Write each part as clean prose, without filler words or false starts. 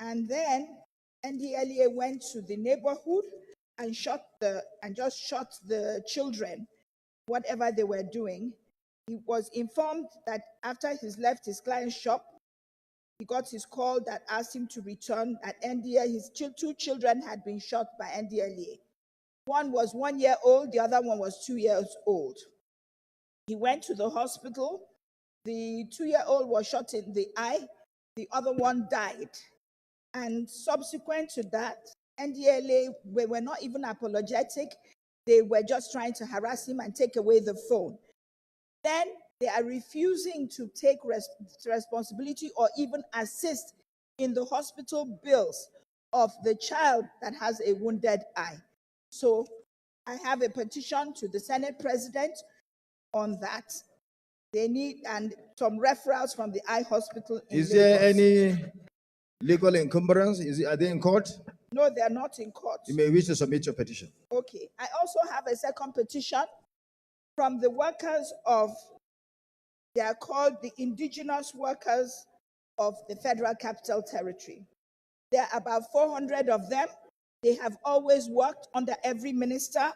And then NDLEA went to the neighborhood and just shot the children, whatever they were doing. He was informed that after he left his client's shop, he got his call that asked him to return at NDLEA. His two children had been shot by NDLEA. One was 1 year old, the other one was 2 years old. He went to the hospital. The 2-year-old was shot in the eye. The other one died. And subsequent to that, NDLEA were not even apologetic. They were just trying to harass him and take away the phone. Then they are refusing to take responsibility or even assist in the hospital bills of the child that has a wounded eye. So I have a petition to the Senate President on that. They need and some referrals from the eye hospital in Is Lagos. there any legal encumbrance? Are they in court? No, they are not in court. You may wish to submit your petition. Okay. I also have a second petition from the workers of, they are called the indigenous workers of the Federal Capital Territory. There are about 400 of them. They have always worked under every minister.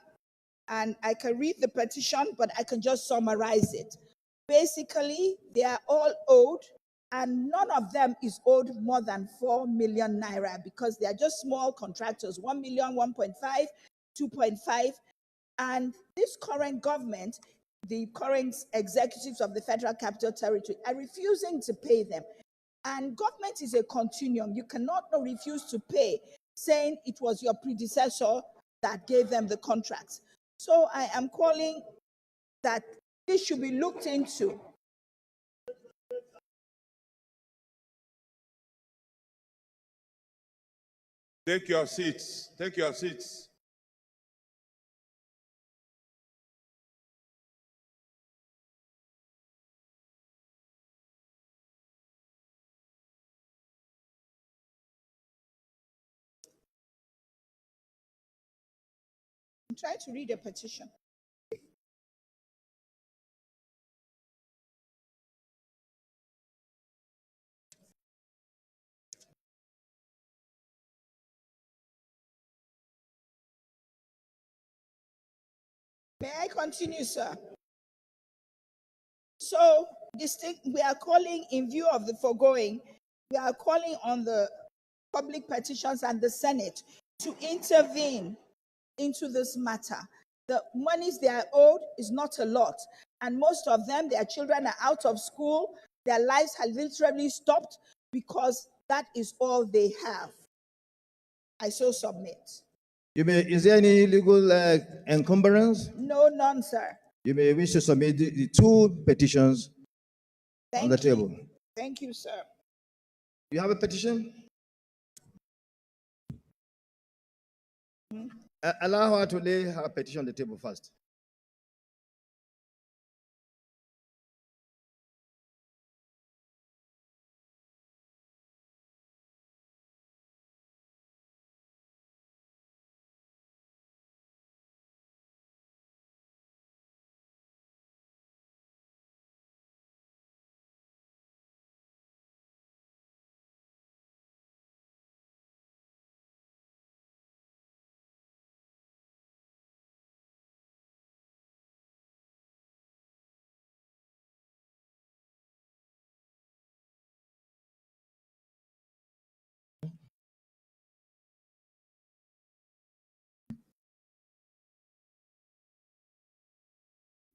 And I can read the petition, but I can just summarize it. Basically, they are all owed, and none of them is owed more than 4 million naira because they are just small contractors, 1 million, 1.5, 2.5. And this current government, the current executives of the Federal Capital Territory are refusing to pay them. And government is a continuum. You cannot refuse to pay, saying it was your predecessor that gave them the contracts. So I am calling that this should be looked into. Take your seats. Take your seats. I'm trying to read a petition. May I continue, sir? So, we are calling, in view of the foregoing, we are calling on the public petitions and the Senate to intervene into this matter. The monies they are owed is not a lot, and most of them, their children are out of school. Their lives have literally stopped because that is all they have. I so submit. Is there any legal encumbrance? No, none, sir. You may wish to submit the two petitions on the table. Thank you, sir. You have a petition? Allow her to lay her petition on the table first.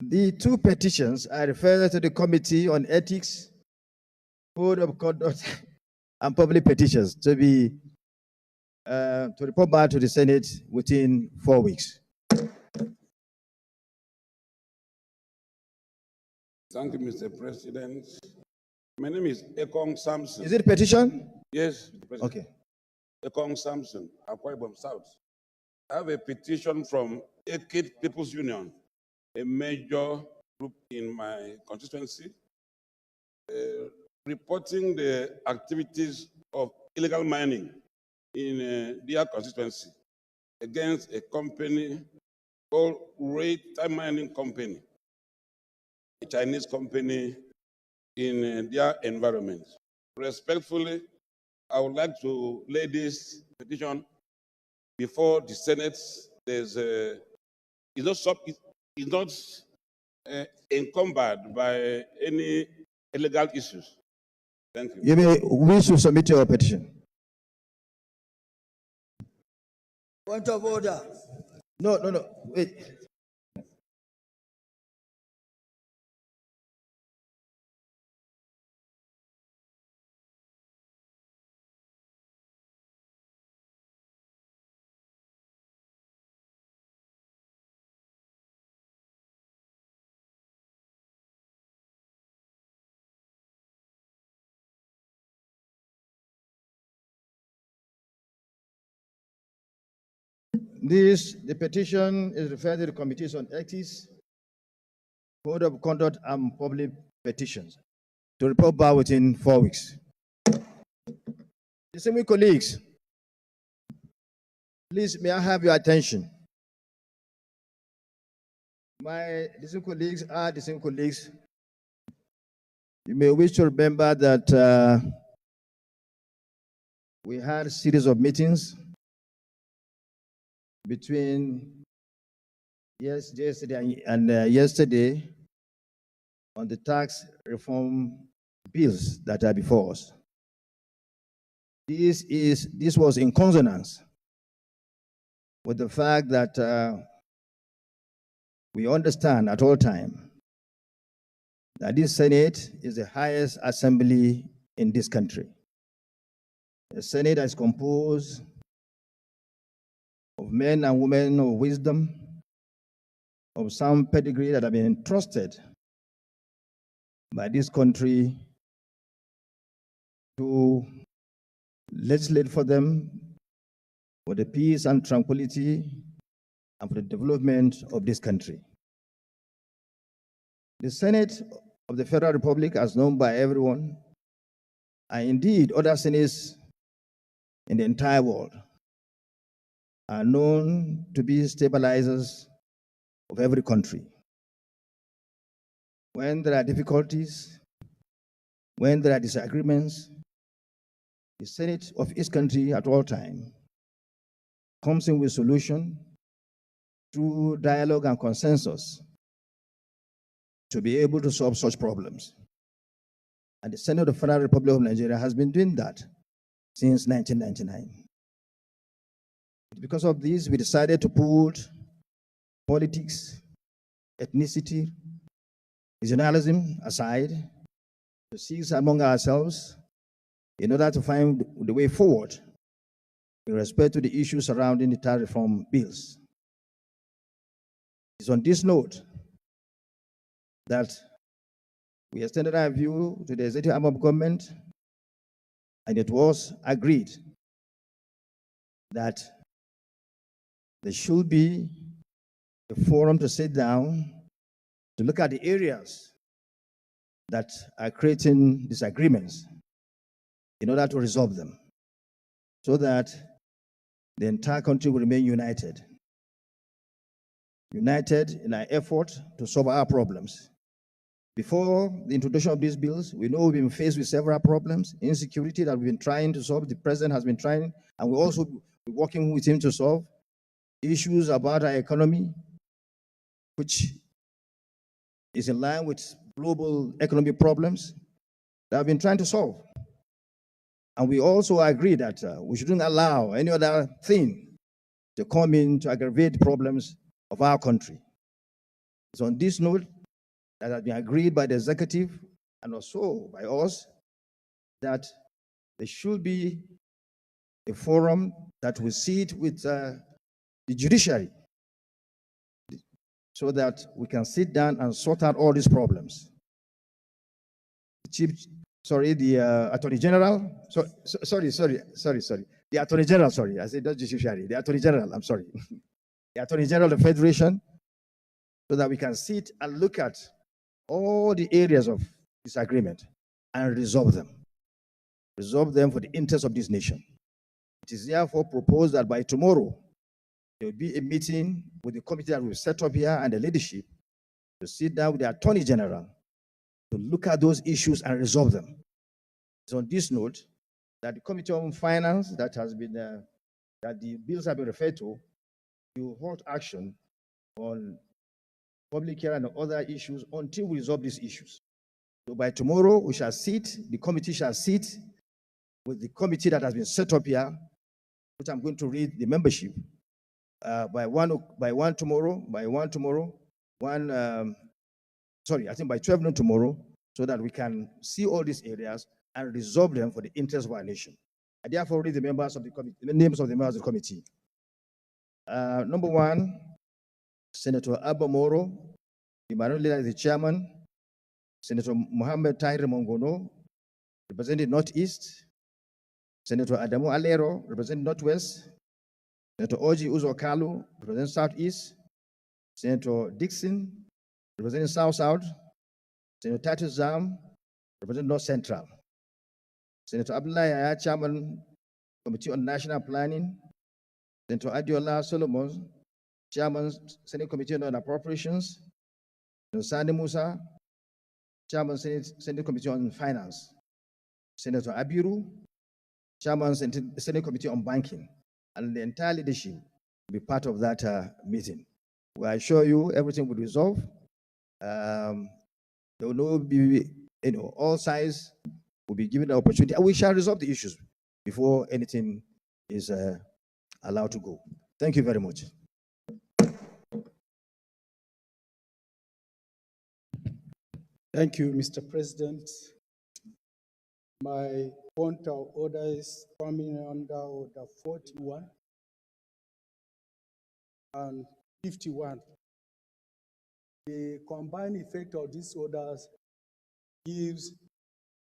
The two petitions are referred to the Committee on Ethics, Code of Conduct, and Public Petitions to report back to the Senate within 4 weeks. Thank you, Mr. President. My name is Ekong Samson. Is it a petition? Yes, Mr. President. Okay. Ekong Samson, Akwa Ibom South. I have a petition from Ekit People's Union, a major group in my constituency, reporting the activities of illegal mining in their constituency against a company called Rate Time Mining Company, a Chinese company in their environment. Respectfully, I would like to lay this petition before the Senate. It's not encumbered by any illegal issues. Thank you. You may wish to submit your petition. Point of order. No, wait. The petition is referred to the Committees on Ethics, Code of Conduct, and Public Petitions to report back within 4 weeks. Distinguished colleagues, please, may I have your attention? My distinguished colleagues, you may wish to remember that we had a series of meetings between yesterday and yesterday on the tax reform bills that are before us. This was in consonance with the fact that we understand at all times that this Senate is the highest assembly in this country. The Senate is composed of men and women of wisdom, of some pedigree that have been entrusted by this country to legislate for them for the peace and tranquility and for the development of this country. The Senate of the Federal Republic, as known by everyone, and indeed other Senates in the entire world, are known to be stabilizers of every country. When there are difficulties, when there are disagreements, the Senate of each country at all times comes in with solution through dialogue and consensus to be able to solve such problems. And the Senate of the Federal Republic of Nigeria has been doing that since 1999. Because of this, we decided to put politics, ethnicity, regionalism aside, to seize among ourselves in order to find the way forward in respect to the issues surrounding the tax reform bills. It's on this note that we extended our view to the executive arm of government, and it was agreed that there should be a forum to sit down to look at the areas that are creating disagreements in order to resolve them, so that the entire country will remain united in our effort to solve our problems. Before the introduction of these bills, we know we've been faced with several problems, insecurity that we've been trying to solve, the president has been trying, and we'll also be working with him to solve issues about our economy, which is in line with global economic problems that I've been trying to solve. And we also agree that we shouldn't allow any other thing to come in to aggravate problems of our country. It's on this note that has been agreed by the executive and also by us that there should be a forum that will sit with the judiciary so that we can sit down and sort out all these problems. The Attorney General, sorry. The Attorney General, sorry, I said not judiciary, the Attorney General, I'm sorry. The Attorney General of the Federation, so that we can sit and look at all the areas of disagreement and resolve them for the interest of this nation. It is therefore proposed that by tomorrow, there will be a meeting with the committee that we set up here and the leadership to sit down with the Attorney General to look at those issues and resolve them. So on this note, that the Committee on Finance that the bills have been referred to, you hold action on public hearing and other issues until we resolve these issues. So by tomorrow, the committee shall sit with the committee that has been set up here, which I'm going to read the membership by one tomorrow, I think by 12 noon tomorrow, so that we can see all these areas and resolve them for the interest of our nation. I therefore read the names of the members of the committee. Number one, Senator Abba Moro, the minority leader is the chairman. Senator Mohammed Tahir Mongono, representing Northeast. Senator Adamu Alero, representing Northwest. Senator Oji Uzo Kalu, representing Southeast. Senator Dixon, representing South-South. Senator Titus Zam, representing North Central. Senator Abdullah Yahya, chairman, Committee on National Planning. Senator Adiola Solomon, chairman, Senate Committee on Appropriations. Senator Sani Musa, chairman, Senate Committee on Finance. Senator Abiru, chairman, Senate Committee on Banking. And the entire leadership will be part of that meeting. We assure you everything will resolve. There will not be, all sides will be given the opportunity, and we shall resolve the issues before anything is allowed to go. Thank you very much. Thank you, Mr. President. My point of order is coming under Order 41 and 51. The combined effect of these orders gives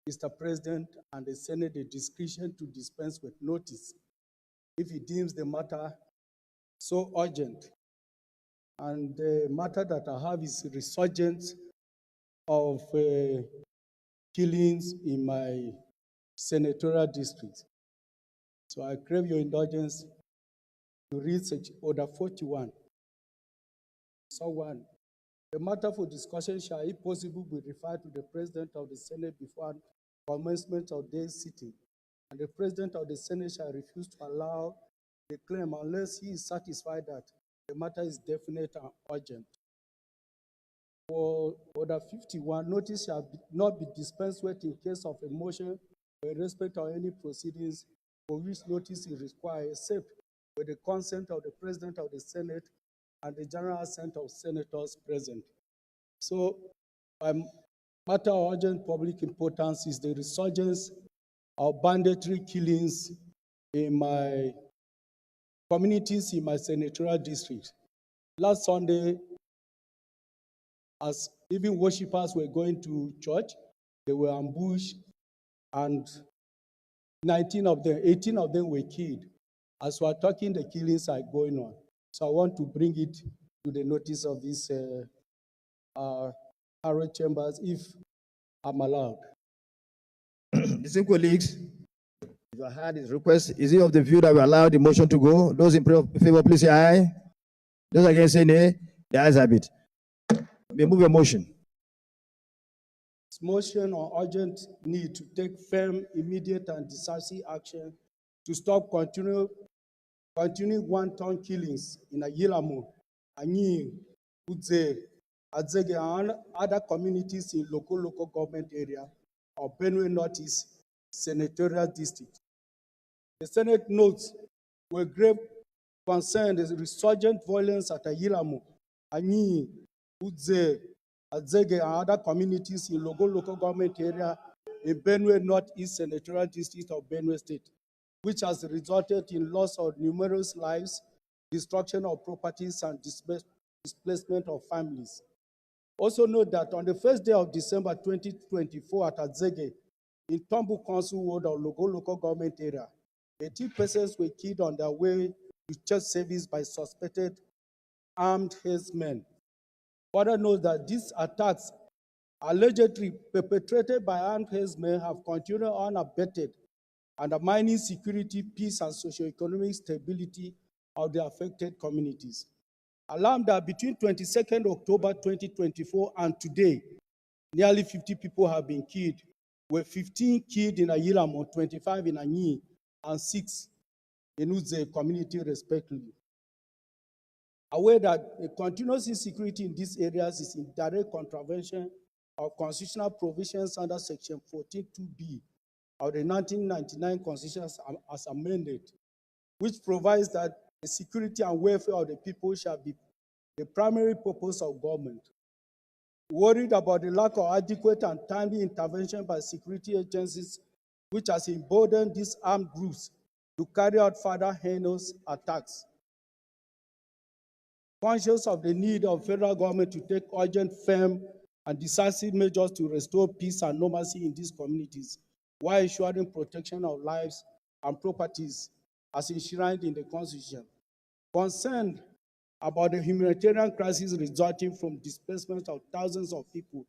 Mr. President and the Senate the discretion to dispense with notice if he deems the matter so urgent. And the matter that I have is resurgence of killings in my senatorial district. So I crave your indulgence to read such Order 41. So 1. The matter for discussion shall, if possible, be referred to the President of the Senate before commencement of day's sitting, and the President of the Senate shall refuse to allow the claim unless he is satisfied that the matter is definite and urgent. For Order 51, notice shall not be dispensed with in case of a motion in respect of any proceedings for which notice is required, except with the consent of the President of the Senate and the general assent of senators present. So, matter of urgent public importance is the resurgence of banditry killings in my communities in my senatorial district. Last Sunday, as even worshippers were going to church, they were ambushed, and 18 of them were killed. As we're talking, the killings are going on. So I want to bring it to the notice of this Harrow Chambers, if I'm allowed. Distinguished colleagues, if you heard his request, is he of the view that we allow the motion to go? Those in favor, please say aye. Those against say nay. The ayes have it. We move a motion. This motion on urgent need to take firm, immediate, and decisive action to stop continuing wanton killings in Ayilamo, Anyi, Udze, Adzege, and other communities in local government area of Benue Northeast Senatorial District. The Senate notes with grave concern the resurgent violence at Ayilamo, Anyi, Udze, Adzege, and other communities in local government area in Benue Northeast Senatorial District of Benue State, which has resulted in loss of numerous lives, destruction of properties, and displacement of families. Also note that on the first day of December 2024 at Adzege, in Tombu Council Ward of local government area, 18 persons were killed on their way to church service by suspected armed herdsmen. Further note that these attacks allegedly perpetrated by armed herdsmen have continued unabated, undermining security, peace, and socio-economic stability of the affected communities. Alarmed that between 22nd October 2024 and today, nearly 50 people have been killed with 15 killed in Ayilamo, 25 in Anyi, and 6 in Uze community respectively. Aware that the continuous insecurity in these areas is in direct contravention of constitutional provisions under Section 14(2)(b) of the 1999 Constitution as amended, which provides that the security and welfare of the people shall be the primary purpose of government. Worried about the lack of adequate and timely intervention by security agencies, which has emboldened these armed groups to carry out further heinous attacks. Conscious of the need of federal government to take urgent, firm, and decisive measures to restore peace and normalcy in these communities, while ensuring protection of lives and properties as enshrined in the Constitution. Concerned about the humanitarian crisis resulting from displacement of thousands of people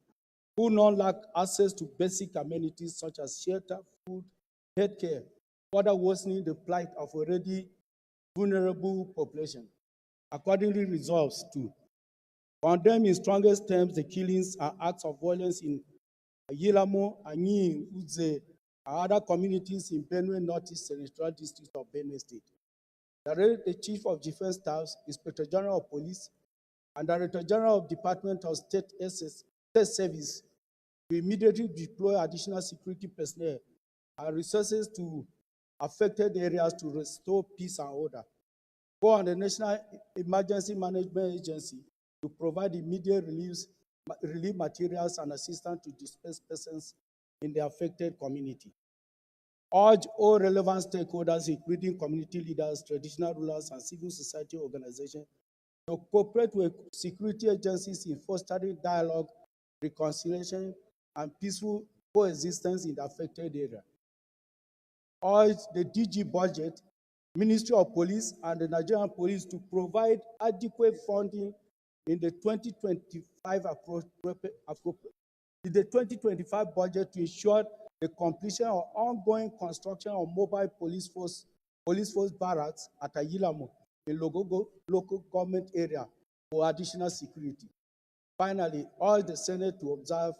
who now lack access to basic amenities such as shelter, food, healthcare, further worsening the plight of already vulnerable population. Accordingly resolves to condemn in strongest terms the killings and acts of violence in Ayilamo, Anyi, Uze, and other communities in Benue Northeast Senatorial District of Benue State. Direct the Chief of Defense Staff, Inspector General of Police, and Director General of Department of State Service to immediately deploy additional security personnel and resources to affected areas to restore peace and order. Go on the National Emergency Management Agency to provide immediate relief materials and assistance to displaced persons in the affected community. Urge all relevant stakeholders, including community leaders, traditional rulers, and civil society organizations, to cooperate with security agencies in fostering dialogue, reconciliation, and peaceful coexistence in the affected area. Urge the DG budget, Ministry of Police, and the Nigerian Police to provide adequate funding in the 2025 budget to ensure the completion of ongoing construction of mobile police force barracks at Ayilamo in local government area for additional security. Finally, urge the Senate to observe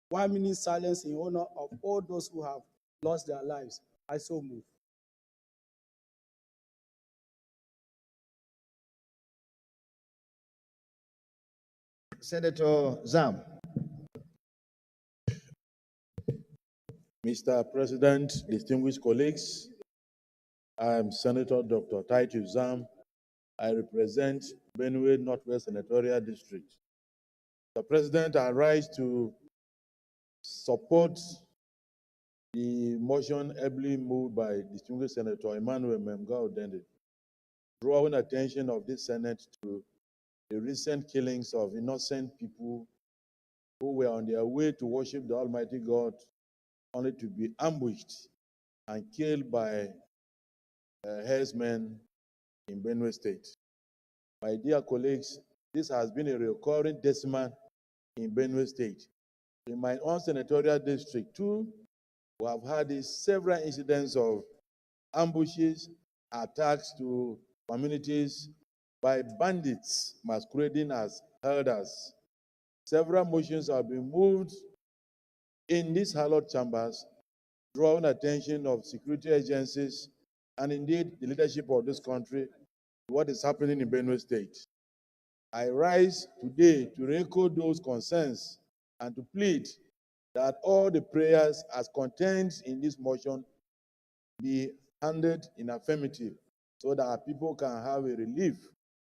1 minute silence in honor of all those who have lost their lives. I so move. Senator Zam. Mr. President, distinguished colleagues, I am Senator Dr. Titus Zam. I represent Benue Northwest Senatorial District. The President, I rise to support the motion ably moved by distinguished Senator Emmanuel Memga Odende, drawing attention of this Senate to the recent killings of innocent people who were on their way to worship the Almighty God, only to be ambushed and killed by herdsmen in Benue State. My dear colleagues, this has been a recurring decimal in Benue State. In my own senatorial district too, we have had several incidents of ambushes, attacks to communities by bandits masquerading as herders. Several motions have been moved in these hallowed chambers, drawing attention of security agencies and indeed the leadership of this country to what is happening in Benue State. I rise today to echo those concerns and to plead that all the prayers as contained in this motion be handed in affirmative so that our people can have a relief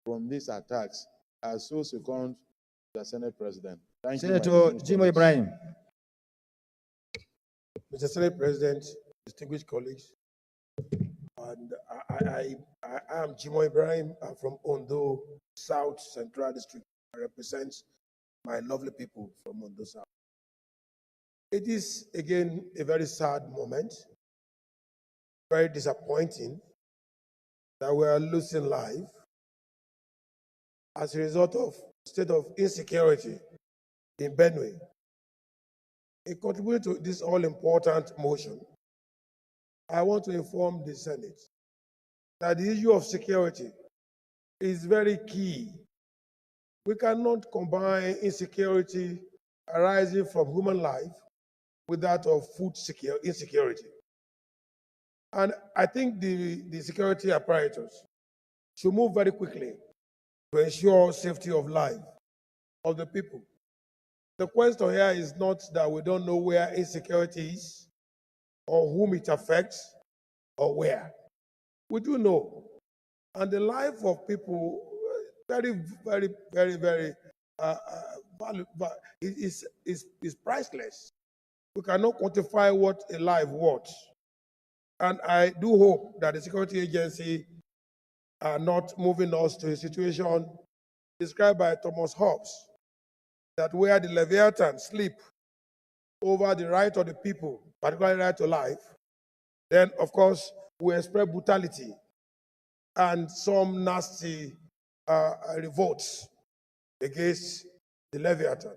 from these attacks. I so second the Senate President. Thank you, Senator Jimo Ibrahim. Mr. Senate President, distinguished colleagues, and I am Jimo Ibrahim. I'm from Ondo South Central District. I represent my lovely people from Ondo South. It is again a very sad moment, very disappointing that we are losing life as a result of state of insecurity in Benue. In contributing to this all-important motion, I want to inform the Senate that the issue of security is very key. We cannot combine insecurity arising from human life with that of food insecurity. And I think the security apparatus should move very quickly to ensure safety of life of the people. The question here is not that we don't know where insecurity is or whom it affects or where. We do know. And the life of people, very, very, very, very, is priceless. We cannot quantify what a life worth. And I do hope that the security agency are not moving us to a situation described by Thomas Hobbes, that where the Leviathan sleep over the right of the people, particularly right to life, then of course we expect brutality and some nasty revolts against the Leviathan.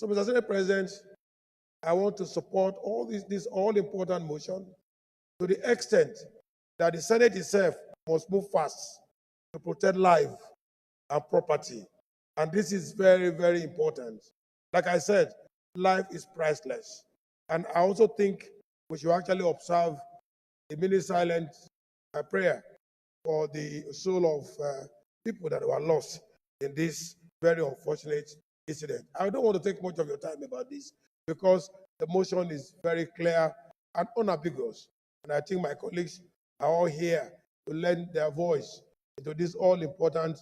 So, Mr. Senate President, I want to support all this all-important motion to the extent that the Senate itself must move fast to protect life and property. And this is very, very important. Like I said, life is priceless. And I also think we should actually observe a minute silent prayer for the soul of people that were lost in this very unfortunate incident. I don't want to take much of your time about this because the motion is very clear and unambiguous. And I think my colleagues are all here to lend their voice into this all-important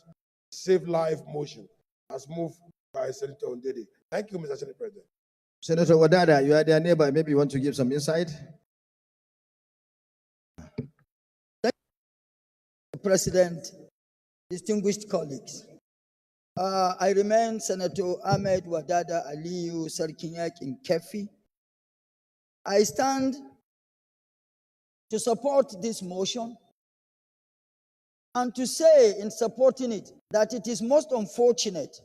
Save Life motion as moved by Senator Ndede. Thank you, Mr. Senate President. Senator Wadada, you are their neighbor. Maybe you want to give some insight? President, distinguished colleagues. I remain Senator Ahmed Wadada Aliyu Sarkinyak in Kefi. I stand to support this motion and to say in supporting it that it is most unfortunate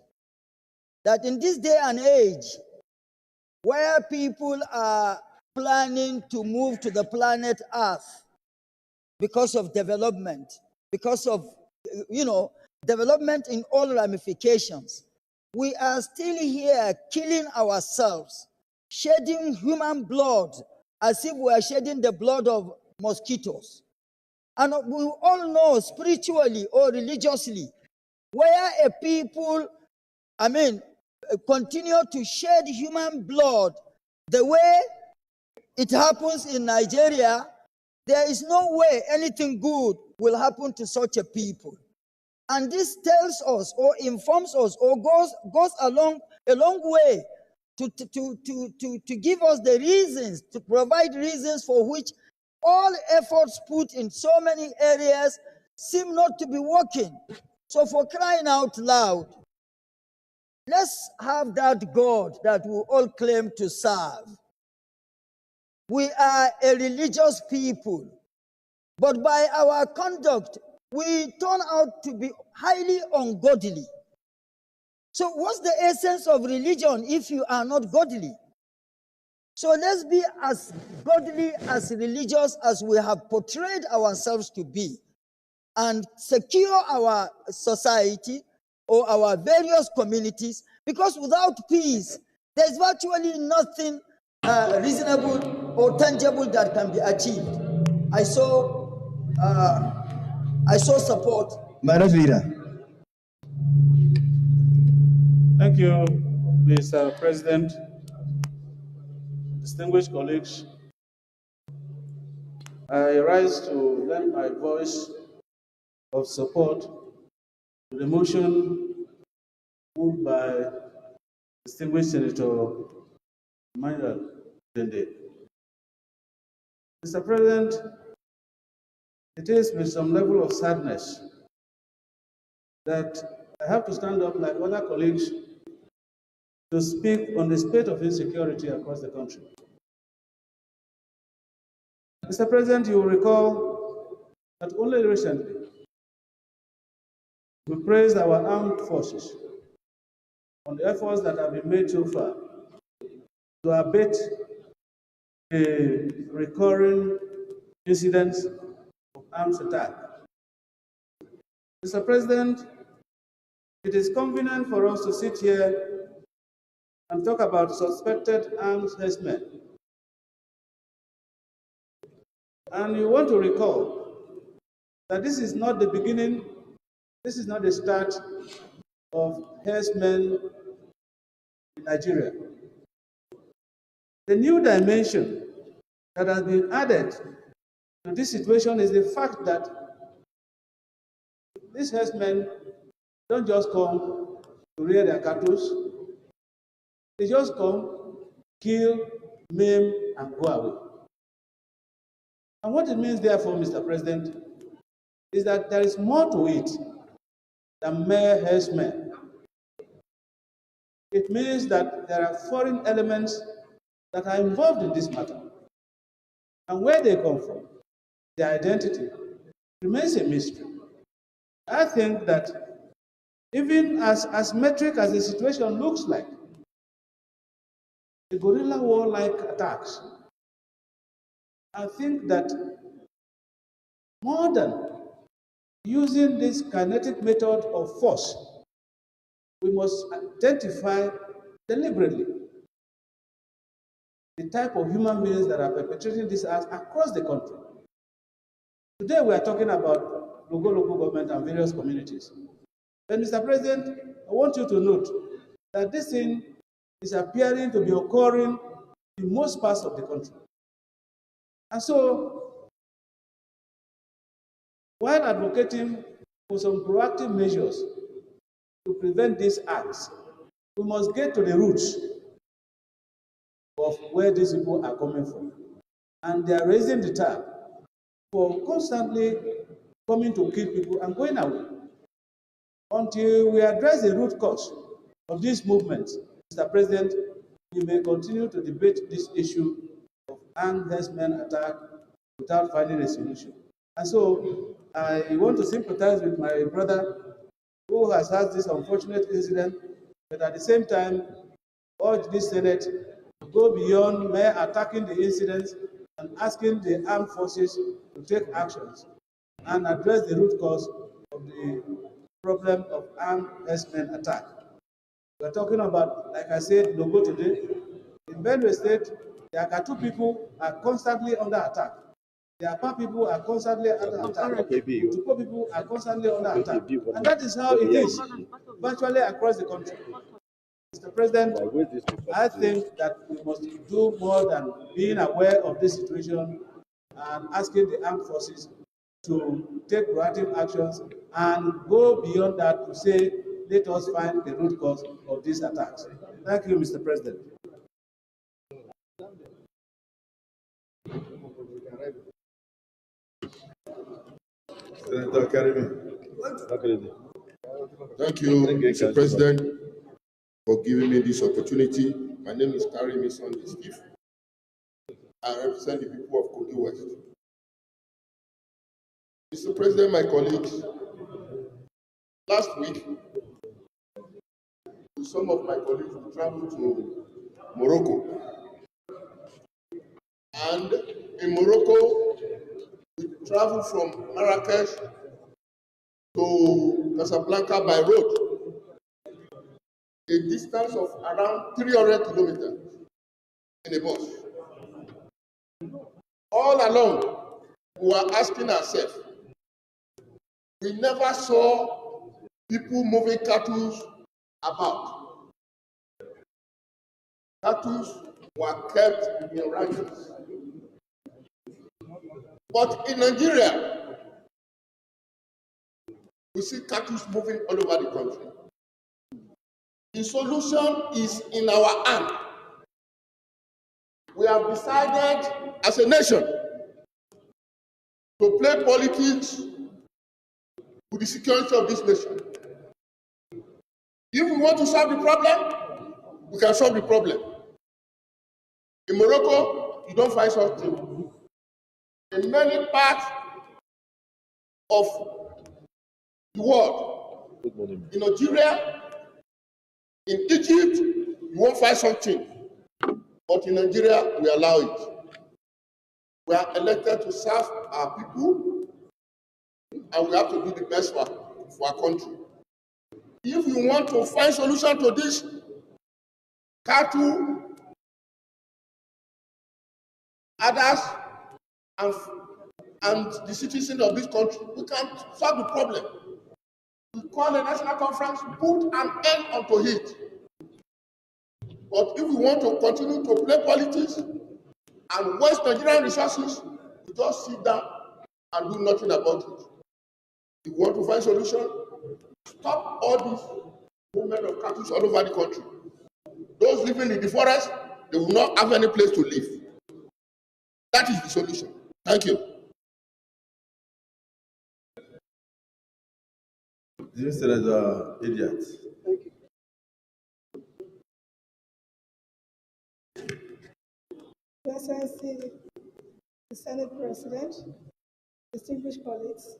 that in this day and age where people are planning to move to the planet Earth because of development, because of, development in all ramifications, we are still here killing ourselves, shedding human blood as if we are shedding the blood of mosquitoes. And we all know spiritually or religiously where a people, continue to shed human blood the way it happens in Nigeria, there is no way anything good will happen to such a people. And this tells us or informs us or goes a long way to give us the reasons, to provide reasons for which all efforts put in so many areas seem not to be working. So for crying out loud, let's have that God that we all claim to serve. We are a religious people, but by our conduct, we turn out to be highly ungodly. So what's the essence of religion if you are not godly? So let's be as godly, as religious as we have portrayed ourselves to be, and secure our society or our various communities, because without peace, there's virtually nothing reasonable or tangible that can be achieved. I saw support. Minority Leader. Thank you, Mr. President. Distinguished colleagues, I rise to lend my voice of support to the motion moved by distinguished Senator Emmanuel Dende. Mr. President, it is with some level of sadness that I have to stand up like other colleagues to speak on the state of insecurity across the country. Mr. President, you will recall that only recently we praised our armed forces on the efforts that have been made so far to abate the recurring incidents of arms attack. Mr. President, it is convenient for us to sit here and talk about suspected armed herdsmen. And you want to recall that this is not the beginning, this is not the start of herdsmen in Nigeria. The new dimension that has been added to this situation is the fact that these herdsmen don't just come to rear their cattle, they just come, kill, maim, and go away. And what it means, therefore, Mr. President, is that there is more to it than mere herdsmen. It means that there are foreign elements that are involved in this matter. And where they come from, their identity, remains a mystery. I think that even as asymmetric as the situation looks like, the guerrilla war-like attacks, I think that more than using this kinetic method of force, we must identify deliberately the type of human beings that are perpetrating these acts across the country. Today we are talking about local government and various communities. But Mr. President, I want you to note that this thing is appearing to be occurring in most parts of the country. And so, while advocating for some proactive measures to prevent these acts, we must get to the roots of where these people are coming from. And they are raising the tab for constantly coming to kill people and going away. Until we address the root cause of this movement, Mr. President, we may continue to debate this issue of armed herdsmen attack without finding a solution. And so I want to sympathize with my brother who has had this unfortunate incident, but at the same time urge this Senate to go beyond mere attacking the incidents and asking the armed forces to take actions and address the root cause of the problem of armed herdsmen attack. We're talking about, like I said, Logo today. In Benue State, the Akatu people are constantly under attack. The Apa people are constantly under attack. The Tupo people are constantly under attack. And that is how it is virtually across the country. Mr. President, I think that we must do more than being aware of this situation and asking the armed forces to take proactive actions and go beyond that to say, let us find the root cause of these attacks. Thank you, Mr. President. Senator Karimi. Thank you, Mr. President, for giving me this opportunity. My name is Karimi Sunday Steve. I represent the people of Kogi West. Mr. President, my colleagues, last week, some of my colleagues traveled to Morocco. And in Morocco, we traveled from Marrakesh to Casablanca by road, a distance of around 300 kilometers in a bus. All along, we were asking ourselves, we never saw people moving cattle about. Cattle were kept in ranches. But in Nigeria, we see cattle moving all over the country. The solution is in our hand. We have decided as a nation to play politics with the security of this nation. If we want to solve the problem, we can solve the problem. In Morocco, you don't find such thing. In many parts of the world, in Nigeria, in Egypt, you won't find something. But in Nigeria, we allow it. We are elected to serve our people, and we have to do the best for our country. If we want to find solution to this, cattle, others, and, and the citizens of this country. We can solve the problem. We call a national conference, put an end onto it. But if we want to continue to play politics and waste Nigerian resources, we just sit down and do nothing about it. If we want to find solution, stop all this movement of cattle all over the country. Those living in the forest, they will not have any place to live. That is the solution. Thank you. This Senator Idiot. Your Excellency, the Senate President, distinguished colleagues,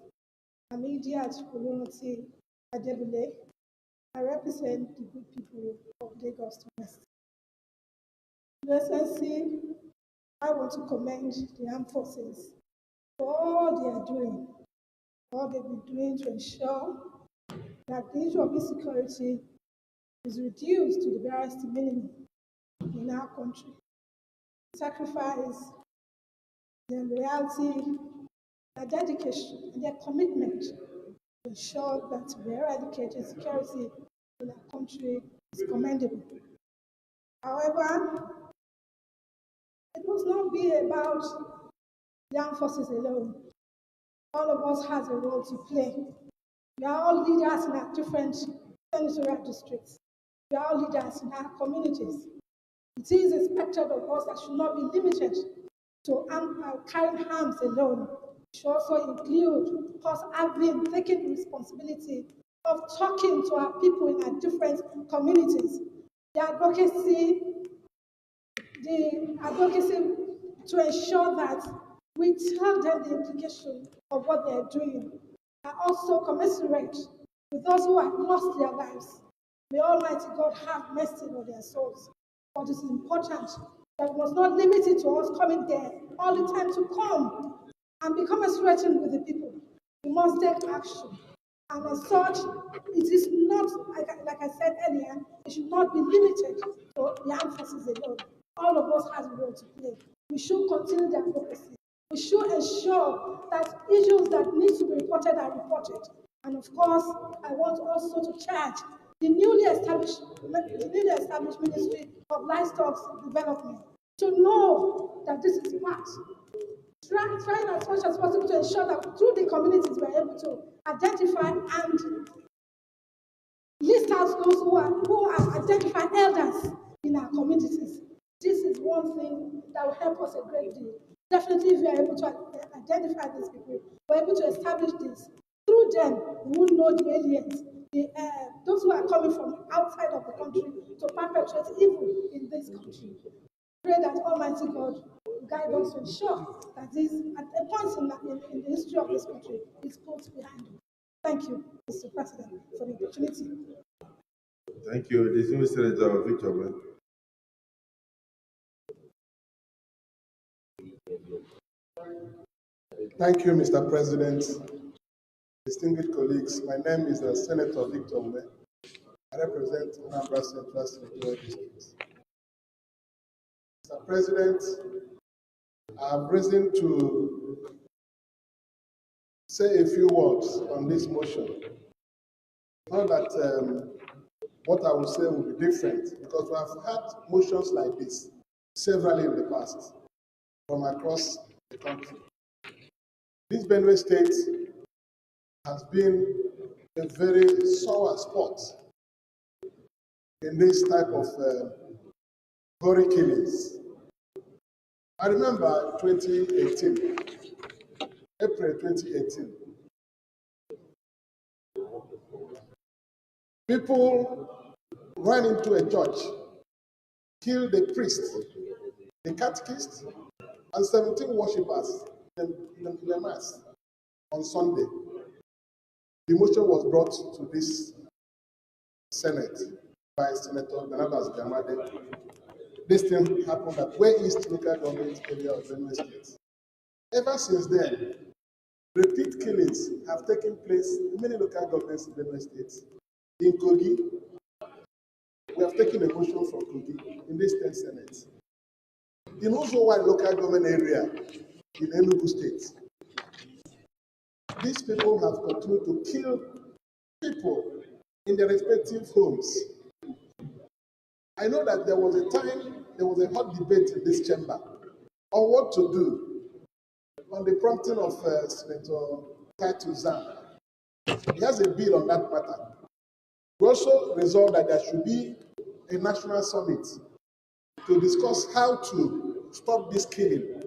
I'm Idiat Olunoti Adebule. I represent the good people of Lagos West. Your Excellency, I want to commend the armed forces for all they are doing, all they've been doing to ensure that the issue of insecurity is reduced to the barest minimum in our country. Sacrifice, their loyalty, their dedication, and their commitment to ensure that we eradicate insecurity in our country is commendable. However, it must not be about the armed forces alone. All of us has a role to play. We are all leaders in our different senatorial districts. We are all leaders in our communities. It is expected of us that should not be limited to carrying arms alone. It should also include us taking the responsibility of talking to our people in our different communities. The advocacy to ensure that we tell them the implication of what they're doing are also commensurate with those who have lost their lives. May Almighty God have mercy on their souls. But it is important that we must not limit it to us coming there all the time to come and be commensurating with the people. We must take action. And as such, it is not, like I said earlier, it should not be limited to the armed forces alone. All of us has a role to play. We should continue the advocacy. We should ensure that issues that need to be reported are reported. And of course, I want also to charge the newly established Ministry of Livestock Development to know that this is part. Trying as much as possible to ensure that through the communities we are able to identify and list out those who are identified elders in our communities. This is one thing that will help us a great deal. Definitely, if we are able to identify these people, we're able to establish this. Through them, we will know the aliens, those who are coming from outside of the country to perpetrate evil in this country. Pray that Almighty God will guide us to ensure that this, at a point in the history of this country, is put behind us. Thank you, Mr. President, for the opportunity. Thank you. Distinguished Senator Victor. Thank you, Mr. President. Distinguished colleagues, my name is Senator Victor Ume. I represent Anambra Central Senatorial District. Mr. President, I have risen to say a few words on this motion. Not that what I will say will be different, because we have had motions like this severally in the past from across the country. This Benue State has been a very sore spot in this type of gory killings. I remember 2018, April 2018, people ran into a church, killed the priest, the catechist, and 17 worshippers in the mass on Sunday. The motion was brought to this Senate by Senator Barnabas Gamade. This thing happened at West East local government area of Benue State. Ever since then, repeat killings have taken place in many local governments in Benue State, in Kogi, we have taken a motion from Kogi in this 10th Senate. In also one local government area in Enugu State, these people have continued to kill people in their respective homes. I know that there was a time, there was a hot debate in this chamber on what to do on the prompting of Senator Titus Zam. He has a bill on that matter. We also resolved that there should be a national summit to discuss how to stop this killing.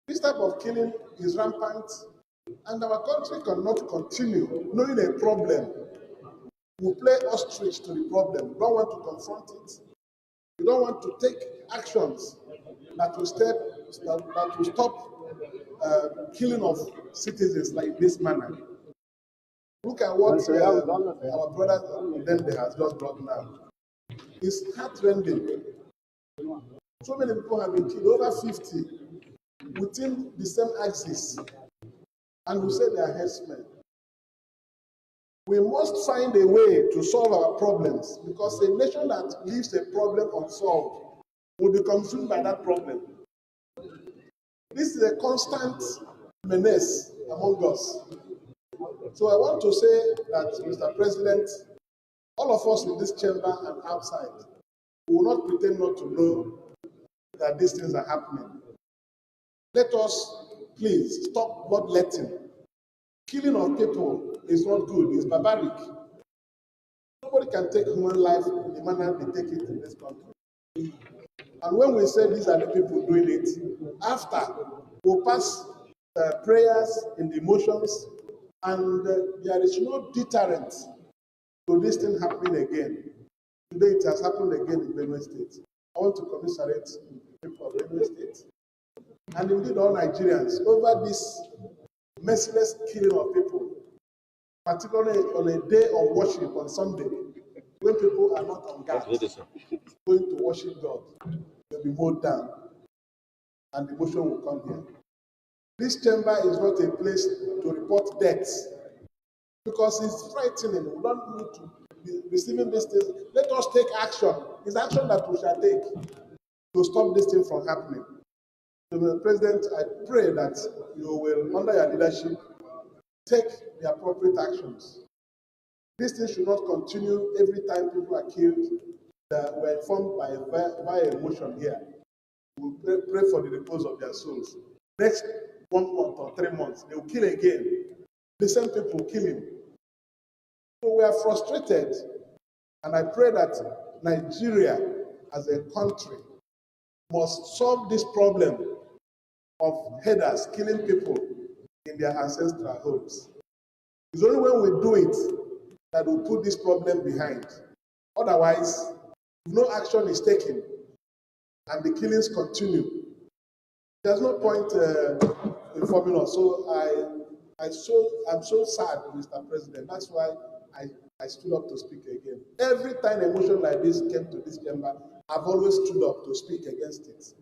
This type of killing is rampant, and our country cannot continue knowing a problem. We play ostrich to the problem. We don't want to confront it. We don't want to take actions that will stop killing of citizens like this manner. Look at what our brother Dembe has just brought now. It's heartrending. So many people have been killed, over 50, within the same axis, and we say they are herdsmen. We must find a way to solve our problems, because a nation that leaves a problem unsolved will be consumed by that problem. This is a constant menace among us. So I want to say that, Mr. President, all of us in this chamber and outside, we will not pretend not to know that these things are happening. Let us please stop bloodletting. Killing of people is not good, it's barbaric. Nobody can take human life in the manner they take it in this country. And when we say these are the people doing it, after we'll pass prayers in the emotions, and there is no deterrent to this thing happening again. Today it has happened again in Benue State. I want to commiserate the people of Benue State, and indeed all Nigerians, over this merciless killing of people, particularly on a day of worship on Sunday, when people are not on guard, going to worship God, they'll be mowed down, and the motion will come here. This chamber is not a place to report deaths, because it's frightening. We don't need to be receiving these things. Let us take action. It's action that we shall take to stop this thing from happening. So, Mr. President, I pray that you will, under your leadership, take the appropriate actions. This thing should not continue every time people are killed. That were informed by emotion here. We pray for the repose of their souls. Next 1 month or 3 months, they will kill again. The same people killing. So we are frustrated, and I pray that Nigeria, as a country, must solve this problem of headers killing people in their ancestral homes. It's only when we do it that we'll put this problem behind. Otherwise, if no action is taken and the killings continue, there's no point informing us. So I'm so sad, Mr. President. That's why I stood up to speak again. Every time a motion like this came to this chamber, I've always stood up to speak against it.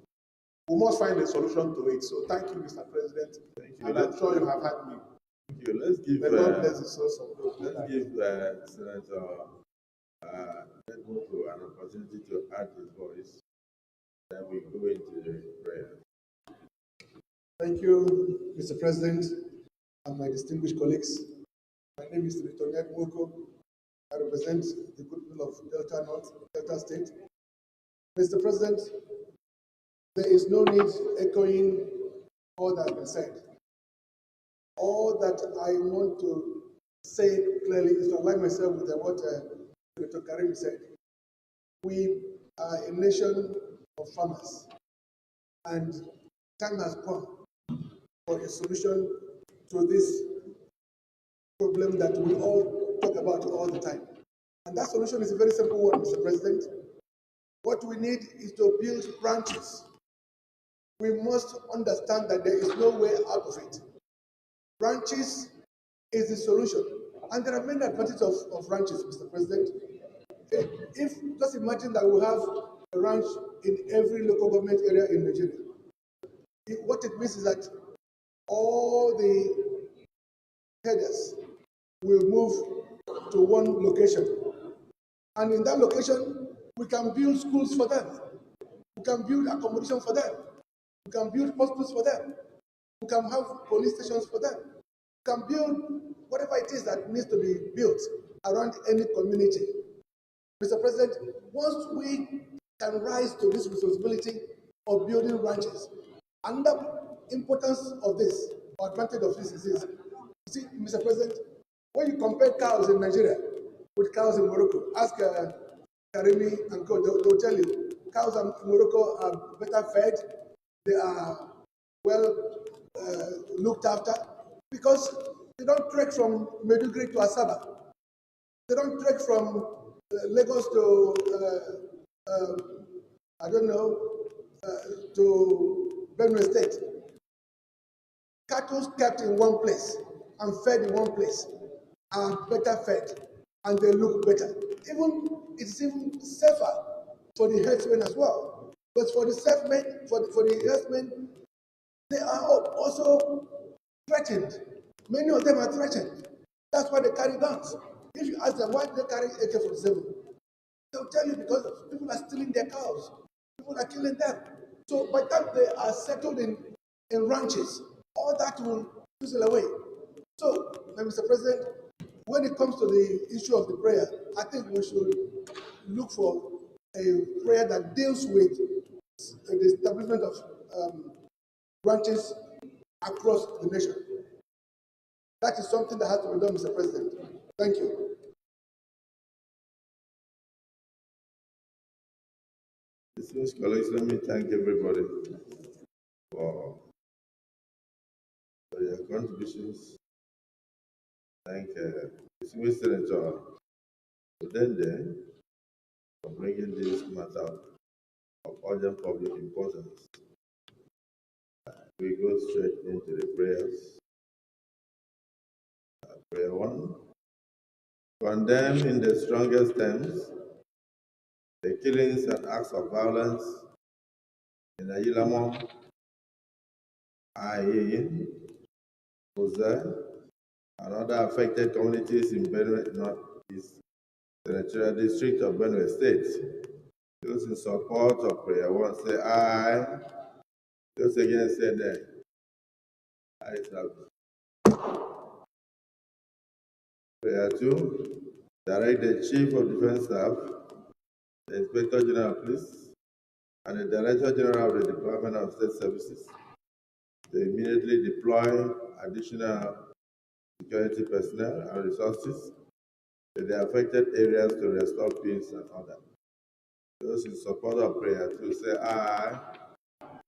We must find a solution to it. So thank you, Mr. President. Thank you. And I'm sure you have had me. Thank you. Let's give Senator Edmoko an opportunity to add his voice. Then we go into the prayer. Thank you, Mr. President, and my distinguished colleagues. My name is Senator Edmoko. I represent the good people of Delta North, Delta State. Mr. President, there is no need echoing all that has been said. All that I want to say clearly is to align myself with what Senator Karim said. We are a nation of farmers, and time has come for a solution to this problem that we all talk about all the time. And that solution is a very simple one, Mr. President. What we need is to build branches. We must understand that there is no way out of it. Branches is the solution. And there are many advantages of ranches, Mr. President. If just imagine that we have a ranch in every local government area in Nigeria. What it means is that all the headers will move to one location. And in that location, we can build schools for them. We can build accommodation for them. We can build hospitals for them. We can have police stations for them. We can build whatever it is that needs to be built around any community. Mr. President, once we can rise to this responsibility of building ranches, another importance of this, or advantage of this is this. You see, Mr. President, when you compare cows in Nigeria with cows in Morocco, ask Karimi and Co, they'll tell you, cows in Morocco are better fed, they are well looked after, because they don't trek from Maiduguri to Asaba. They don't trek from Lagos to, I don't know, to Benue State. Cattle kept in one place and fed in one place are better fed and they look better. It's even safer for the herdsmen as well. But for the herdsmen, for the herdsmen, they are also threatened. Many of them are threatened. That's why they carry guns. If you ask them why do they carry AK-47, they'll tell you because people are stealing their cows. People are killing them. So by the time they are settled in ranches, all that will fizzle away. So, Mr. President, when it comes to the issue of the prayer, I think we should look for a prayer that deals with the establishment of ranches across the nation. That is something that has to be done, Mr. President. Thank you. Distinguished colleagues, let me thank everybody for their contributions. Thank Distinguished Senator Odende for bringing this matter of urgent public importance. We go straight into the prayers. Prayer 1. Condemn in the strongest terms the killings and acts of violence in Ayilamo, Aye, Oza, and other affected communities in Benue Northeast Senatorial District of Benue State. Those in support of prayer 1 say aye. Those against say nay. Ayes have it. Prayer 2. Direct the Chief of Defense Staff, the Inspector General of Police, and the Director General of the Department of State Services to immediately deploy additional security personnel and resources to the affected areas to restore peace and order. Those in support of prayer 2 say aye.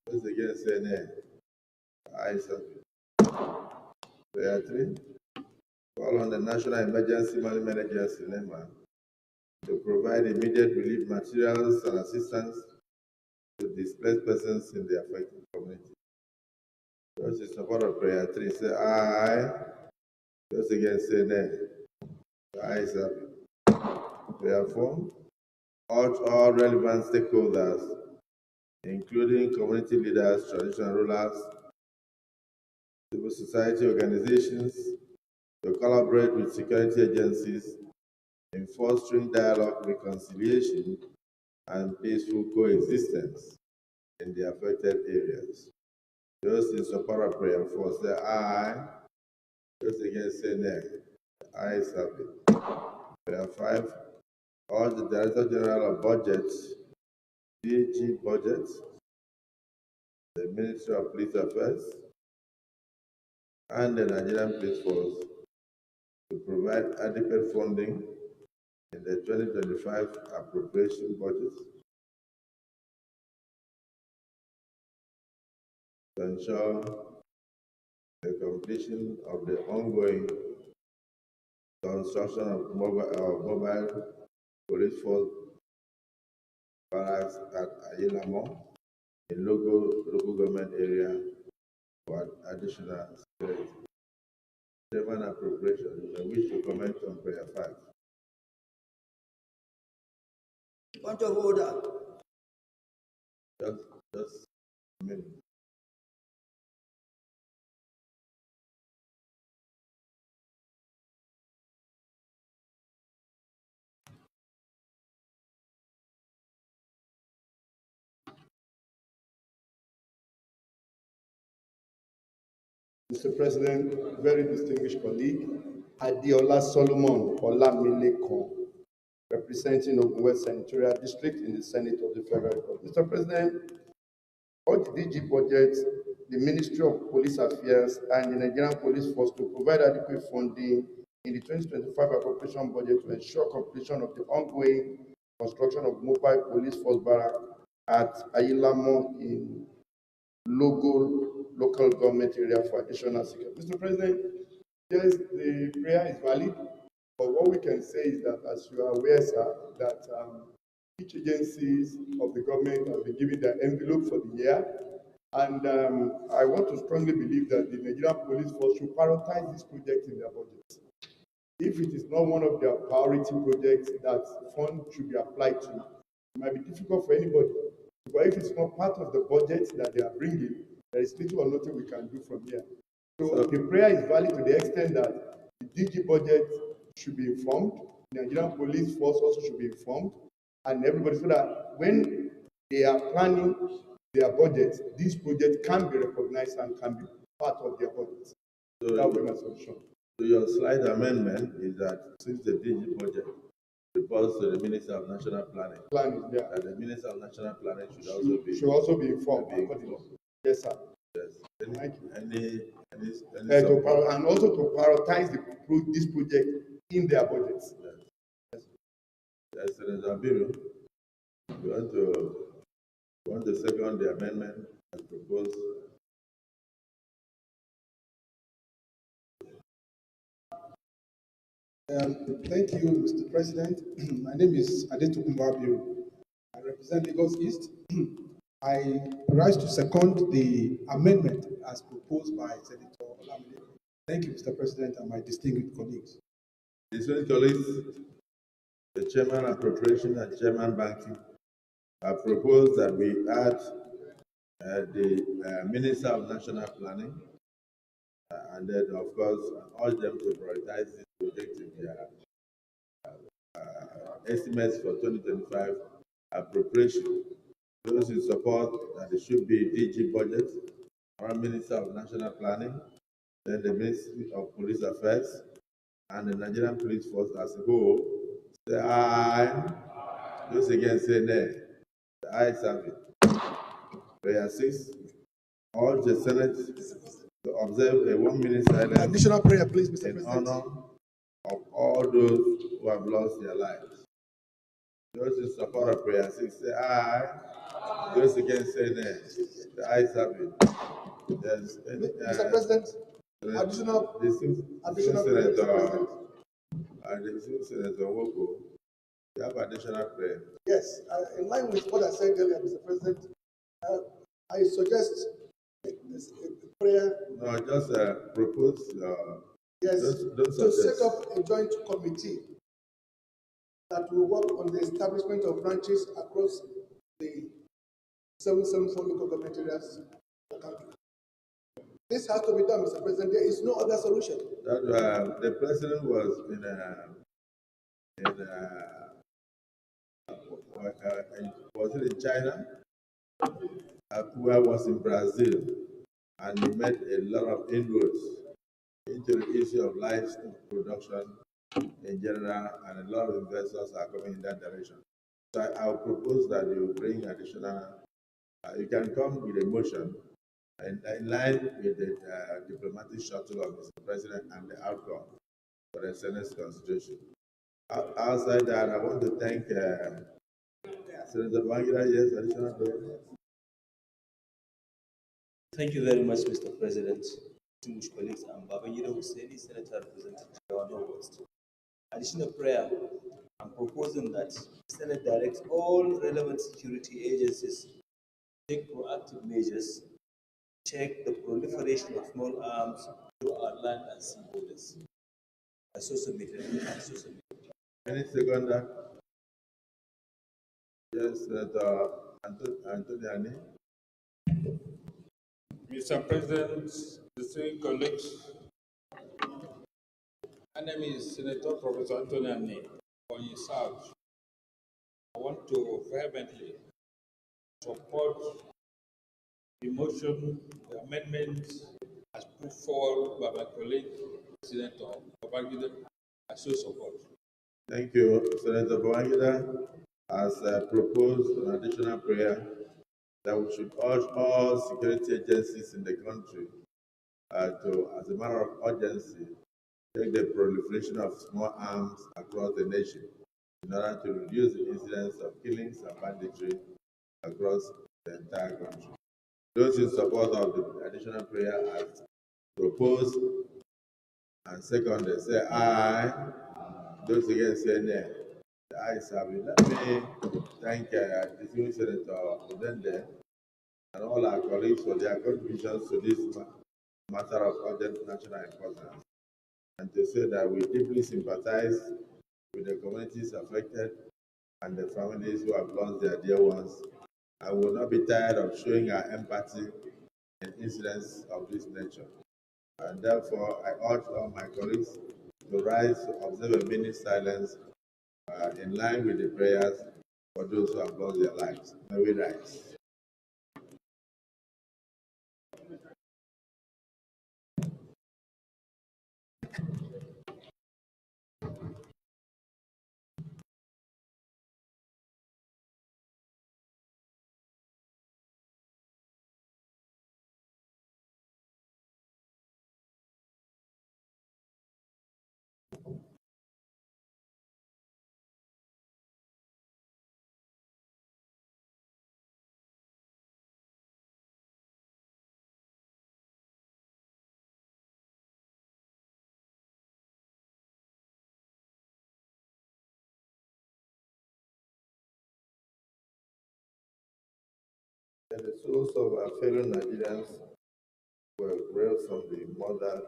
Those against say nay. Ayes have it. Prayer 3. Call on the National Emergency Management Agency, NEMA, to provide immediate relief materials and assistance to displaced persons in the affected community. Those in support of prayer 3 say aye. Those against say nay. Ayes have it. Prayer 4. Urge all relevant stakeholders, including community leaders, traditional rulers, civil society organizations, to collaborate with security agencies in fostering dialogue, reconciliation, and peaceful coexistence in the affected areas. Those in support of prayer 4 say aye. Those against say nay. Ayes have it. Prayer 5. Urge the Director General of Budget, DG Budget, the Ministry of Police Affairs, and the Nigerian Police Force to provide adequate funding in the 2025 appropriation budget to ensure the completion of the ongoing construction of mobile police force barracks at Ayilamo in local government area for additional security. Chairman appropriation, I wish to comment on prayer 5. Point of order. Just a minute. Mr. President, very distinguished colleague, Adiola Solomon Olamilekon, representing Ogun West Senatorial District in the Senate of the Federal Republic. Mr. President, all the DG budget, the Ministry of Police Affairs, and the Nigerian Police Force to provide adequate funding in the 2025 appropriation budget to ensure completion of the ongoing construction of mobile police force barrack at Ayilamo in local government area for additional security. Mr. President, yes, the prayer is valid, but what we can say is that, as you are aware, sir, that each agencies of the government have been given their envelope for the year, and I want to strongly believe that the Nigerian Police Force should prioritize this project in their budget. If it is not one of their priority projects that fund should be applied to, it might be difficult for anybody. But if it's not part of the budget that they are bringing, there is little or nothing we can do from here. So the prayer is valid to the extent that the DG budget should be informed, the Nigerian Police Force also should be informed, and everybody, so that when they are planning their budget, this project can be recognized and can be part of their budget. So that will be my solution. So your slight amendment is that since the DG budget reports to the Minister of National Planning, yeah, that the Minister of National Planning should also be informed. Yes, sir. Yes. Thank you. And also to prioritize this project in their budgets. Yes, Senator Abiru, you want to second the amendment as proposed? Thank you, Mr. President. My name is Adetokunbo Abiru. I represent Lagos East. I rise to second the amendment as proposed by Senator Olamide. Thank you, Mr. President, and my distinguished colleagues. Distinguished colleagues, the Chairman Appropriation and Chairman Banking have proposed that we add the Minister of National Planning, and then, of course, urge them to prioritize this project in their estimates for 2025 appropriation. Those in support that it should be DG budget, our Minister of National Planning, then the Ministry of Police Affairs, and the Nigerian Police Force as a whole, say aye. Those against say nay. The ayes have it. Prayer 6. Urge the Senate to observe a 1-minute silence. Additional prayer, please, Mr. In President. honor of all those who have lost their lives. Those in support of prayer 6 say aye. Those against say nay. The ayes have it. Yes, Mr. President, additional prayer, Mr. President. Senator Woko, you have additional prayer. Yes, in line with what I said earlier, Mr. President, I suggest a prayer. No, just propose. Yes, don't to set up a joint committee that will work on the establishment of branches across the 774 local government areas of the country. This has to be done, Mr. President. There is no other solution. That the president was was it in China? Where was in Brazil, and he made a lot of inroads into the issue of livestock production in general, and a lot of investors are coming in that direction. So I'll propose that you bring additional. You can come with a motion in line with the diplomatic shuttle of Mr. President and the outcome for the Senate's constitution. Outside that, I want to thank Senator Bangira. Yes, additional prayer. Thank you very much, Mr. President. Distinguished colleagues, I'm Babangida Husseini, Senator representing Jawano West. Additional prayer, I'm proposing that the Senate directs all relevant security agencies to take proactive measures to check the proliferation of small arms through our land and sea borders. I so submitted. Any seconder? Yes, Senator Antoniani. Mr. President, distinguished colleagues, my name is Senator Professor Antoniani from South. I want to vehemently support the motion, the amendment as put forward by my colleague, Senator Babangida. I show support. Thank you, Senator Babangida has proposed an additional prayer that we should urge all security agencies in the country to, as a matter of urgency, take the proliferation of small arms across the nation in order to reduce the incidence of killings and banditry across the entire country. Those in support of the additional prayer as proposed and seconded say aye. Those against say nay. The ayes have it. Let me thank distinguished Senator Odende and all our colleagues for their contributions to this matter of urgent national importance, and to say that we deeply sympathize with the communities affected and the families who have lost their dear ones, and will not be tired of showing our empathy in incidents of this nature. And therefore, I urge all my colleagues to rise to observe a minute silence in line with the prayers for those who have lost their lives. May we rise. And the souls of our fellow Nigerians were raised from the mother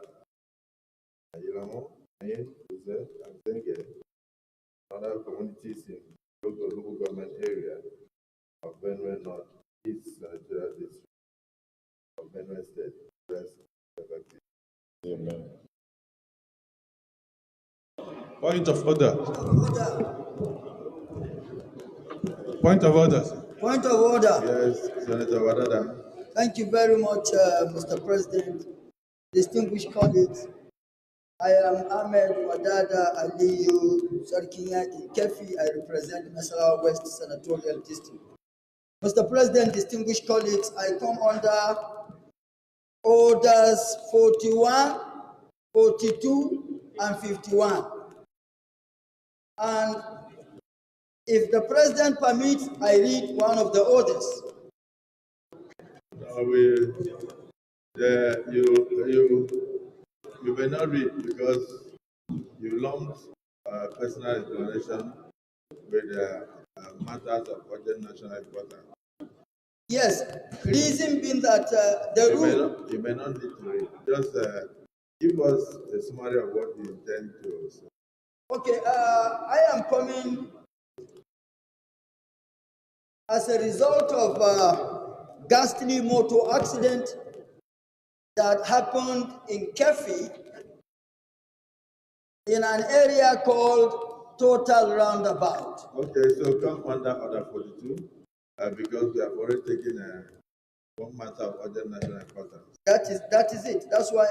Ayilamo, Ayin, Uze, and Zenge, other communities in local government area of Benue North, East Senatorial District of Benue State. Rest effective. Amen. Point of order. Point of order. Point of order. Yes, Senator Wadada. Thank you very much, Mr. President, distinguished colleagues. I am Ahmed Wadada Aliyu Sarkinya in Kefi. I represent Masarawa West Senatorial District. Mr. President, distinguished colleagues, I come under orders 41, 42, and 51. And if the President permits, I read one of the orders. You may not read because you lumped personal explanation with matters of urgent national importance. Yes, reason being that the rule. You may not need to read. Just give us a summary of what you intend to say. Okay, I am coming as a result of a ghastly motor accident that happened in Kefi in an area called Total Roundabout. Okay, so come under order 42 because we have already taken one matter of urgent national importance. That is it. That's why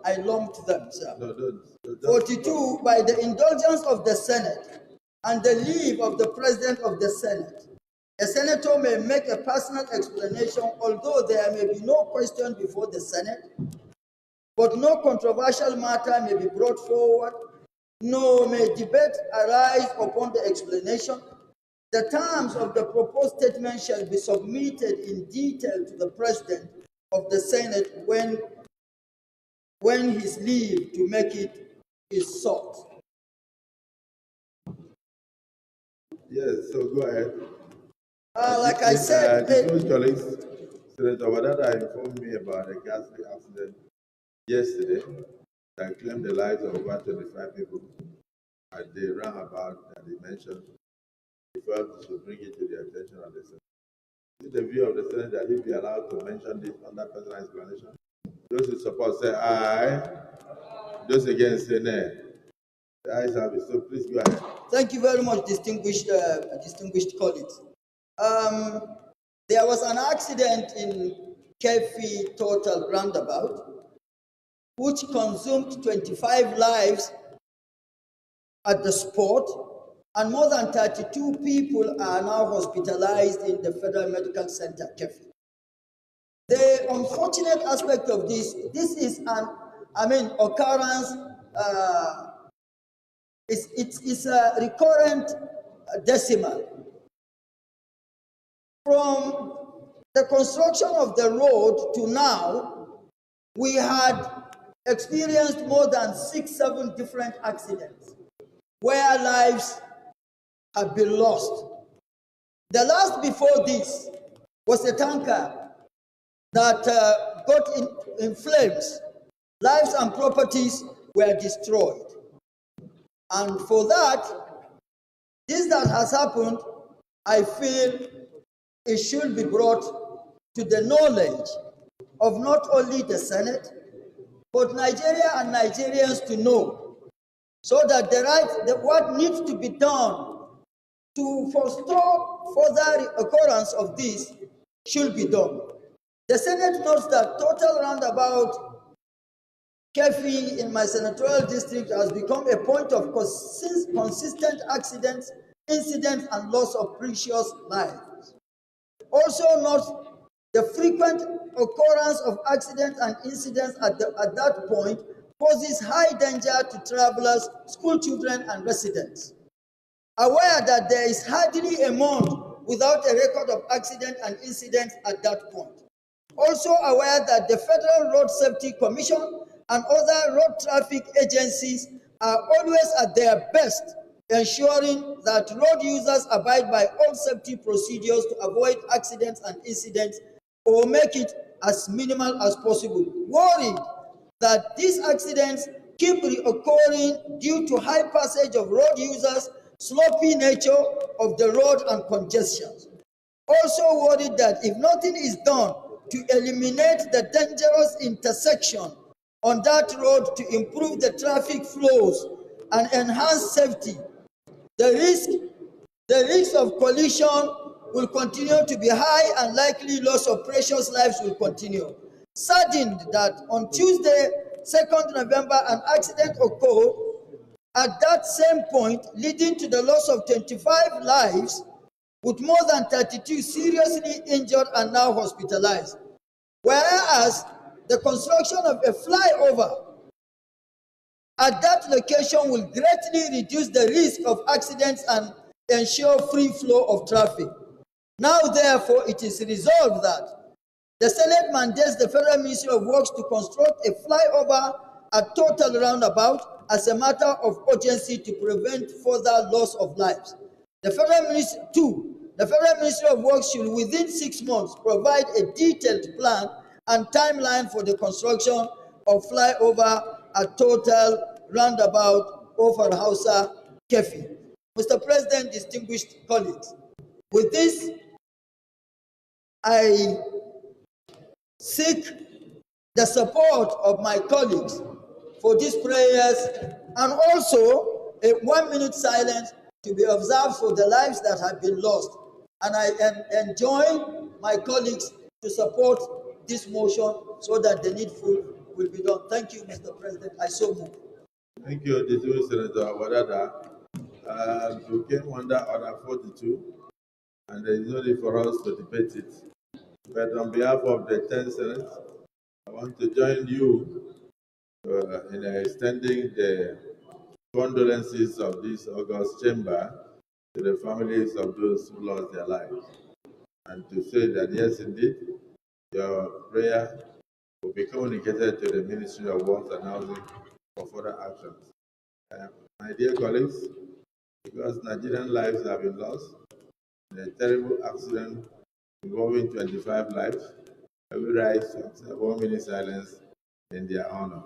I lumped them, sir. No, don't. 42, by the indulgence of the Senate and the leave of the President of the Senate, a senator may make a personal explanation, although there may be no question before the Senate, but no controversial matter may be brought forward, nor may debate arise upon the explanation. The terms of the proposed statement shall be submitted in detail to the President of the Senate when his leave to make it is sought. Yes, so go ahead. Like I said, distinguished colleagues, Senator Wadada informed me about a ghastly accident yesterday that claimed the lives of over 25 people at the roundabout that he mentioned. He felt he should bring it to the attention of the Senate. Is it the view of the Senate that he be allowed to mention this under personal explanation? Those who support say aye. Those against say nay. The ayes have it. So please go ahead. Thank you very much, distinguished colleagues. There was an accident in Kefi Total Roundabout which consumed 25 lives at the spot, and more than 32 people are now hospitalized in the Federal Medical Center, Kefi. The unfortunate aspect of this is occurrence, it's a recurrent decimal. From the construction of the road to now, we had experienced more than 6-7 different accidents where lives have been lost. The last before this was a tanker that got in flames. Lives and properties were destroyed. And for that, this that has happened, I feel it should be brought to the knowledge of not only the Senate, but Nigeria and Nigerians to know, so that what needs to be done to forestall further occurrence of this should be done. The Senate notes that total roundabout Kefi in my senatorial district has become a point of consistent accidents, incidents, and loss of precious lives. Also notes the frequent occurrence of accidents and incidents at that point poses high danger to travelers, school children, and residents. Aware that there is hardly a month without a record of accident and incidents at that point. Also aware that the Federal Road Safety Commission and other road traffic agencies are always at their best, ensuring that road users abide by all safety procedures to avoid accidents and incidents or make it as minimal as possible. Worried that these accidents keep reoccurring due to high passage of road users, sloppy nature of the road, and congestion. Also worried that if nothing is done to eliminate the dangerous intersection on that road to improve the traffic flows and enhance safety, the risk of collision will continue to be high and likely loss of precious lives will continue. Saddened that on Tuesday, 2nd November, an accident occurred at that same point, leading to the loss of 25 lives, with more than 32 seriously injured and now hospitalized. Whereas the construction of a flyover at that location will greatly reduce the risk of accidents and ensure free flow of traffic. Now, therefore, it is resolved that the Senate mandates the Federal Ministry of Works to construct a flyover at total roundabout as a matter of urgency to prevent further loss of lives. The Federal Ministry of Works should within 6 months provide a detailed plan and timeline for the construction of flyover at total roundabout over Hausa Kefi. Mr. President, distinguished colleagues, with this, I seek the support of my colleagues for these prayers, and also a 1-minute silence to be observed for the lives that have been lost. And I enjoin my colleagues to support this motion so that the needful will be done. Thank you, Mr. President. I so move. Thank you, distinguished Senator Wadada. We came under Order 42, and there is no need for us to debate it. But on behalf of the 10th Senate, I want to join you in extending the condolences of this August chamber to the families of those who lost their lives, and to say that yes, indeed, your prayer will be communicated to the Ministry of Works and Housing for further actions. My dear colleagues, because Nigerian lives have been lost in a terrible accident involving 25 lives, I will rise to observe 1-minute silence in their honor.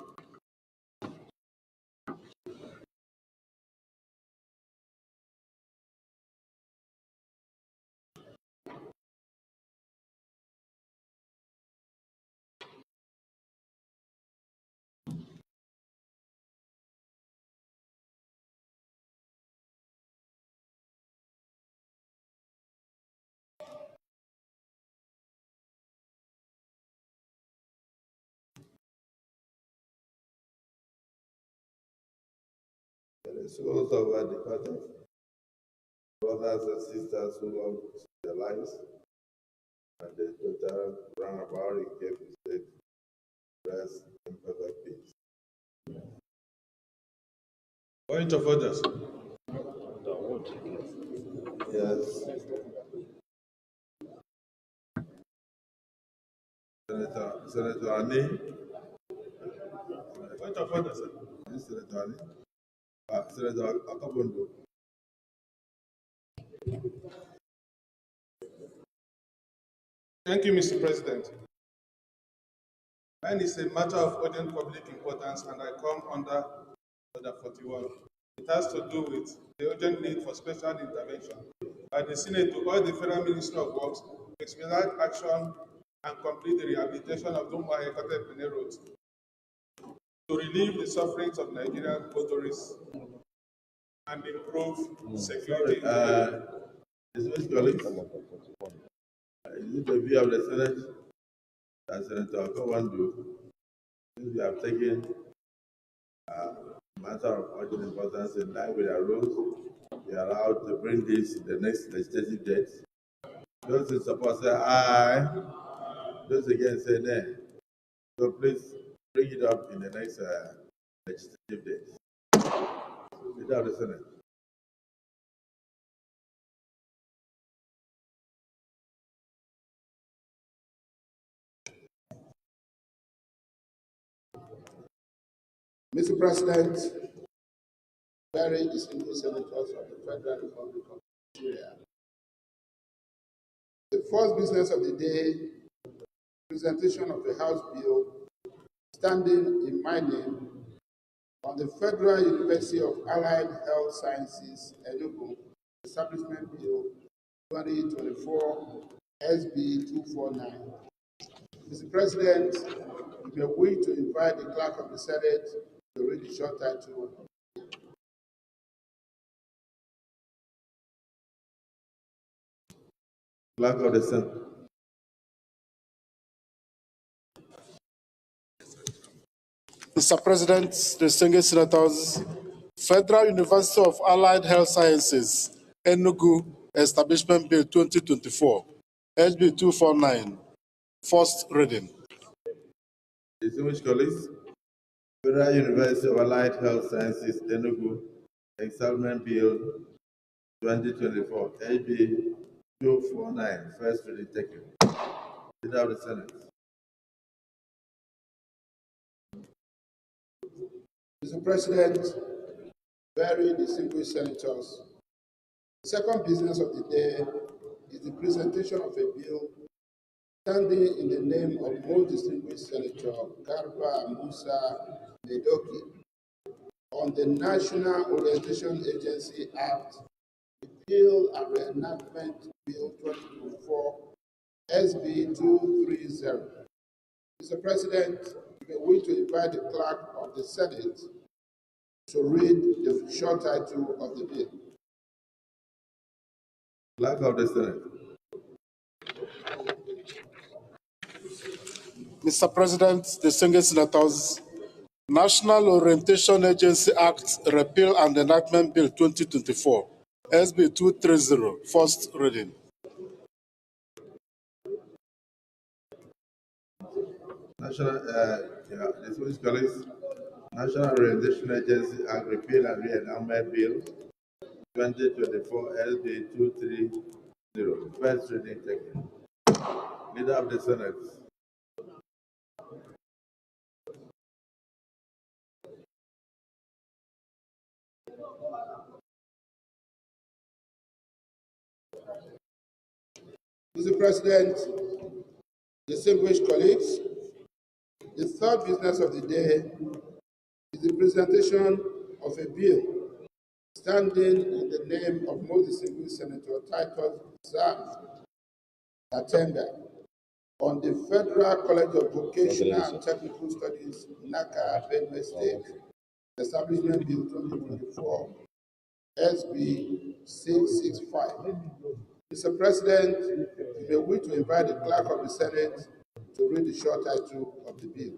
The souls of our departed brothers and sisters who lost their lives and the total roundabout in Cape State, rest in perfect peace. Point of orders. Yes. Senator Ani. Point of order, sir. Senator Ani. Senator Akabondo. Thank you, Mr. President. Mine is a matter of urgent public importance, and I come under Order 41. It has to do with the urgent need for special intervention by the Senate to urge the Federal Ministry of Works to expedite action and complete the rehabilitation of PLENARY Road to relieve the sufferings of Nigerian motorists and improve security. Distinguished colleagues, is it the view of the Senate that Senator Akawandu, since we have taken matter of urgent importance in line with our rules, we are allowed to bring this in the next legislative date? Those in support say aye. Those against say nay. So please bring it up in the next legislative date. Leader of the Senate. Mr. President, very distinguished senators of the Federal Republic of Nigeria. The first business of the day, presentation of the House bill standing in my name on the Federal University of Allied Health Sciences, Enugu, Establishment Bill 2024 SB 249. Mr. President, we are going to invite the Clerk of the Senate to read the short title. Clerk of the Senate. Mr. President, distinguished senators, Federal University of Allied Health Sciences, Enugu Establishment Bill 2024, SB 249, first reading. Distinguished colleagues, Federal University of Allied Health Sciences, Enugu Establishment Bill 2024, SB 249, first reading taken. Leader of the Senate. Mr. President, very distinguished senators, the second business of the day is the presentation of a bill standing in the name of most distinguished Senator Garba Musa Medoki on the National Orientation Agency Act, Repeal and Reenactment Bill 2024, SB 230. Mr. President, we wish to invite the Clerk of the Senate to read the short title of the bill. Clerk of the Senate. Mr. President, distinguished senators, National Orientation Agency Act, Repeal and Enactment Bill 2024, SB 230, first reading. Distinguished colleagues, National Orientation Agency Act Repeal and Reenactment Bill 2024 SB 230, first reading taken. Leader of the Senate. Mr. President, distinguished colleagues, the third business of the day is the presentation of a bill standing in the name of most distinguished Senator Titus Sam Katemba on the Federal College of Vocational and Technical Studies, NACA, Benue State, Establishment Bill 2024, SB 665. Mr. President, may we to invite the Clerk of the Senate to read the short title of the bill.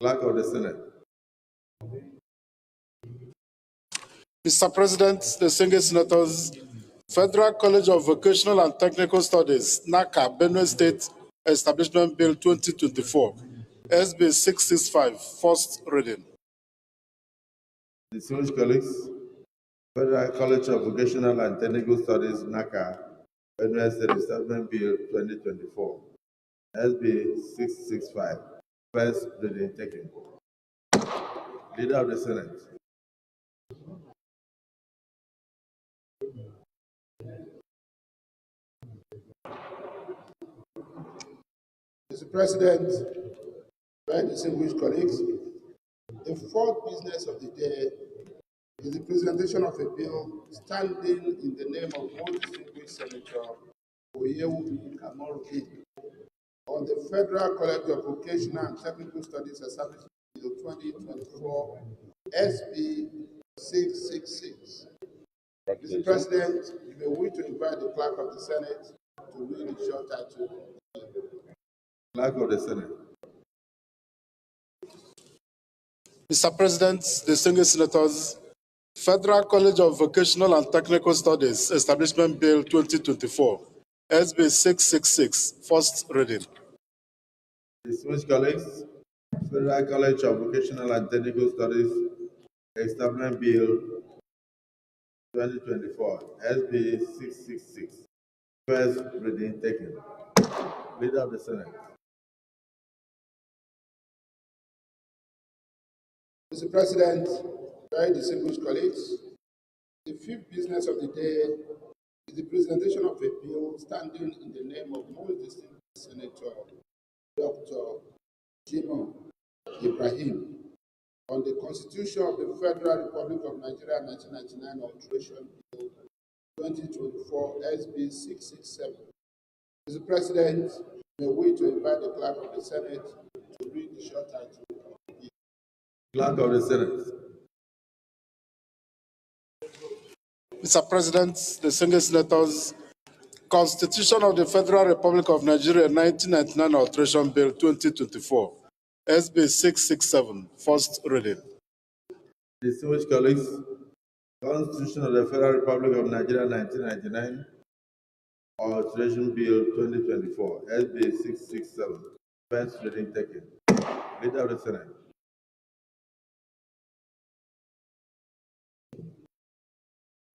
Clerk of the Senate. Mr. President, distinguished senators, Federal College of Vocational and Technical Studies, NACA, Benue State Establishment Bill 2024, SB 665, first reading. Distinguished colleagues, Federal College of Vocational and Technical Studies, NACA, Benue State Establishment Bill 2024, SB 665, first reading taken. Leader of the Senate. Mr. President, very distinguished colleagues, the fourth business of the day is the presentation of a bill standing in the name of one distinguished Senator Oyewu Kamorudi on the Federal College of Vocational and Technical Studies Establishment Bill 2024, SB 666. Mr. President, you may wish to invite the Clerk of the Senate to read the short title. Clerk of the Senate. Mr. President, distinguished senators, Federal College of Vocational and Technical Studies Establishment Bill 2024, SB 666, first reading. Distinguished colleagues, Federal College of Vocational and Technical Studies Establishment Bill 2024, SB 666, first reading taken. Leader of the Senate. Mr. President, very distinguished colleagues, the fifth business of the day is the presentation of a bill standing in the name of most distinguished Senator Dr. Jimoh Ibrahim on the Constitution of the Federal Republic of Nigeria 1999 Alteration Bill 2024 SB 667. Mr. President, may we to invite the Clerk of the Senate to read the short title of the bill. Clerk of the Senate. Mr. President, distinguished senators, Constitution of the Federal Republic of Nigeria 1999 Alteration Bill 2024, SB 667, first reading. Distinguished colleagues, Constitution of the Federal Republic of Nigeria 1999 Alteration Bill 2024, SB 667, first reading taken. Leader of the Senate.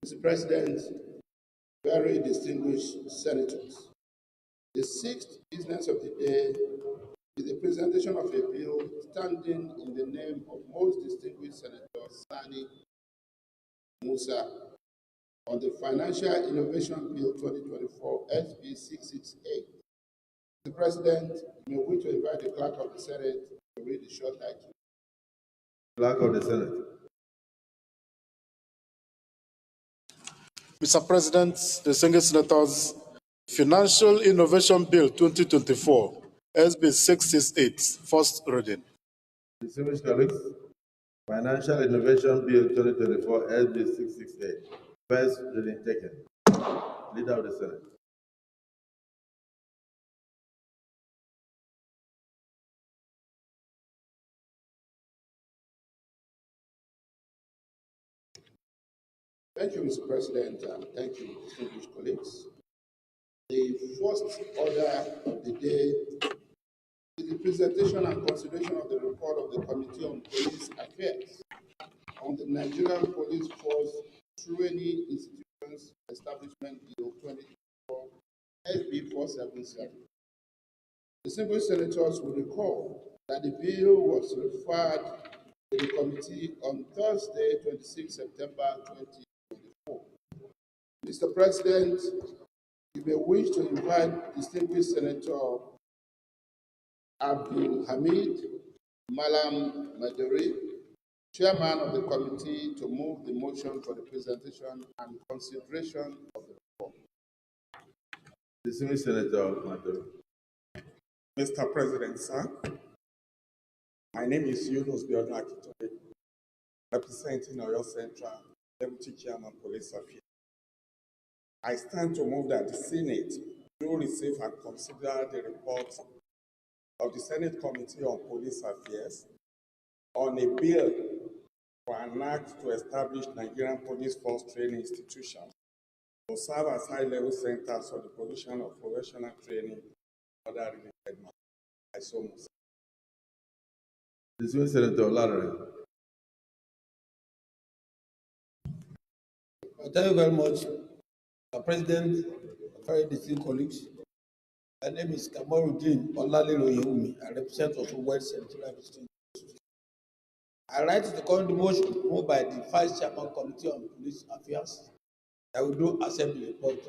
Mr. President, very distinguished senators, the sixth business of the day is the presentation of a bill standing in the name of most distinguished Senator Sani Musa on the Financial Innovation Bill 2024, SB 668. Mr. President, may we to invite the Clerk of the Senate to read the short title. Clerk of the Senate. Mr. President, distinguished senators, Financial Innovation Bill 2024, SB 668, first reading. Distinguished colleagues, Financial Innovation Bill 2024, SB 668, first reading taken. Leader of the Senate. Thank you, Mr. President, and thank you, distinguished colleagues. The first order of the day is the presentation and consideration of the report of the Committee on Police Affairs on the Nigerian Police Force Training Institutions Establishment Bill 2024, SB 477. Distinguished senators will recall that the bill was referred to the committee on Thursday, 26 September 2024. Mr. President, you may wish to invite distinguished Senator Abdul Hamid Malam Maduri, Chairman of the committee, to move the motion for the presentation and consideration of the report. Distinguished Senator Maduri. Mr. President, sir, my name is Yunus Biodun Akitoye, representing Oyo Central, Deputy Chairman, Police Affairs. I stand to move that the Senate do receive and consider the report of the Senate Committee on Police Affairs on a bill for an act to establish Nigerian Police Force training institutions to serve as high-level centers for the provision of professional training and other related matters. I so move. Dismissed Senator Larry. Thank you very much, Mr. President, very distinguished colleagues. My name is Kamaruddin Olaleloyewumi. I represent also West Central District. I write the current motion moved by the Vice Chairman Committee on Police Affairs that we do assembly report.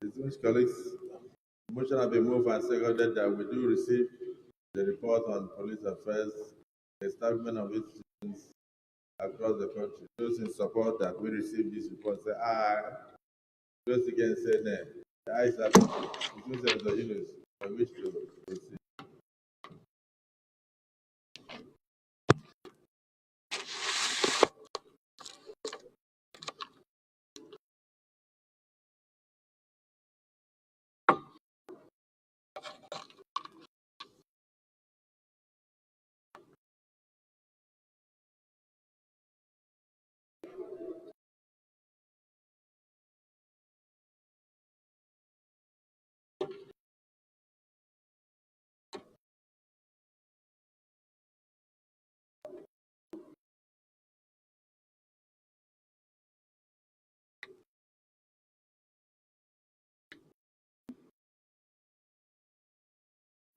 Distinguished colleagues, the motion has been moved and seconded that we do receive the report on police affairs, the establishment of institutions across the country. Those in support that we receive this report say aye. Those against say nay. The ayes have it. Distinguished Senator Yunus, I wish to proceed.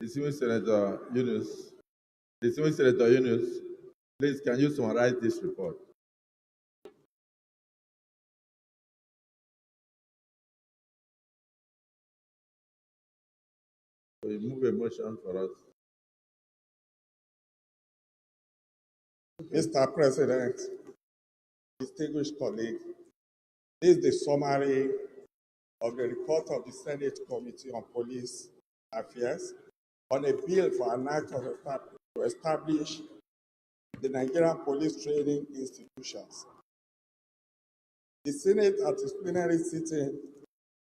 Distinguished Senator Yunus, please can you summarize this report? So you move a motion for us. Mr. President, distinguished colleagues, this is the summary of the report of the Senate Committee on Police Affairs on a bill for an act to establish the Nigerian police training institutions. The Senate at its plenary sitting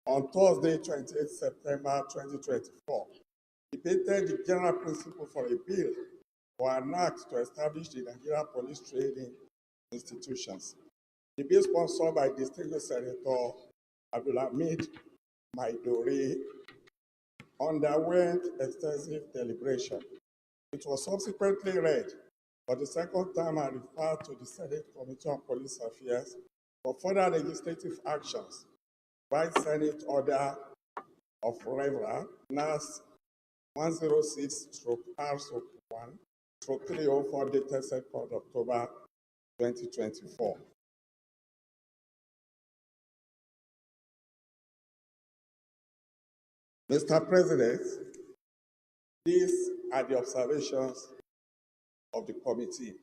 on Thursday, 28 September 2024, debated the general principle for a bill for an act to establish the Nigerian police training institutions. The bill sponsored by distinguished Senator Abdulhamid Maidori underwent extensive deliberation. It was subsequently read for the second time and referred to the Senate Committee on Police Affairs for further legislative actions by Senate Order of Revra, NAS 106/R/1/304, dated 2nd October 2024. Mr. President, these are the observations of the committee.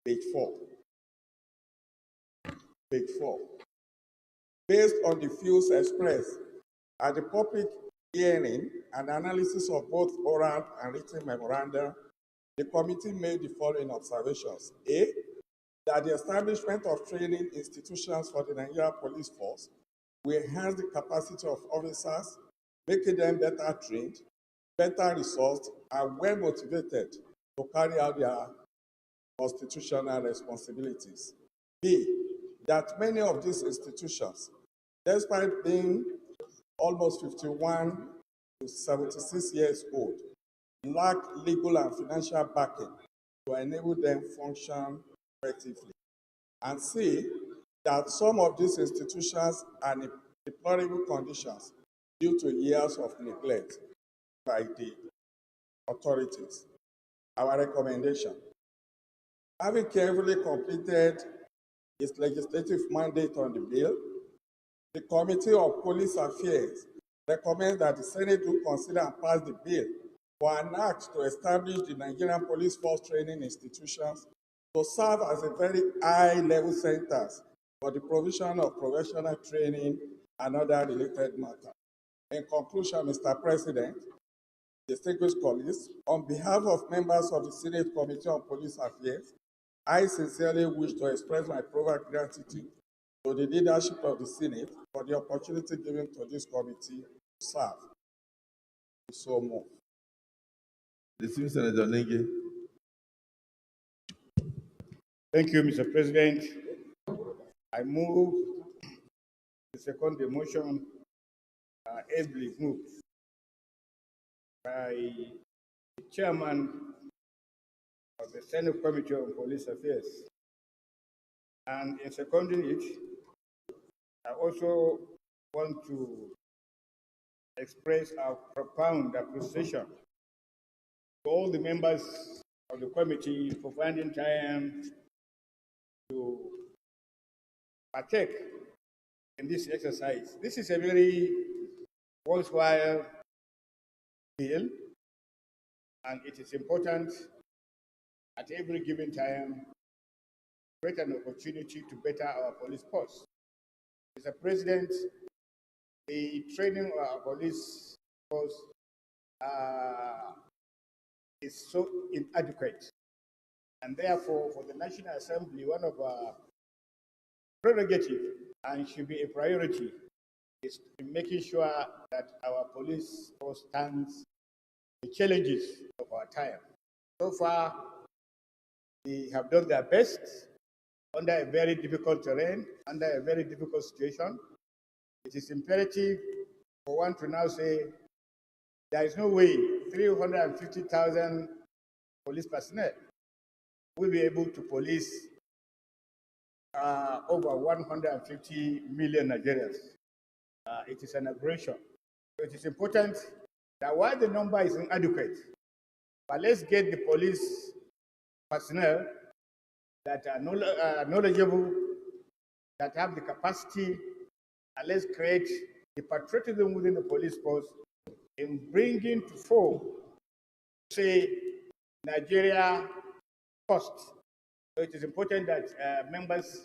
Page 4. Page 4. Based on the views expressed at the public hearing and analysis of both oral and written memoranda, the committee made the following observations. A, that the establishment of training institutions for the Nigerian Police Force will enhance the capacity of officers, making them better trained, better resourced, and well motivated to carry out their constitutional responsibilities. B, that many of these institutions, despite being almost 51 to 76 years old, lack legal and financial backing to enable them function effectively. And C, that some of these institutions are in deplorable conditions due to years of neglect by the authorities. Our recommendation: having carefully completed its legislative mandate on the bill, the Committee on Police Affairs recommends that the Senate will consider and pass the bill for an act to establish the Nigerian Police Force training institutions to serve as a very high-level centers for the provision of professional training and other related matters. In conclusion, Mr. President, distinguished colleagues, on behalf of members of the Senate Committee on Police Affairs, I sincerely wish to express my profound gratitude to the leadership of the Senate for the opportunity given to this committee to serve. So move. Distinguished Senator Nengi. Thank you, Mr. President. I move to second the motion ably moved by the chairman of the Senate Committee on Police Affairs. And in seconding it, I also want to express our profound appreciation to all the members of the committee for finding time to partake in this exercise. This is a very worthwhile bill, and it is important at every given time to create an opportunity to better our police force. Mr. President, the training of our police force is so inadequate, and therefore, for the National Assembly, one of our prerogatives and should be a priority is in making sure that our police force stands the challenges of our time. So far, they have done their best under a very difficult terrain, under a very difficult situation. It is imperative for one to now say there is no way 350,000 police personnel will be able to police over 150 million Nigerians. It is an aberration. So it is important that while the number is inadequate, but let's get the police personnel that are knowledgeable, that have the capacity, and let's create the patriotism within the police force in bringing to fore, say, Nigeria first. So it is important that members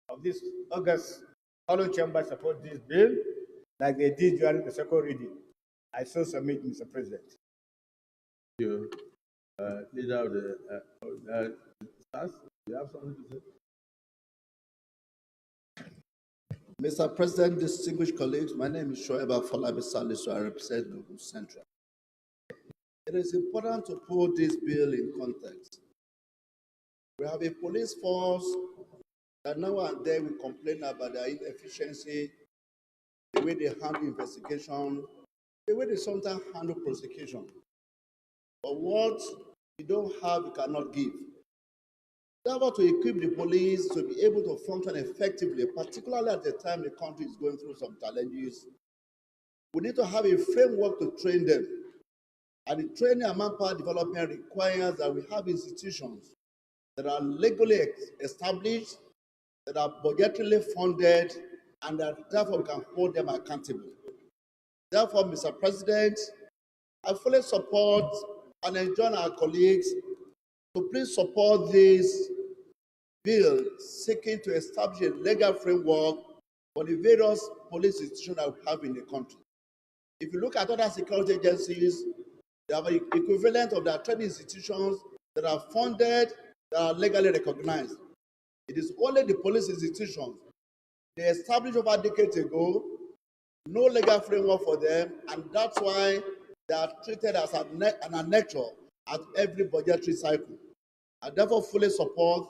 of this August Hollow Chamber support this bill like they did during the second reading. I so submit, Mr. President. Thank you. Leader of the SAS, you have something to say? Mr. President, distinguished colleagues, my name is Shoaib Falabi Salisu. I represent Nobu Central. It is important to put this bill in context. We have a police force that now and then we complain about their inefficiency, the way they handle investigation, the way they sometimes handle prosecution. But what you don't have, you cannot give. Therefore, to equip the police to be able to function effectively, particularly at the time the country is going through some challenges, we need to have a framework to train them. And the training and manpower development requires that we have institutions that are legally established, that are budgetarily funded, and that therefore we can hold them accountable. Therefore, Mr. President, I fully support and enjoin our colleagues to please support this bill seeking to establish a legal framework for the various police institutions that we have in the country. If you look at other security agencies, they have an equivalent of their training institutions that are funded, that are legally recognized. It is only the police institutions they established over decades ago, no legal framework for them, and that's why they are treated as an annexure at every budgetary cycle. I therefore fully support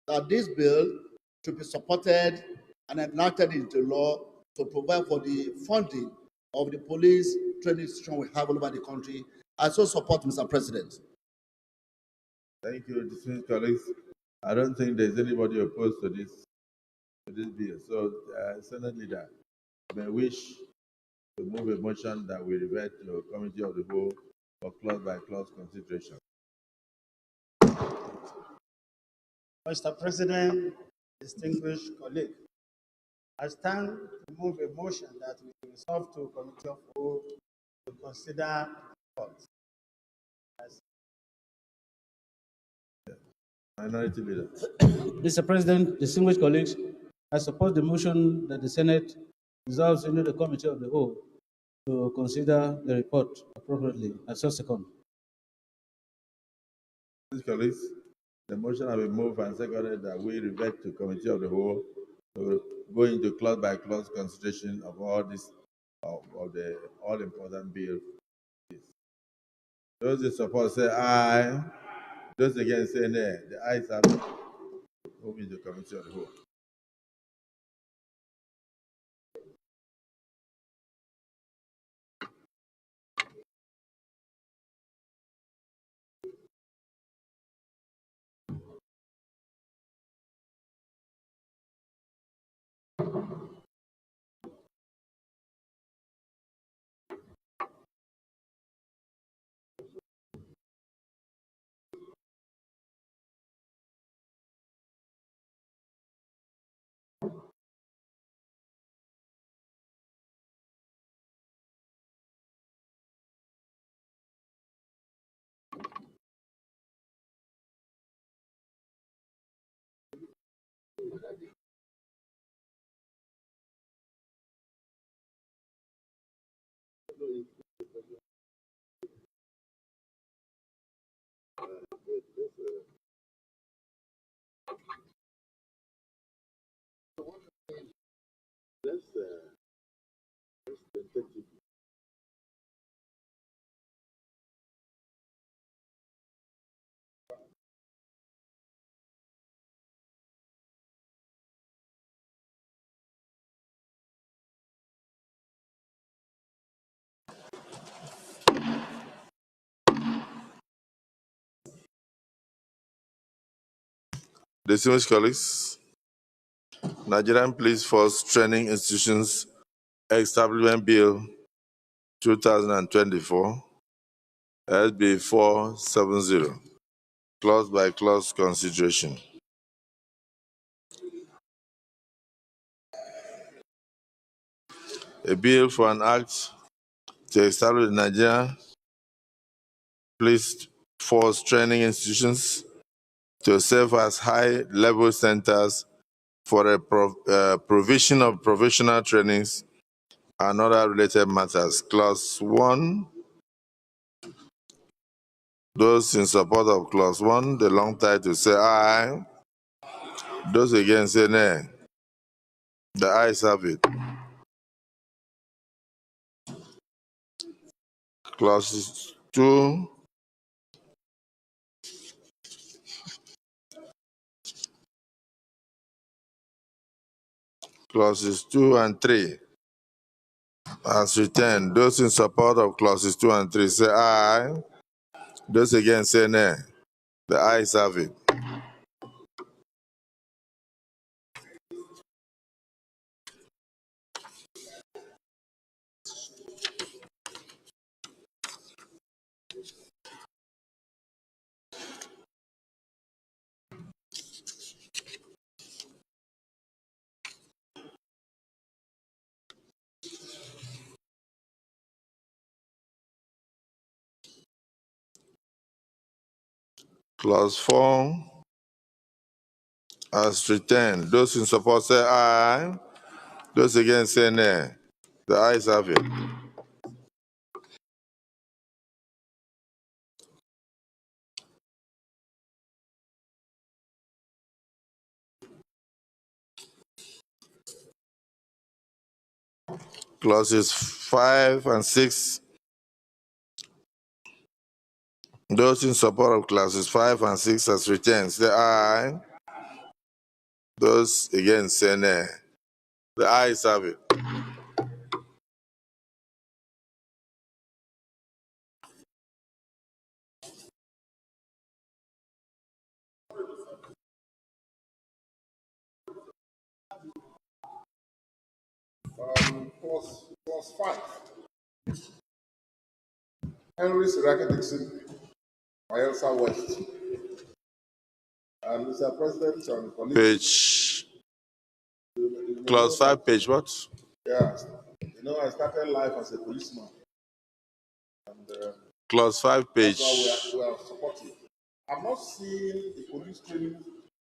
that this bill should be supported and enacted into law to provide for the funding of the police training institution we have all over the country. I so support, Mr. President. Thank you, distinguished colleagues. I don't think there's anybody opposed to this bill. So, Senate Leader, may wish to move a motion that we revert to Committee of the Whole for clause-by-clause consideration. Mr. President, distinguished colleagues, I stand to move a motion that we resolve to Committee of the Whole to consider report. Minority Leader. Mr. President, distinguished colleagues, I support the motion that the Senate resolves into the Committee of the Whole to consider the report appropriately. I so second. Colleagues, the motion has been moved and seconded that we revert to Committee of the Whole to go into clause-by-clause consideration of all this of the all-important bill. Those in support say aye. Those against say nay. The ayes have it. Who is the committee of the whole? Distinguished colleagues, Nigerian Police Force Training Institutions Establishment Bill 2024, SB 470, clause by clause consideration. A bill for an act to establish the Nigerian Police Force Training Institutions to serve as high-level centers for a provision of professional trainings and other related matters. Clause 1, those in support of Clause 1, the long title say aye. Those against say nay. The ayes have it. Clauses 2, clauses 2 and 3. As written, those in support of clauses 2 and 3 say aye. Those against say nay. The ayes have it. Clause 4, as written, those in support say aye. Those against say nay. The ayes have it. Clauses 5 and 6, those in support of clauses 5 and 6 as written say aye. Those against say nay. The ayes have it. Clause 5. Henry Siraki Dixon, Bayelsa West. Mr. President and colleagues. Page, clause 5, page what? Yes. I started life as a policeman. And Clause 5, page. we are supportive. I've not seen the police training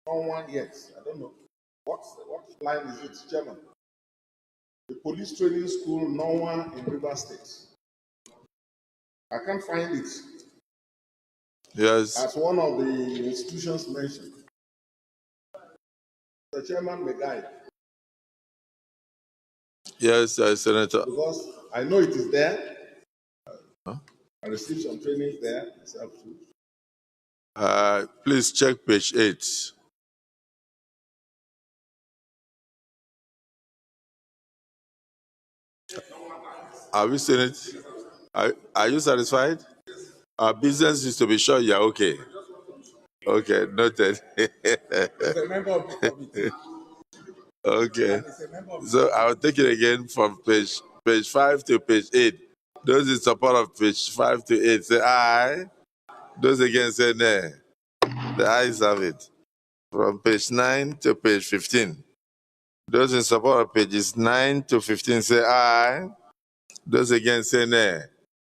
on one yet. I don't know. What line is it, Chairman? The police training school, Norwa in River State. I can't find it. Yes. As one of the institutions mentioned. The chairman may guide. Yes, Senator. Because I know it is there. I received some training there myself too. Please check page 8. Have you seen it? Are you satisfied? Our business is to be sure you're okay. Okay, noted. He's a member of the committee. Okay. And he's a member of the So I'll take it again from page 5 to page 8. Those in support of page 5 to 8 say aye. Those against say nay. The ayes have it. From page 9 to page 15. Those in support of pages 9 to 15 say aye. Those against say nay.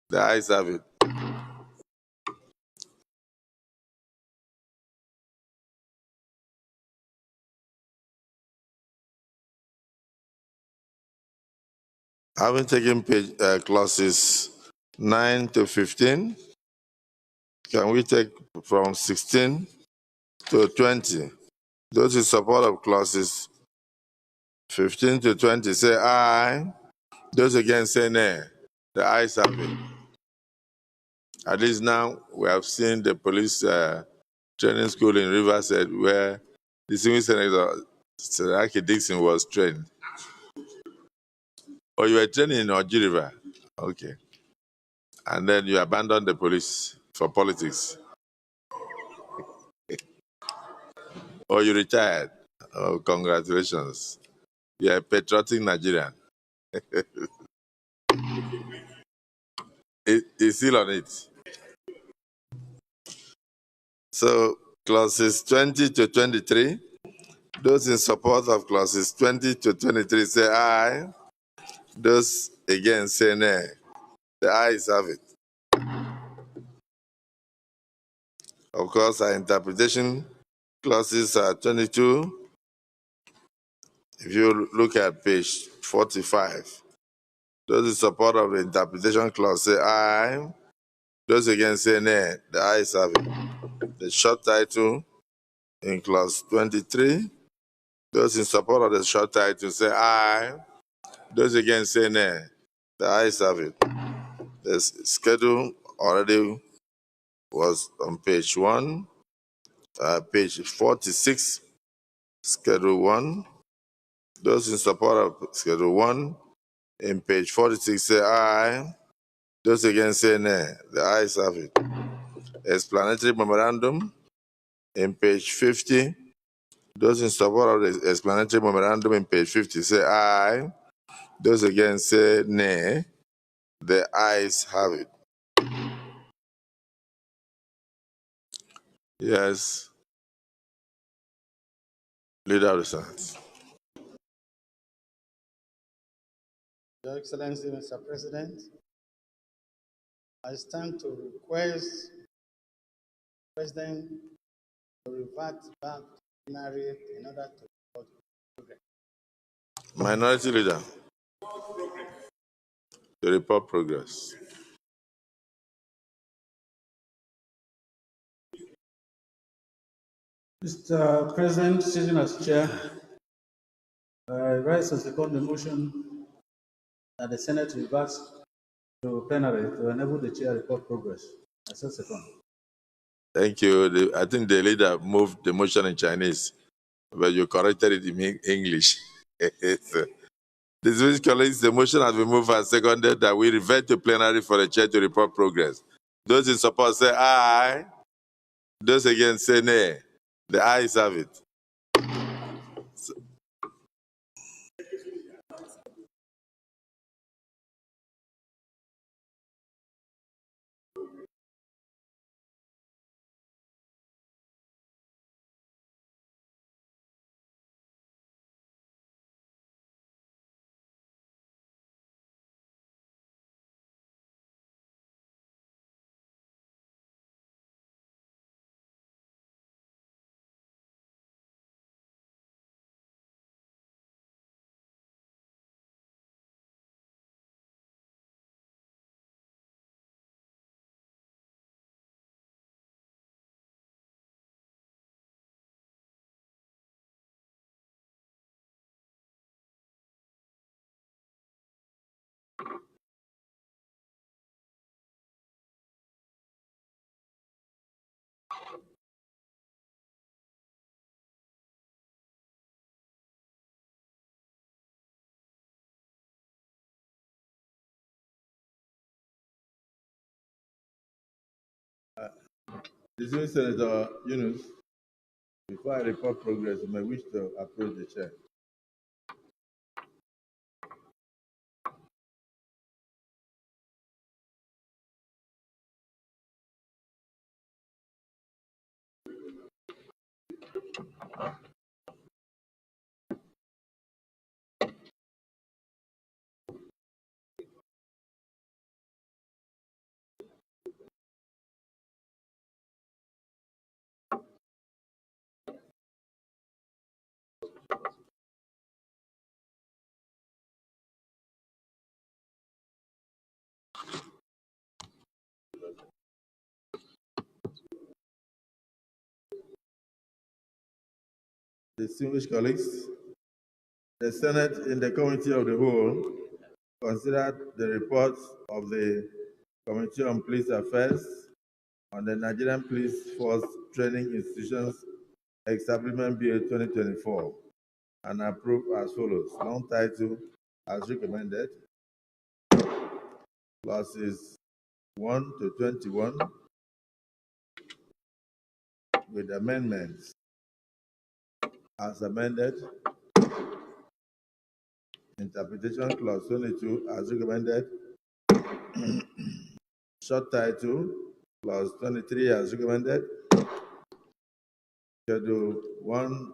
The ayes have it. Having taken clauses 9 to 15, can we take from 16 to 20? Those in support of clauses 15 to 20 say aye. Those against say nay. The ayes have it. At least now we have seen the police training school in Riverside where the senior senator, Seraki Dixon, was trained. Or you were trained in Oji River. Okay. And then you abandoned the police for politics. Or you retired. Oh, congratulations. You're a patriotic Nigerian. It's still on it. So, clauses 20 to 23, those in support of clauses 20 to 23 say aye. Those against say nay. The ayes have it. Of course, our interpretation clauses are 22. If you look at page 45, those in support of the interpretation clause say aye. Those against say nay. The ayes have it. The short title in clause 23, those in support of the short title say aye. Those against say nay. The ayes have it. The schedule already was on page 1, page 46, schedule 1. Those in support of schedule 1 in page 46 say aye. Those against say nay. The ayes have it. Explanatory memorandum in page 50. Those in support of the explanatory memorandum in page 50 say aye. Those against say nay. The ayes have it. Yes. Leader of the Senate. Your Excellency, Mr. President, I stand to request the President to revert back to plenary in order to report progress. Minority Leader. To report progress. Mr. President, sitting as chair, I rise and second the motion that the Senate reverts to plenary to enable the chair to report progress. I say second. Thank you. I think the leader moved the motion in Chinese, but you corrected it in English. Distinguished colleagues, the motion has been moved and seconded that we revert to plenary for the chair to report progress. Those in support say aye. Those against say nay. The ayes have it. Distinguished Senator Yunus, before I report progress, you may wish to approach the chair. Distinguished colleagues, the Senate in the Committee of the Whole considered the report of the Committee on Police Affairs on the Nigerian Police Force Training Institutions Establishment Bill 2024 and approved as follows. Long title as recommended, clauses 1 to 21 with amendments as amended, interpretation clause 22 as recommended, short title clause 23 as recommended, schedule 1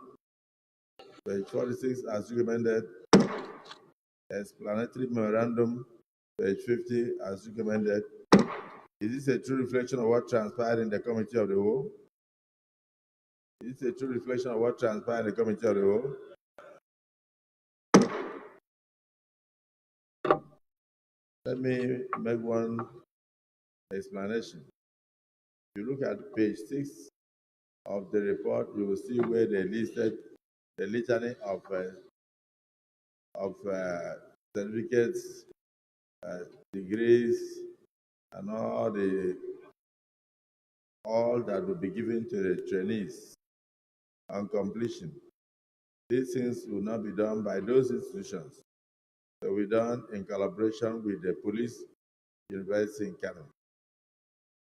page 46 as recommended, explanatory memorandum page 50 as recommended. Is this a true reflection of what transpired in the Committee of the Whole? Is this a true reflection of what transpired in the Committee of the Whole? Let me make one explanation. If you look at page 6 of the report, you will see where they listed the litany of certificates, degrees, and all that will be given to the trainees on completion. These things will not be done by those institutions. They will be done in collaboration with the police university in Kano.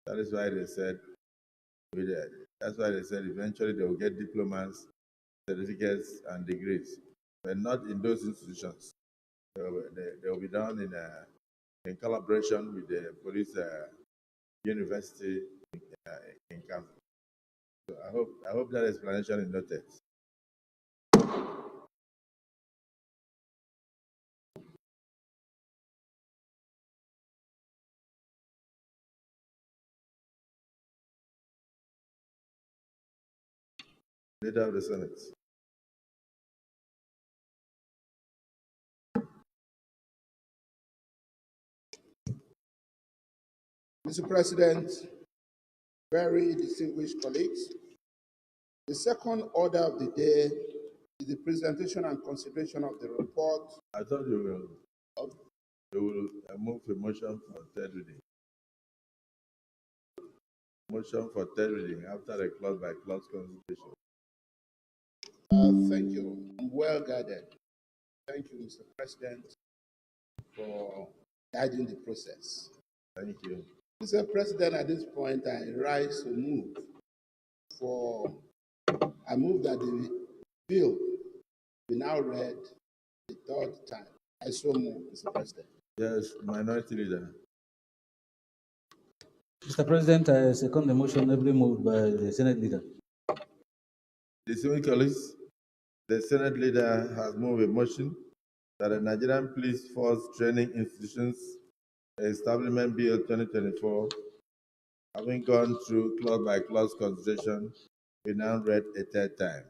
That is why they said eventually they will get diplomas, certificates, and degrees, but not in those institutions. They will be done in collaboration with the police university in Kano. So I hope that explanation is noted. Leader of the Senate. Mr. President, very distinguished colleagues, the second order of the day is the presentation and consideration of the report. I thought you will move a motion for third reading. Motion for third reading after the clause by clause consultation. Thank you. I'm well guided. Thank you, Mr. President, for guiding the process. Thank you. Mr. President, at this point, I rise to move I move that the bill be now read the third time. I so move, Mr. President. Yes, Minority Leader. Mr. President, I second the motion ably moved by the Senate Leader. Distinguished colleagues, the Senate Leader has moved a motion that the Nigerian Police Force Training Institutions Establishment Bill 2024, having gone through clause by clause consideration, be now read a third time.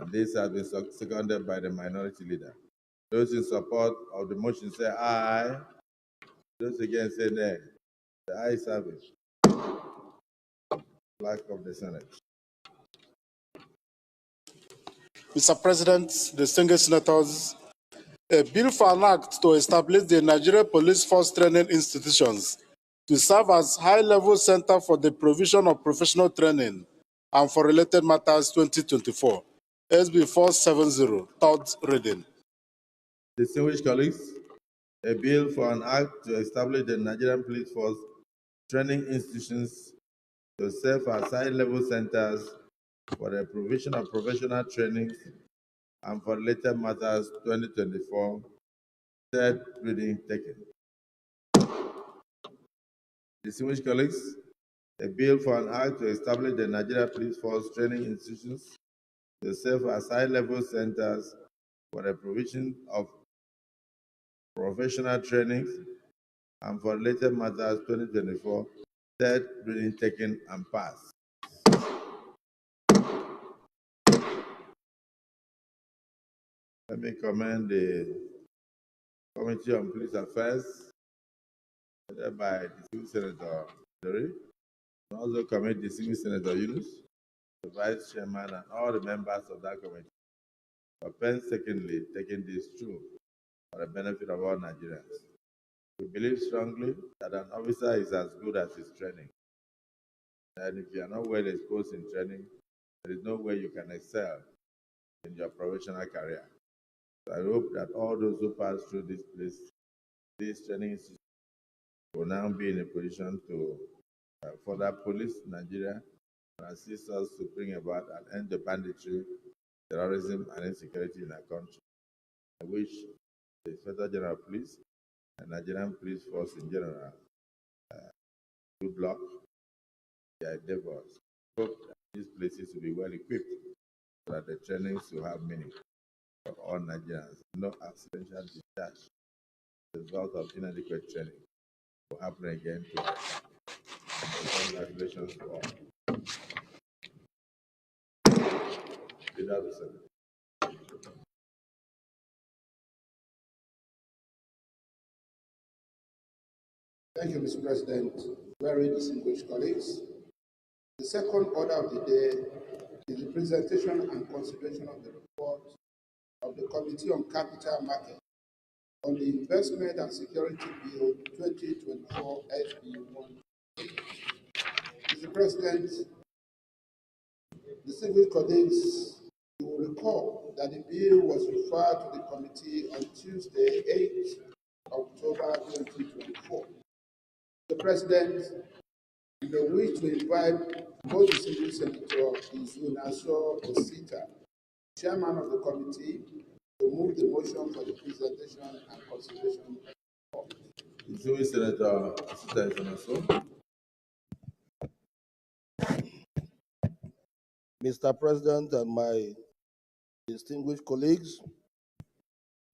And this has been seconded by the Minority Leader. Those in support of the motion say aye. Those against say nay. The ayes have it. Clerk of the Senate. Mr. President, distinguished senators, a bill for an act to establish the Nigeria Police Force Training Institutions to serve as high-level center for the provision of professional training and for related matters 2024, SB 470, third reading. Distinguished colleagues, a bill for an act to establish the Nigerian Police Force Training Institutions to serve as high-level centers for the provision of professional training and for later matters 2024, third reading taken. Distinguished colleagues, a bill for an act to establish the Nigeria Police Force training institutions to serve as high-level centers for the provision of professional training and for later matters 2024, third reading taken and passed. Let me commend the Committee on Police Affairs, led by Distinguished Senator Dori, and also commend Distinguished Senator Yunus, the Vice Chairman, and all the members of that committee for painstakingly taking this through for the benefit of all Nigerians. We believe strongly that an officer is as good as his training. And if you are not well exposed in training, there is no way you can excel in your professional career. So I hope that all those who pass through this training institute will now be in a position to further police Nigeria and assist us to bring about an end to banditry, terrorism, and insecurity in our country. I wish the Federal General Police and Nigerian Police Force in general good luck in their endeavors. Hope that these places will be well equipped so that the trainings will have meaning for all Nigerians. No accidental discharge as a result of inadequate training will happen again today. Congratulations to all. Without a second. Thank you, Mr. President. Very distinguished colleagues. The second order of the day is the presentation and consideration of the report of the Committee on Capital Market on the Investment and Security Bill 2024 SB1. Mr. President, distinguished colleagues, you will recall that the bill was referred to the committee on Tuesday, 8th October 2024. The President, we wish to invite both distinguished Senator Izunaso Osita, Chairman of the committee, to move the motion for the presentation and consideration of the report. Distinguished Senator Osita Izunaso. Mr. President and my distinguished colleagues,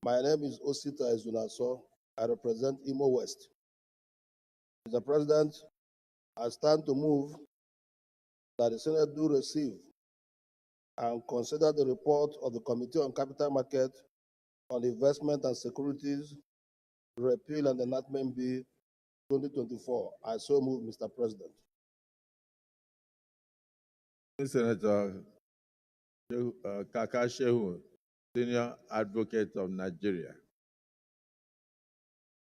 my name is Osita Izunaso. I represent Imo West. Mr. President, I stand to move that the Senate do receive and consider the report of the Committee on Capital Market on Investment and Securities, Repeal and Enactment Bill 2024. I so move, Mr. President. Senator Kaka Shehu, Senior Advocate of Nigeria.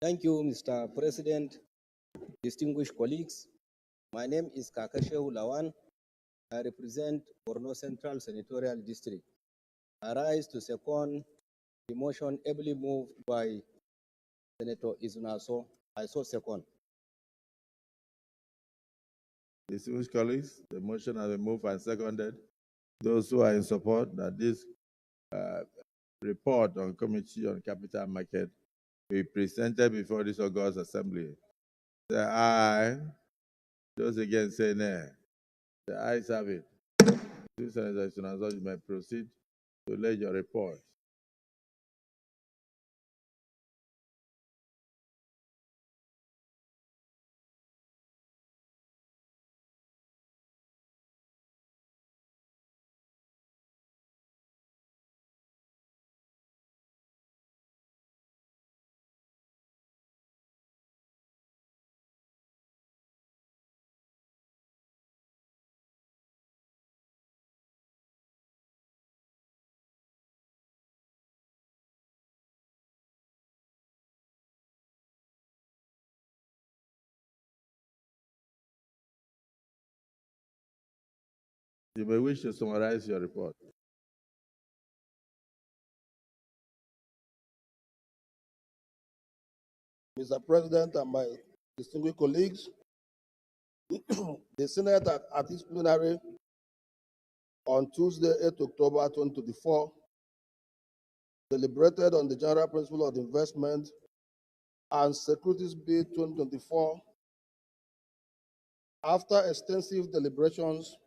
Thank you, Mr. President, distinguished colleagues. My name is Kaka Shehu Lawan. I represent Borno Central Senatorial District. I rise to second the motion ably moved by Senator Izunaso. I so second. Distinguished colleagues, the motion has been moved and seconded. Those who are in support that this report on Committee on Capital Market be presented before this August Assembly, say aye. Those against say nay. The ayes have it. Senator Izunaso, you may proceed to lay your report. You may wish to summarize your report. Mr. President and my distinguished colleagues, The Senate at its plenary on Tuesday, 8 October 2024, deliberated on the General Principle of Investment and Securities Bill 2024. After extensive deliberations,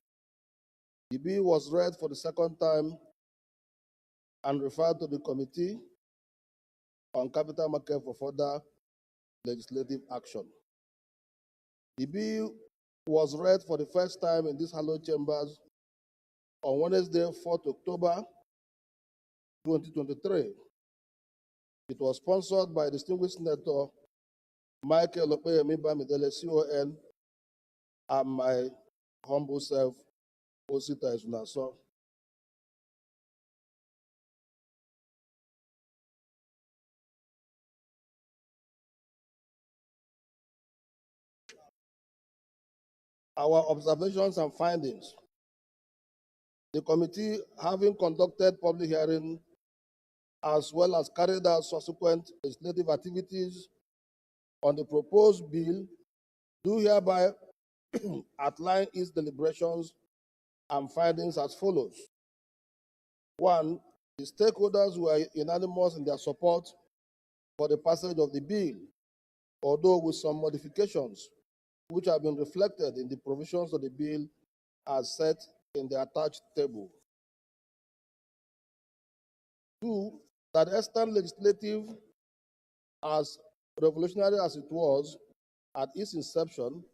the bill was read for the second time and referred to the Committee on Capital Market for further legislative action. The bill was read for the first time in these hallowed chambers on Wednesday, 4th October 2023. It was sponsored by distinguished Senator Michael Opeyemi Bamidele, CON, and my humble self, Osita Ezunaso. Our observations and findings. The committee, having conducted public hearing as well as carried out subsequent legislative activities on the proposed bill, do hereby outline its deliberations and findings as follows. 1. The stakeholders were unanimous in their support for the passage of the bill, although with some modifications which have been reflected in the provisions of the bill as set in the attached table. 2. That the Eastern Legislative, as revolutionary as it was at its inception,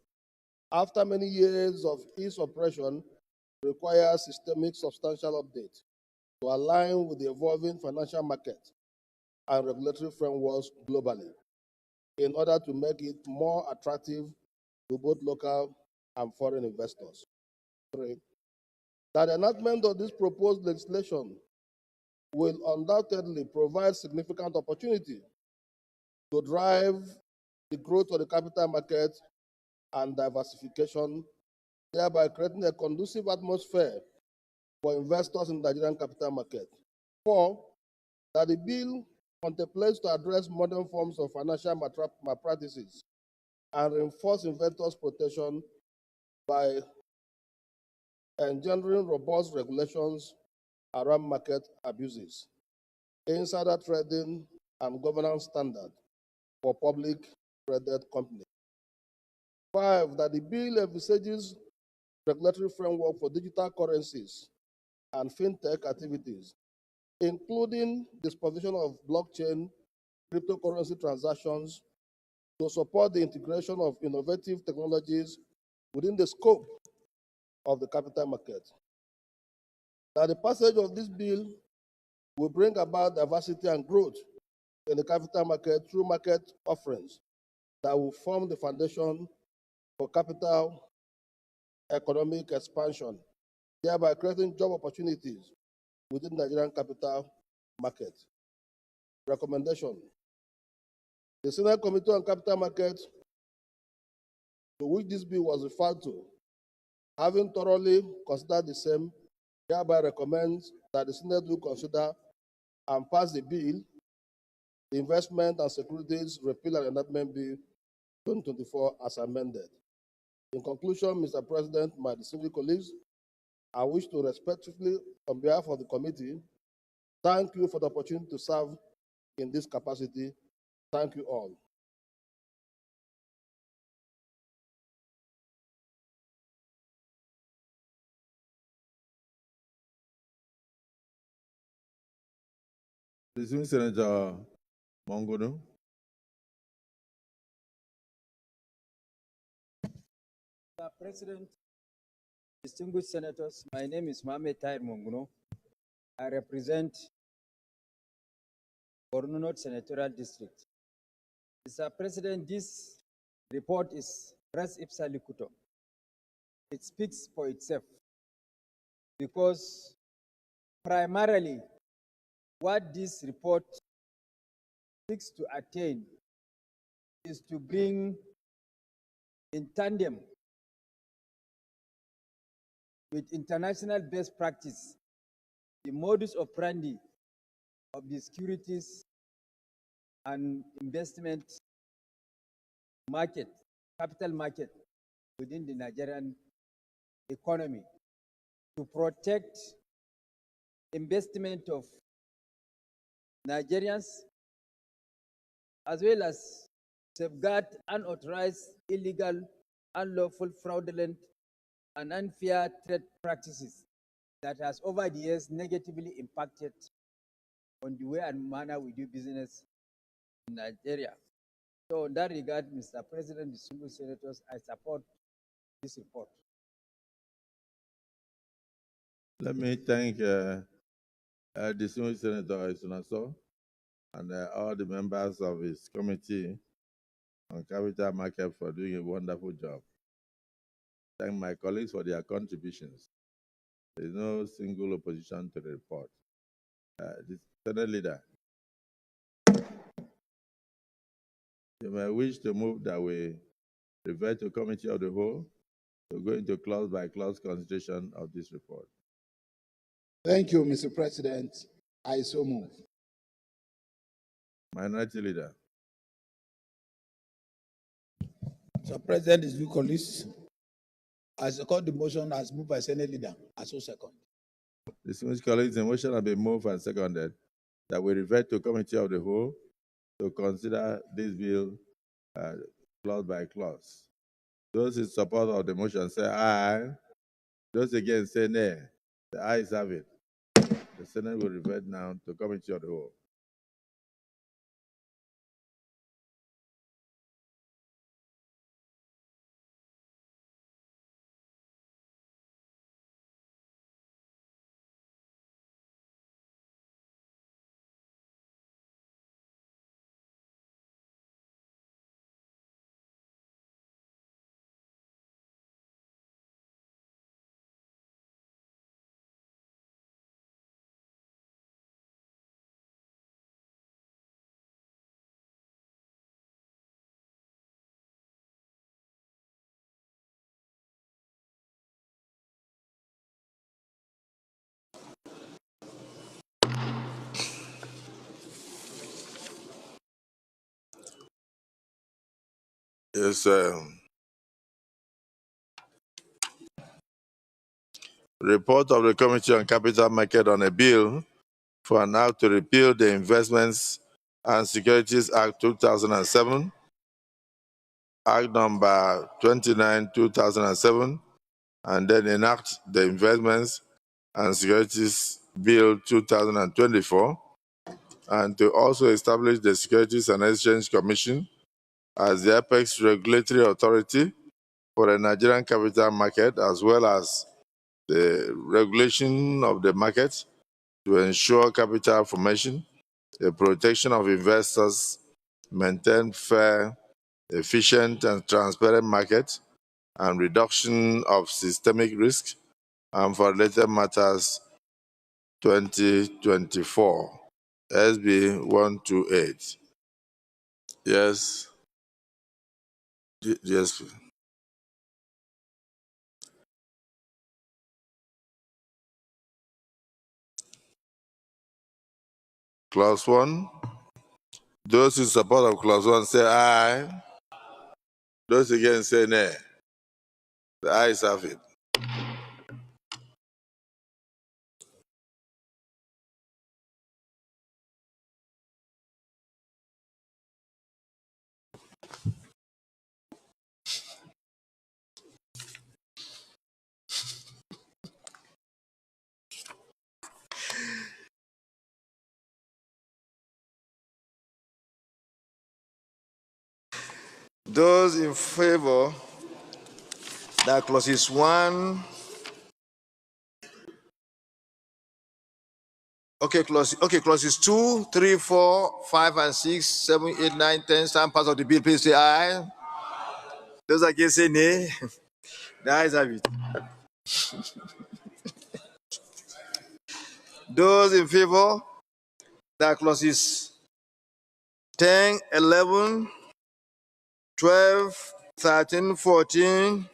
after many years of its operation, requires systemic substantial update to align with the evolving financial market and regulatory frameworks globally in order to make it more attractive to both local and foreign investors. 3. That the enactment of this proposed legislation will undoubtedly provide significant opportunity to drive the growth of the capital market and diversification, thereby creating a conducive atmosphere for investors in the Nigerian capital market. 4. That the bill contemplates to address modern forms of financial malpractices and reinforce investors' protection by engendering robust regulations around market abuses, insider trading, and governance standards for public traded companies. 5. That the bill envisages regulatory framework for digital currencies and fintech activities, including the supervision of blockchain cryptocurrency transactions to support the integration of innovative technologies within the scope of the capital market. That the passage of this bill will bring about diversity and growth in the capital market through market offerings that will form the foundation for capital economic expansion, thereby creating job opportunities within the Nigerian capital market. Recommendation. The Senate Committee on Capital Market, to which this bill was referred to, having thoroughly considered the same, hereby recommends that the Senate will consider and pass the bill, the Investment and Securities Repeal and Enactment Bill 2024 as amended. In conclusion, Mr. President, my distinguished colleagues, I wish to respectfully, on behalf of the committee, thank you for the opportunity to serve in this capacity. Thank you all. Distinguished Senator Mongono. Mr. President, distinguished senators, my name is Mohamed Tahir Monguno. I represent Borno North Senatorial District. Mr. President, this report is res ipsa locutum. It speaks for itself because primarily what this report seeks to attain is to bring in tandem with international best practice the modus operandi of the securities and investment market, capital market within the Nigerian economy to protect investment of Nigerians, as well as safeguard unauthorized, illegal, unlawful, fraudulent, and unfair trade practices that has over the years negatively impacted on the way and manner we do business in Nigeria. So in that regard, Mr. President, distinguished senators, I support this report. Let me thank distinguished Senator Isunaso and all the members of his committee on capital market for doing a wonderful job. Thank my colleagues for their contributions. There is no single opposition to the report. The Senate leader, you may wish to move that we refer to committee of the whole to go into clause by clause consideration of this report. Thank you, Mr. President. I so move. Minority leader. Mr. President, distinguished colleagues, I second the motion as moved by Senate leader. I so second. Distinguished colleagues, the motion has been moved and seconded that we refer to committee of the whole to consider this bill clause by clause. Those in support of the motion say aye. Those against say nay. The ayes have it. The Senate will revert now to committee of the whole. Yes, report of the Committee on Capital Market on a bill for an act to repeal the Investments and Securities Act 2007, Act number 29, 2007, and then enact the Investments and Securities Bill 2024, and to also establish the Securities and Exchange Commission as the apex regulatory authority for the Nigerian capital market, as well as the regulation of the market to ensure capital formation, the protection of investors, maintain fair, efficient, and transparent market, and reduction of systemic risk, and for related matters 2024, SB 128. Yes. Yes. Clause 1. Those in support of clause 1 say aye. Those against say nay. The ayes have it. Those in favor that clauses 1, clauses 2, 3, 4, 5, and 6, 7, 8, 9, 10, some parts of the bill, please say aye. Those against say nay. The ayes have it. Those in favor that clauses 10, 11, 12, 13, 14,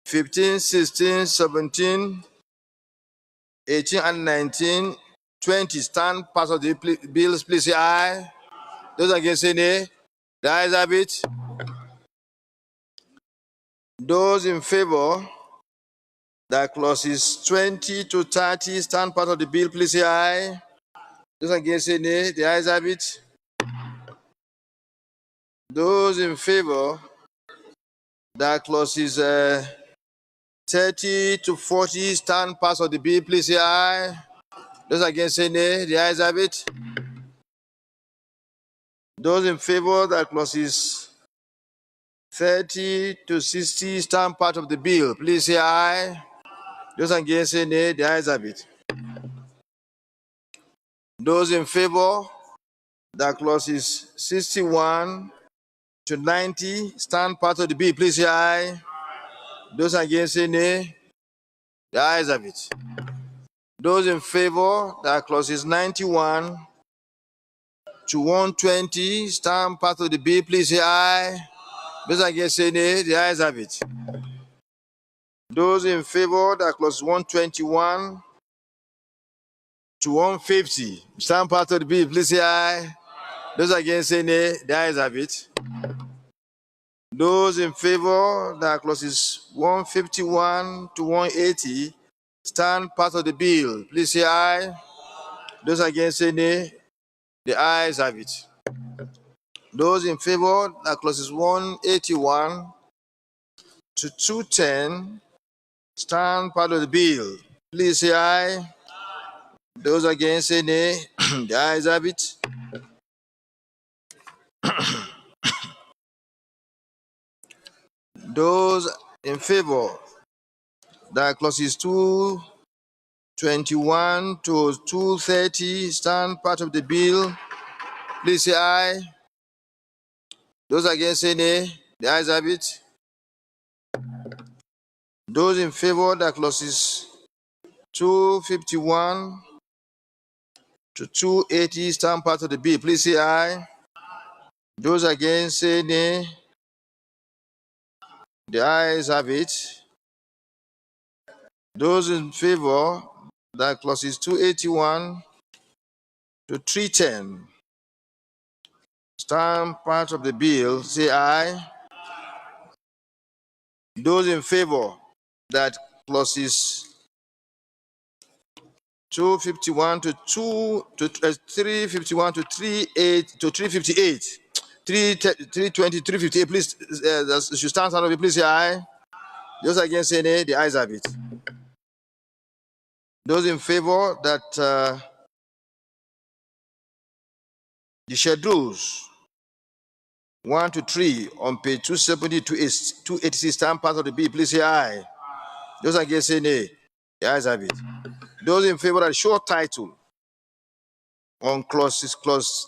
15, 16, 17, 18, and 19, 20 stand parts of the bills, please say aye. Those against say nay. The ayes have it. Those in favor that clauses 20 to 30 stand part of the bill, please say aye. Those against say nay. The ayes have it. Those in favor that clauses 30 to 40 stand part of the bill, please say aye. Those against say nay. The ayes have it. Those in favor that clauses 30 to 60 stand part of the bill, please say aye. Those against say nay. The ayes have it. Those in favor that clauses 61 to 90 stand part of the bill, please say aye. Those against say nay. The ayes have it. Those in favor that clauses 91 to 120 stand part of the bill, please say aye. Those against say nay. The ayes have it. Those in favor that clauses 121 to 150 stand part of the bill, please say aye. Those against say nay. The ayes have it. Those in favor that clauses 151 to 180 stand part of the bill, please say aye. Those against say nay. The ayes have it. Those in favor that clauses 181 to 210 stand part of the bill, please say aye. Those against say nay. The ayes have it. Those in favor that clauses 221 to 230 stand part of the bill, please say aye. Those against say nay. The ayes have it. Those in favor that clauses 251 to 280 stand part of the bill, please say aye. Those against say nay. The ayes have it. Those in favor that clauses 281 to 310 stand part of the bill, say aye. Those in favor that clauses 251 to 351 to 38 to 358, 320, 358, please, should stand out of it, please say aye. Those against say nay. The ayes have it. Those in favor that the schedules 1 to 3 on page 270 to 286 stand part of the bill, please say aye. Those against say nay. The ayes have it. Those in favor of the short title on clause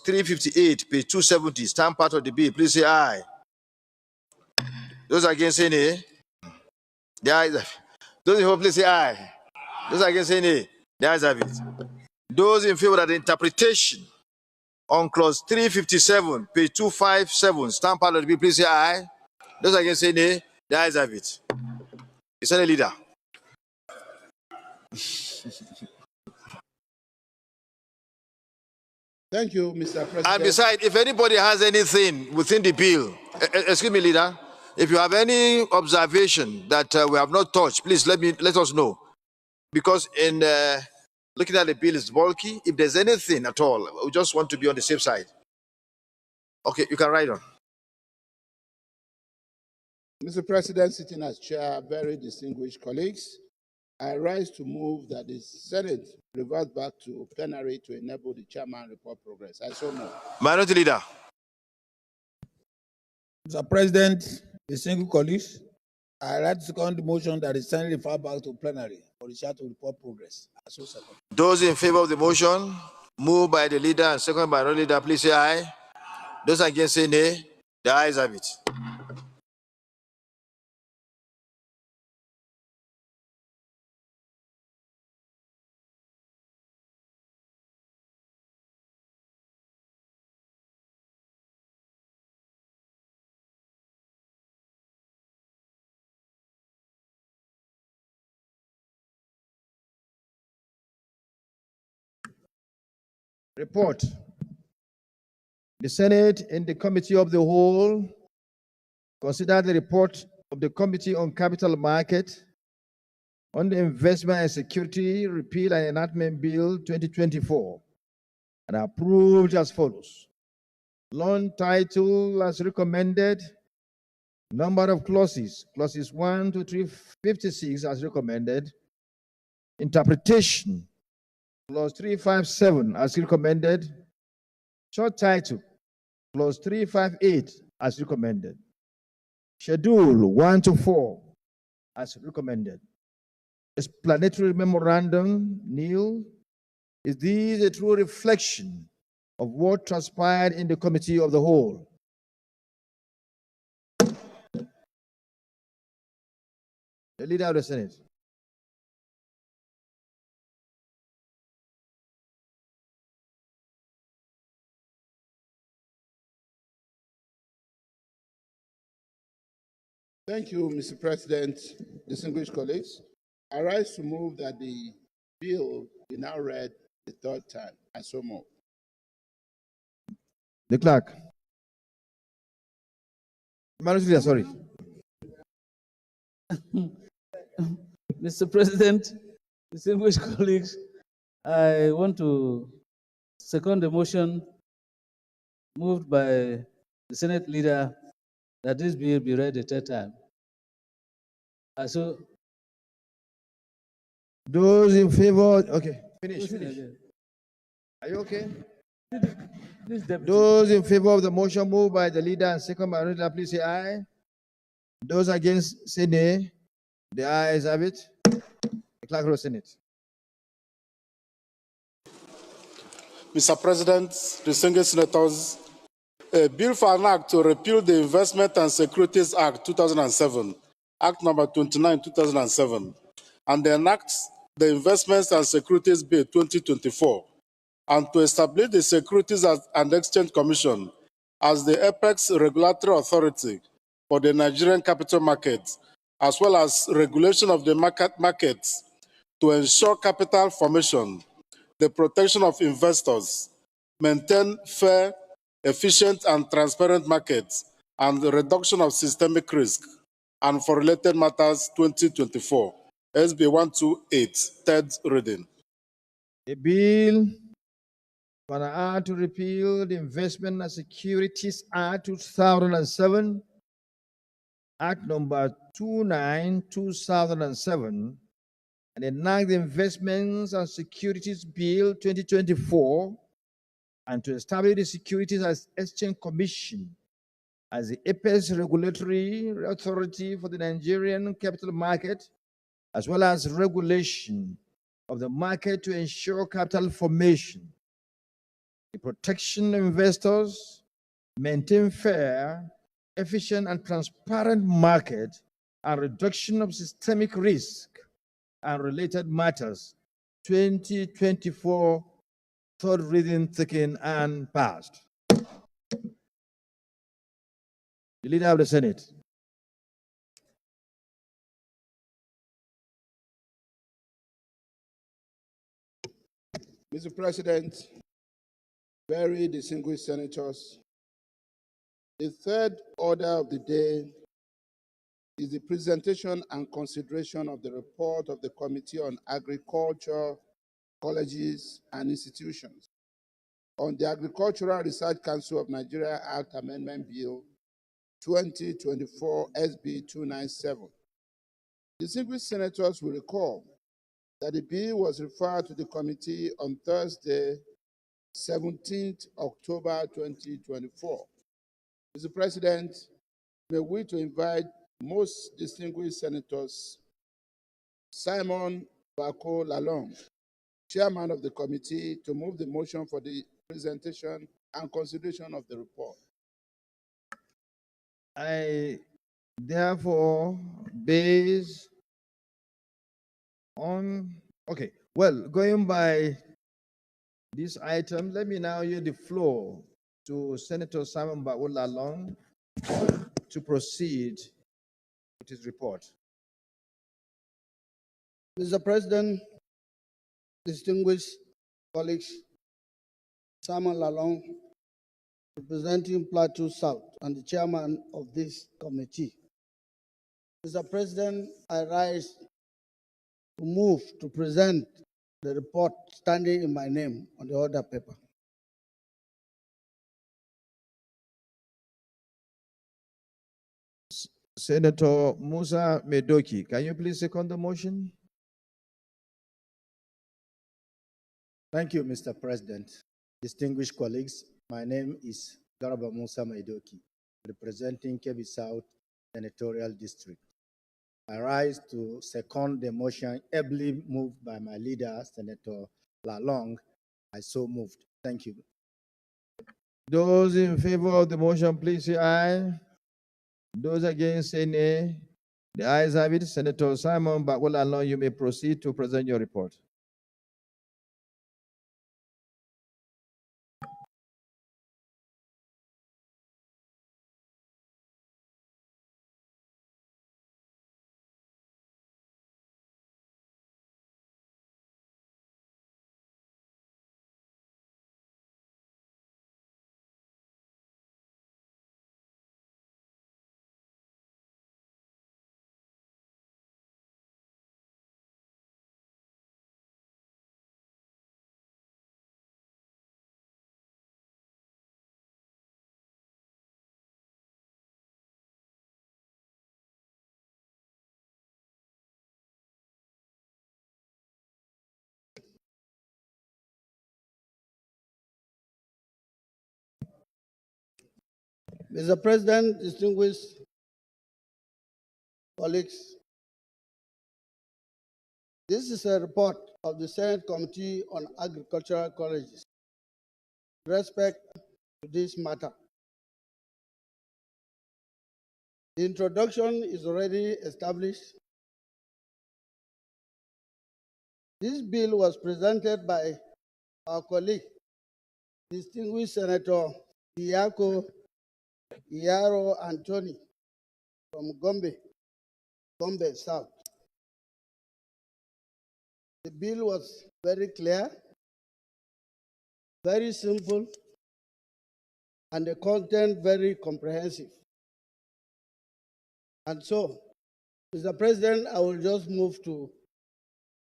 358, page 270, stand part of the bill, please say aye. Those against say nay. The ayes have it. Those in favor, please say aye. Those against say nay. The ayes have it. Those in favor of the interpretation on clause 357, page 257, stand part of the bill, please say aye. Those against say nay. The ayes have it. Is there a leader? Thank you, Mr. President. And besides, if anybody has anything within the bill, excuse me, leader, if you have any observation that we have not touched, please let us know. Because in looking at the bill is bulky. If there's anything at all, we just want to be on the safe side. Okay, you can write on. Mr. President, sitting as chair, very distinguished colleagues, I rise to move that the Senate revert back to plenary to enable the chairman report progress. I so move. Minority leader. Mr. President, distinguished colleagues, I write to second the motion that the Senate refer back to plenary for the chair to report progress. I so second. Those in favor of the motion, moved by the leader and seconded by the leader, please say aye. Those against say nay. The ayes have it. Report. The Senate in the Committee of the Whole considered the report of the Committee on Capital Market on the Investment and Security Repeal and Enactment Bill 2024 and approved as follows. Loan title as recommended. Number of clauses, clauses 1 to 356 as recommended. Interpretation, clause 357 as recommended. Short title, clause 358 as recommended. Schedule 1 to 4 as recommended. Explanatory memorandum, nil. Is this a true reflection of what transpired in the Committee of the Whole? The Leader of the Senate. Thank you, Mr. President, distinguished colleagues. I rise to move that the bill be now read the third time. I so move. The clerk. Sorry. Mr. President, distinguished colleagues, I want to second the motion moved by the Senate leader that this bill be read a third time. So, those in favor, okay, finish. Are you okay? Those in favor of the motion moved by the leader and second by the leader, please say aye. Those against, say nay. The ayes have it. The clerk of the Senate. Mr. President, distinguished senators, a bill for an act to repeal the Investment and Securities Act 2007, Act number 29, 2007, and enact the Investments and Securities Bill 2024, and to establish the Securities and Exchange Commission as the apex regulatory authority for the Nigerian capital market, as well as regulation of the markets to ensure capital formation, the protection of investors, maintain fair, efficient, and transparent markets, and the reduction of systemic risk, and for related matters 2024, SB 128, third reading. A bill for an act to repeal the Investment and Securities Act 2007, Act number 29, 2007, and enact the Investments and Securities Bill 2024, and to establish the Securities and Exchange Commission as the apex regulatory authority for the Nigerian capital market, as well as regulation of the market to ensure capital formation, the protection of investors, maintain fair, efficient, and transparent market, and reduction of systemic risk and related matters, 2024, third reading, taken and passed. The Leader of the Senate. Mr. President, very distinguished senators, the third order of the day is the presentation and consideration of the report of the Committee on Agriculture, Colleges, and Institutions on the Agricultural Research Council of Nigeria Act Amendment Bill 2024 SB 297. Distinguished senators will recall that the bill was referred to the committee on Thursday, 17th October 2024. Mr. President, may we to invite most distinguished senators Simon Bako Lalong, chairman of the committee, to move the motion for the presentation and consideration of the report. I therefore, based on, okay, well, going by this item, let me now yield the floor to Senator Simon Bako Lalong to proceed with his report. Mr. President, distinguished colleagues, Simon Lalong, representing Plateau South and the chairman of this committee. Mr. President, I rise to move to present the report standing in my name on the order paper. Senator Musa Medoki, can you please second the motion? Thank you, Mr. President. Distinguished colleagues, my name is Garba Musa Maidoki, representing Kebbi South Senatorial District. I rise to second the motion ably moved by my leader, Senator Lalong. I so moved. Thank you. Those in favor of the motion, please say aye. Those against, say nay. The ayes have it. Senator Simon Bakola Long, you may proceed to present your report. Mr. President, distinguished colleagues, this is a report of the Senate Committee on Agricultural Colleges. With respect to this matter, the introduction is already established. This bill was presented by our colleague, distinguished Senator Iyako Iyaro Anthony from Gombe South. The bill was very clear, very simple, and the content very comprehensive. And so, Mr. President, I will just move to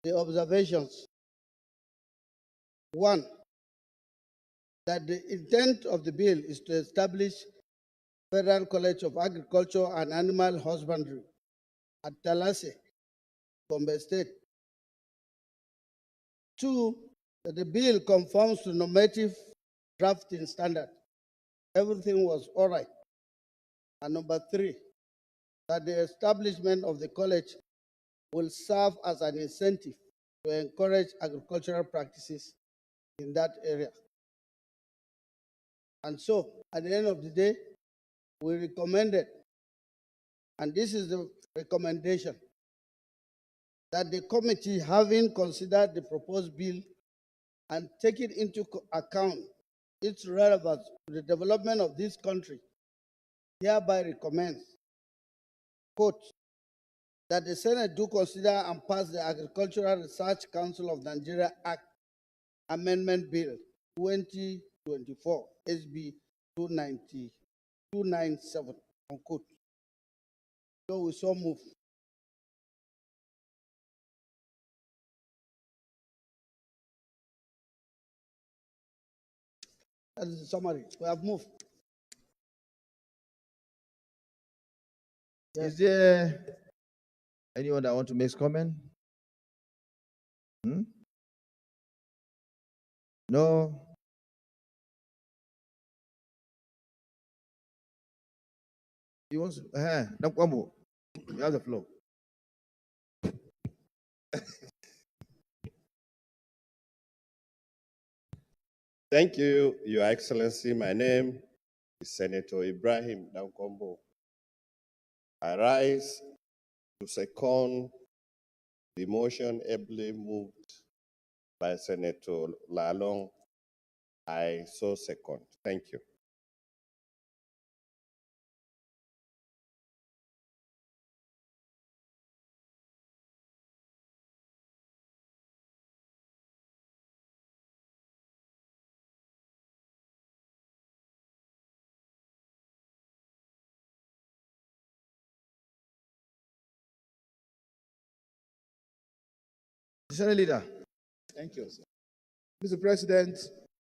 the observations. One, that the intent of the bill is to establish Federal College of Agriculture and Animal Husbandry at Talase, Gombe State. Two, that the bill conforms to normative drafting standard. Everything was all right. And number three, that the establishment of the college will serve as an incentive to encourage agricultural practices in that area. And so, at the end of the day, we recommended, and this is the recommendation, that the committee, having considered the proposed bill and taking into account its relevance to the development of this country, hereby recommends, quote, that the Senate do consider and pass the Agricultural Research Council of Nigeria Act Amendment Bill 2024, SB 297, unquote. So we so move. That is the summary. We have moved. Yes. Is there anyone that want to make comment? No. He wants. You have the floor. Thank you, Your Excellency. My name is Senator Ibrahim Dankombo. I rise to second the motion ably moved by Senator Lalong. I so second. Thank you. Senate Leader. Thank you, sir. Mr. President,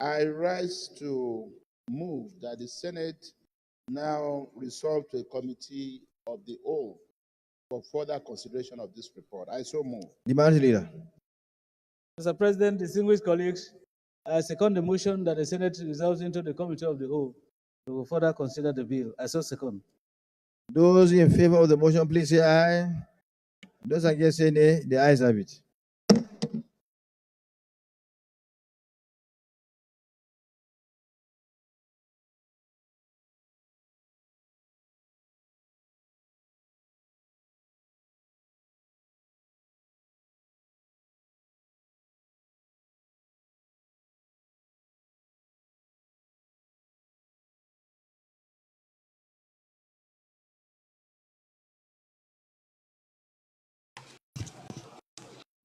I rise to move that the Senate now resolve to a committee of the whole for further consideration of this report. I so move. The Minority Leader. Mr. President, distinguished colleagues, I second the motion that the Senate resolves into the committee of the whole to further consider the bill. I so second. Those in favor of the motion, please say aye. Those against, say nay. The ayes have it.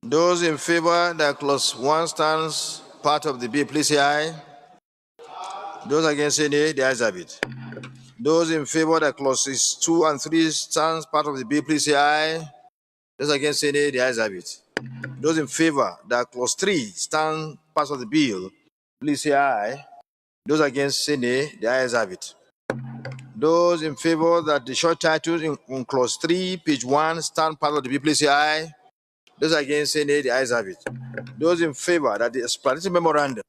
Those in favor that clause 1 stands part of the bill, please say aye. Those against, say nay. The ayes have it. Those in favor that clauses 2 and 3 stands part of the bill, please say aye. Those against, say nay. The ayes have it. Those in favor that clause 3 stand part of the bill, please say aye. Those against, say nay. The ayes have it. Those in favor that the short titles in clause 3, page 1, stand part of the bill, please say aye. Those against, say nay. The ayes have it. Those in favor that the explanatory memorandum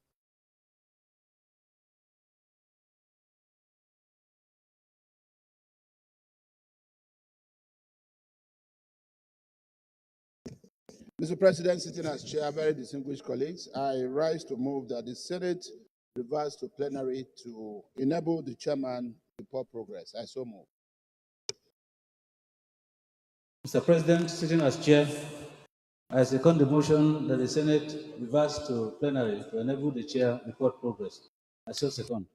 Mr. President, sitting as chair, very distinguished colleagues, I rise to move that the Senate reverse to plenary to enable the chairman to report progress. I so move. Mr. President, sitting as chair, I second the motion that the Senate reverse to plenary to enable the chair report progress. I so second.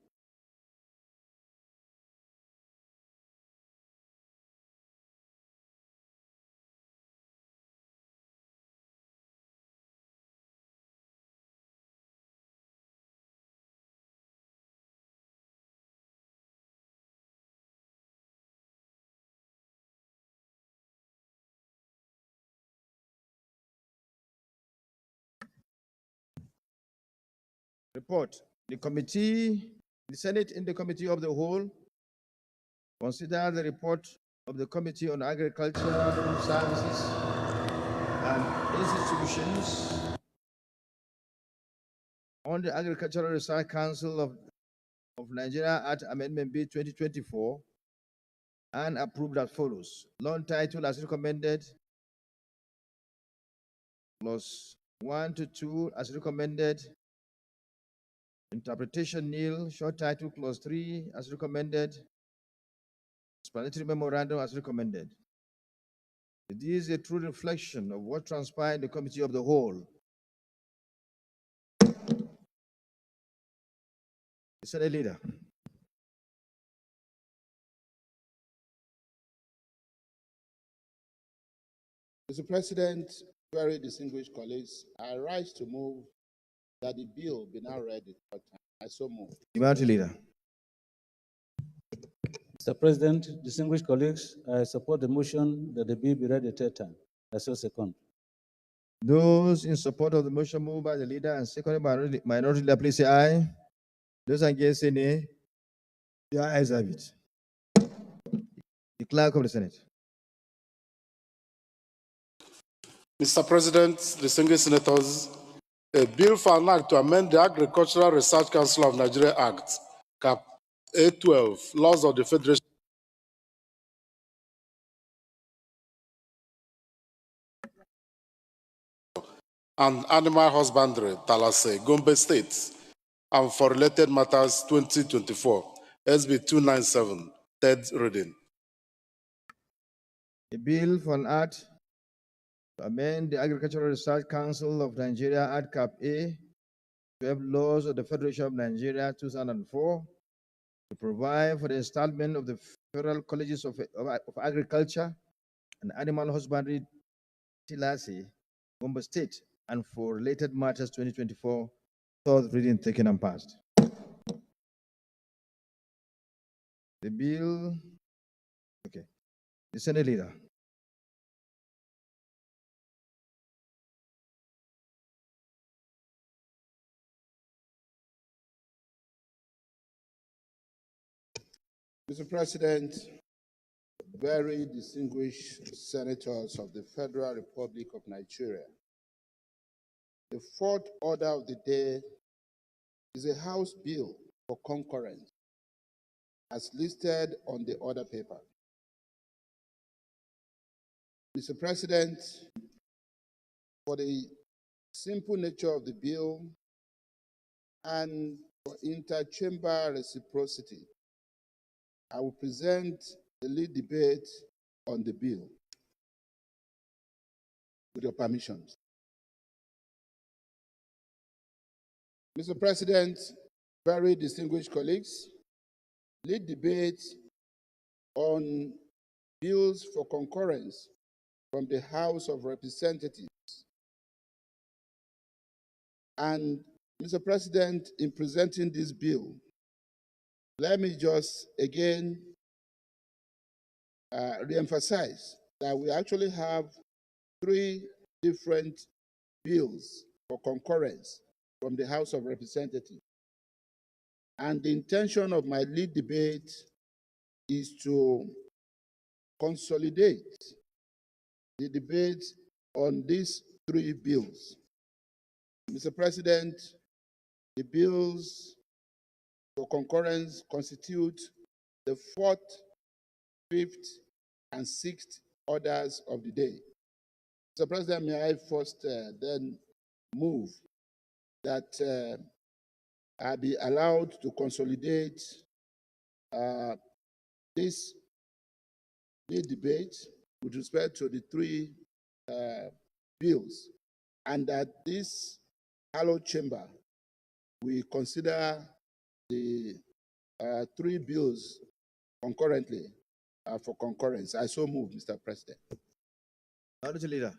report. The Senate in the committee of the whole consider the report of the Committee on Agricultural Services and Institutions on the Agricultural Research Council of Nigeria Act Amendment Bill 2024 and approved as follows. Long title as recommended, clause 1 to 2 as recommended, interpretation nil, short title clause 3 as recommended, explanatory memorandum as recommended. It is a true reflection of what transpired in the committee of the whole. The Senate Leader. Mr. President, very distinguished colleagues, I rise to move that the bill be now read the third time. I so move. The Minority Leader. Mr. President, distinguished colleagues, I support the motion that the bill be read a third time. I so second. Those in support of the motion moved by the leader and seconded by Minority Leader, please say aye. Those against, say nay. The ayes have it. The Clerk of the Senate. Mr. President, distinguished senators, a bill for an act to amend the Agricultural Research Council of Nigeria Act, Cap A12, laws of the Federation. And Animal Husbandry, Talase, Gombe State, and for related matters 2024, SB 297, third reading. A bill for an act to amend the Agricultural Research Council of Nigeria Act Cap A 12 laws of the Federation of Nigeria 2004 to provide for the establishment of the Federal Colleges of Agriculture and Animal Husbandry, Tilasi, Gombe State, and for related matters 2024, third reading taken and passed. The bill, okay. The Senate Leader. Mr. President, very distinguished senators of the Federal Republic of Nigeria, the fourth order of the day is a House bill for concurrence as listed on the order paper. Mr. President, for the simple nature of the bill and for interchamber reciprocity, I will present the lead debate on the bill. With your permissions. Mr. President, very distinguished colleagues, lead debate on bills for concurrence from the House of Representatives. And Mr. President, in presenting this bill, let me just again reemphasize that we actually have three different bills for concurrence from the House of Representatives. And the intention of my lead debate is to consolidate the debate on these three bills. Mr. President, the bills for concurrence constitute the fourth, fifth, and sixth orders of the day. Mr. President, may I first then move that I be allowed to consolidate this lead debate with respect to the three bills, and that this hallowed chamber will consider the three bills concurrently for concurrence. I so move, Mr. President. Minority Leader.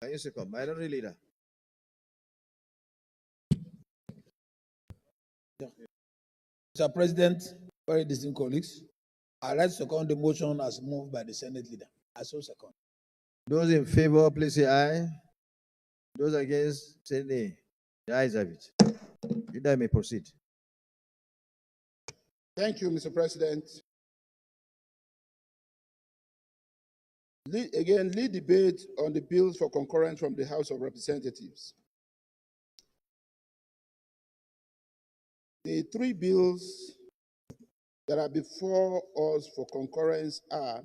Can you second? Minority Leader. Mr. President, very distinguished colleagues, I like to second the motion as moved by the Senate leader. I so second. Those in favor, please say aye. Those against, say nay. The ayes have it. Leader may proceed. Thank you, Mr. President. Lead debate on the bills for concurrence from the House of Representatives. The three bills that are before us for concurrence are: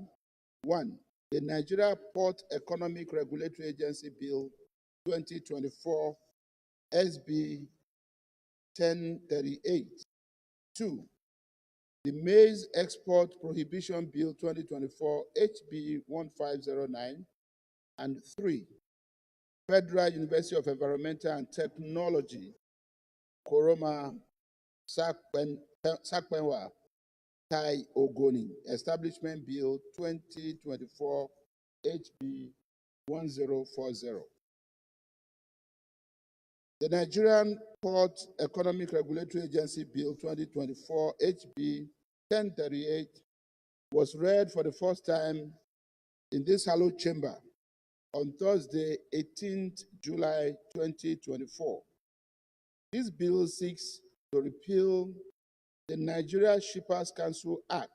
one, the Nigeria Port Economic Regulatory Agency Bill 2024 SB 1038. Two, the Maize Export Prohibition Bill 2024 HB 1509. And three, Federal University of Environmental and Technology Koroma Sakpenwa Tai Ogoni Establishment Bill 2024 HB 1040. The Nigerian Port Economic Regulatory Agency Bill 2024 HB 1038 was read for the first time in this hallowed chamber on Thursday, 18th July 2024. This bill seeks to repeal the Nigeria Shippers Council Act,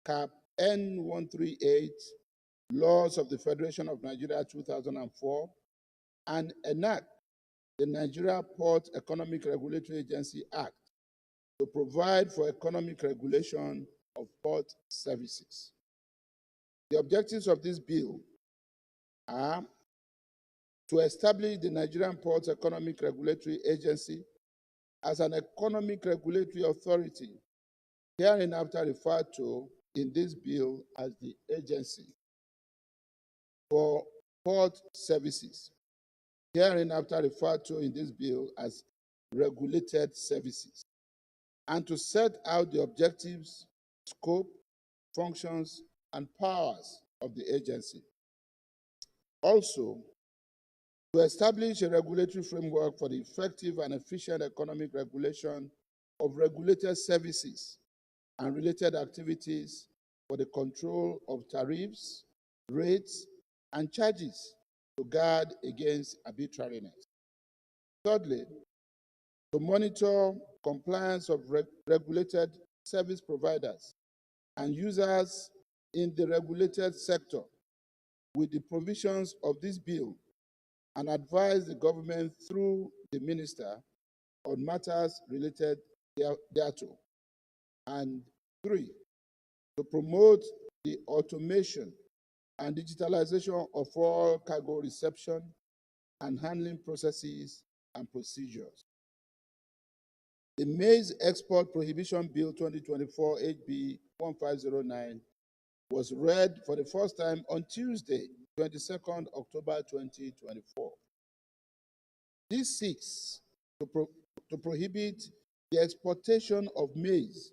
Cap N138, Laws of the Federation of Nigeria 2004, and enact the Nigeria Port Economic Regulatory Agency Act to provide for economic regulation of port services. The objectives of this bill are to establish the Nigerian Port Economic Regulatory Agency as an economic regulatory authority, hereinafter referred to in this bill as the Agency for Port Services, hereinafter referred to in this bill as Regulated Services, and to set out the objectives, scope, functions, and powers of the agency. Also, to establish a regulatory framework for the effective and efficient economic regulation of regulated services and related activities for the control of tariffs, rates, and charges to guard against arbitrariness. Thirdly, to monitor compliance of regulated service providers and users in the regulated sector with the provisions of this bill and advise the government through the minister on matters related thereto. And 3, to promote the automation and digitalization of all cargo reception and handling processes and procedures. The Maize Export Prohibition Bill 2024 HB 1509 was read for the first time on Tuesday, 22nd October 2024. This seeks to prohibit the exportation of maize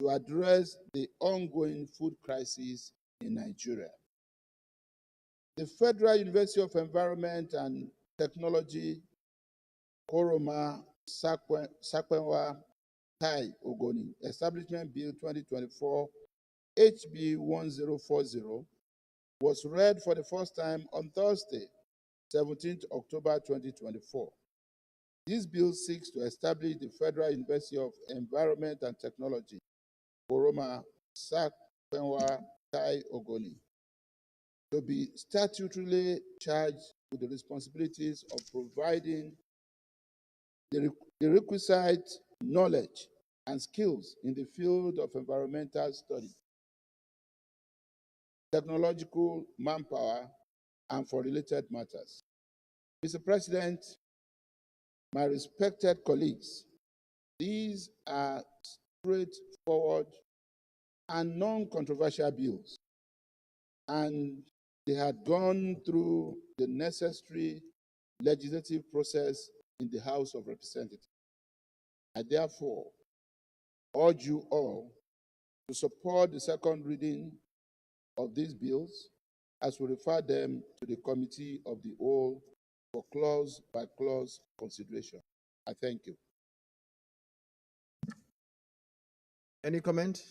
to address the ongoing food crisis in Nigeria. The Federal University of Environment and Technology, Koroma Sakwenwa Tai Ogoni, Establishment Bill 2024 HB 1040 was read for the first time on Thursday, 17th October 2024. This bill seeks to establish the Federal University of Environment and Technology, Koroma Sakwenwa Tai Ogoni, to be statutorily charged with the responsibilities of providing the requisite knowledge and skills in the field of environmental study, technological manpower, and for related matters. Mr. President, my respected colleagues, these are straightforward and non-controversial bills, and they had gone through the necessary legislative process in the House of Representatives. I therefore urge you all to support the second reading of these bills as we refer them to the Committee of the Whole for clause-by-clause consideration. I thank you. Any comment?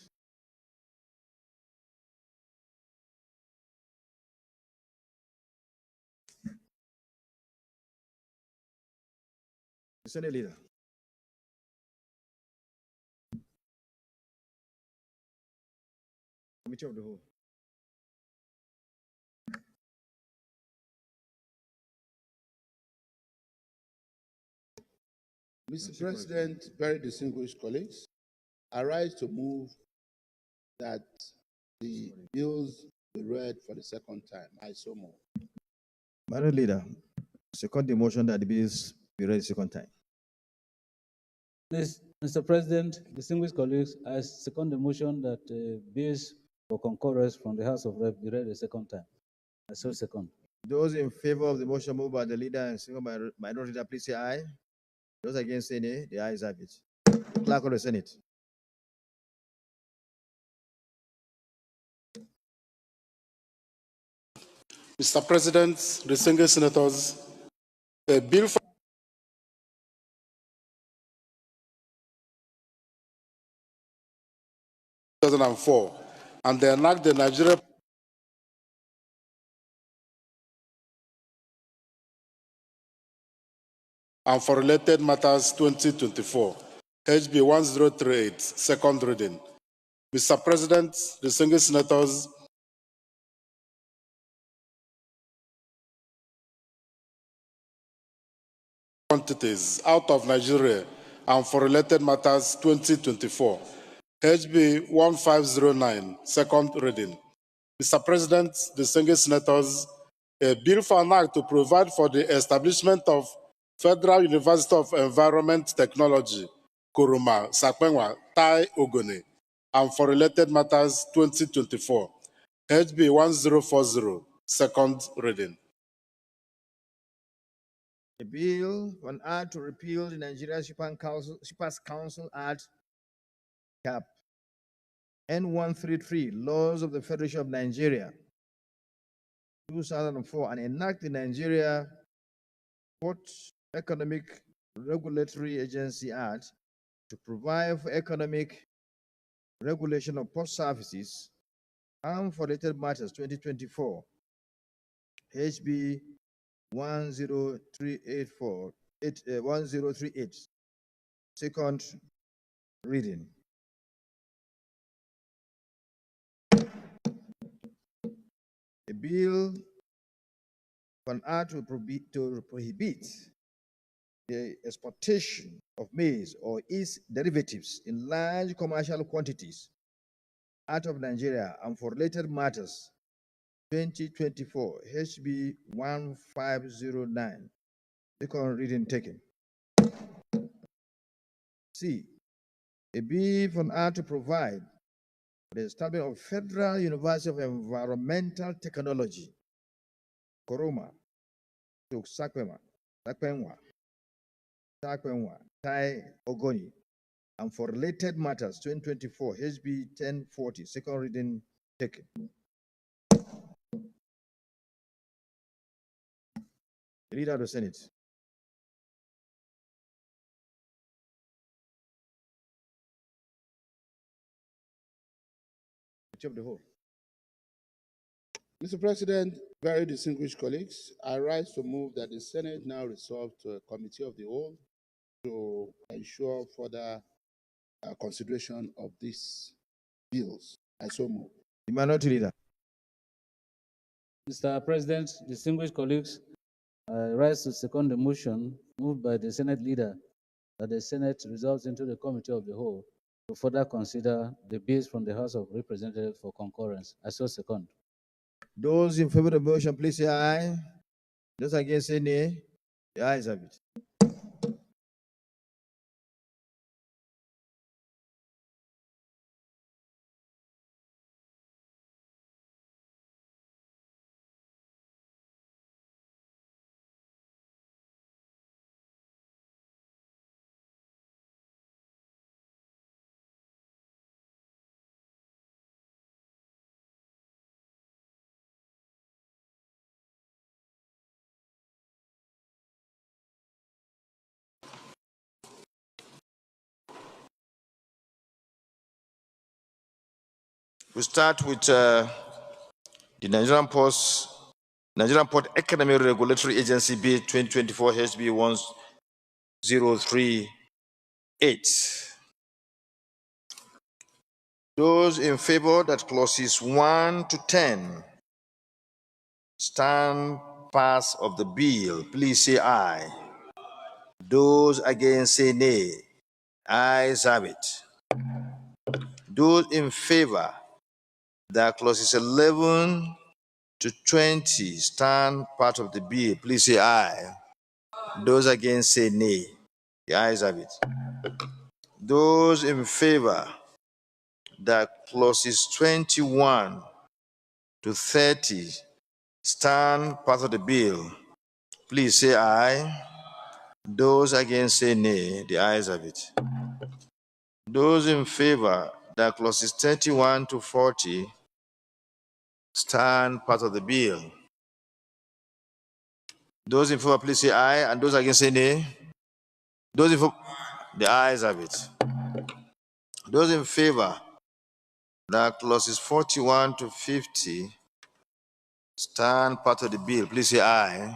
Senate Leader. Committee of the Whole. Mr. President, very distinguished colleagues, I rise to move that the bills be read for the second time. I so move. Madam Leader, second the motion that the bills be read the second time. Mr. President, distinguished colleagues, I second the motion that bills for concurrence from the House of Reps be read a second time. I so second. Those in favor of the motion moved by the leader and seconded by minority leader, please say aye. Those against say nay. The ayes have it. Clerk of the Senate. Mr. President, distinguished senators, a bill for 2004 and they enact the Nigeria and for related matters 2024, HB 1038, second reading. Mr. President, distinguished senators, quantities out of Nigeria and for related matters 2024, HB 1509, second reading. Mr. President, distinguished senators, a bill for an act to provide for the establishment of Federal University of Environment Technology, Kuruma, Sakwenwa, Tai Ogone, and for related matters 2024, HB 1040, second reading. A bill for an act to repeal the Nigeria Shippers Council Act Cap N133, Laws of the Federation of Nigeria, 2004, and enact the Nigeria Port Economic Regulatory Agency Act to provide for economic regulation of port services and for related matters 2024, HB 1038, second reading. A bill for an act to prohibit the exportation of maize or its derivatives in large commercial quantities out of Nigeria and for related matters, 2024, HB 1509. Second reading taken. C. A bill for an act to provide for the establishment of Federal University of Environmental Technology, Koroma, to Sakwenwa, Tai Ogoni, and for related matters, 2024, HB 1040, second reading taken. The Leader of the Senate. Of the whole. Mr. President, very distinguished colleagues, I rise to move that the Senate now resolve to a committee of the whole to ensure further consideration of these bills. I so move. The Minority Leader. Mr. President, distinguished colleagues, I rise to second the motion moved by the Senate Leader that the Senate resolves into the Committee of the Whole to further consider the bills from the House of Representatives for concurrence. I so second. Those in favor of the motion, please say aye. Those against, say nay. The ayes have it. We start with the Nigerian Port Economic Regulatory Agency Bill 2024 HB 1038. Those in favor that clauses 1 to 10 stand pass of the bill, please say aye. Those against, say nay. Ayes have it. Those in favor that clauses 11 to 20 stand part of the bill, please say aye. Those against, say nay. The ayes have it. Those in favor that clauses 21 to 30 stand part of the bill, please say aye. Those against, say nay. The ayes have it. Those in favor that clauses 31 to 40 stand part of the bill. Those in favor, please say aye, and those against, say nay. Those in favor, the ayes have it. Those in favor that clauses 41 to 50 stand part of the bill, please say aye.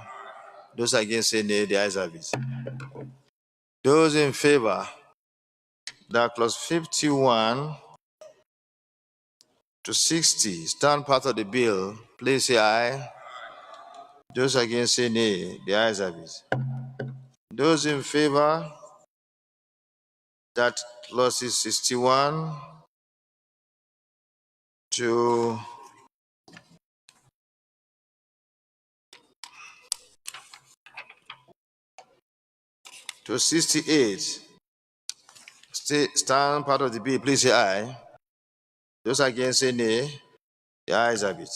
Those against, say nay. The ayes have it. Those in favor that clause 51 to 60 stand part of the bill, please say aye. Those against, say nay. The ayes have it. Those in favor that clauses 61 to 68 stand part of the bill, please say aye. Those against, say nay. The ayes have it.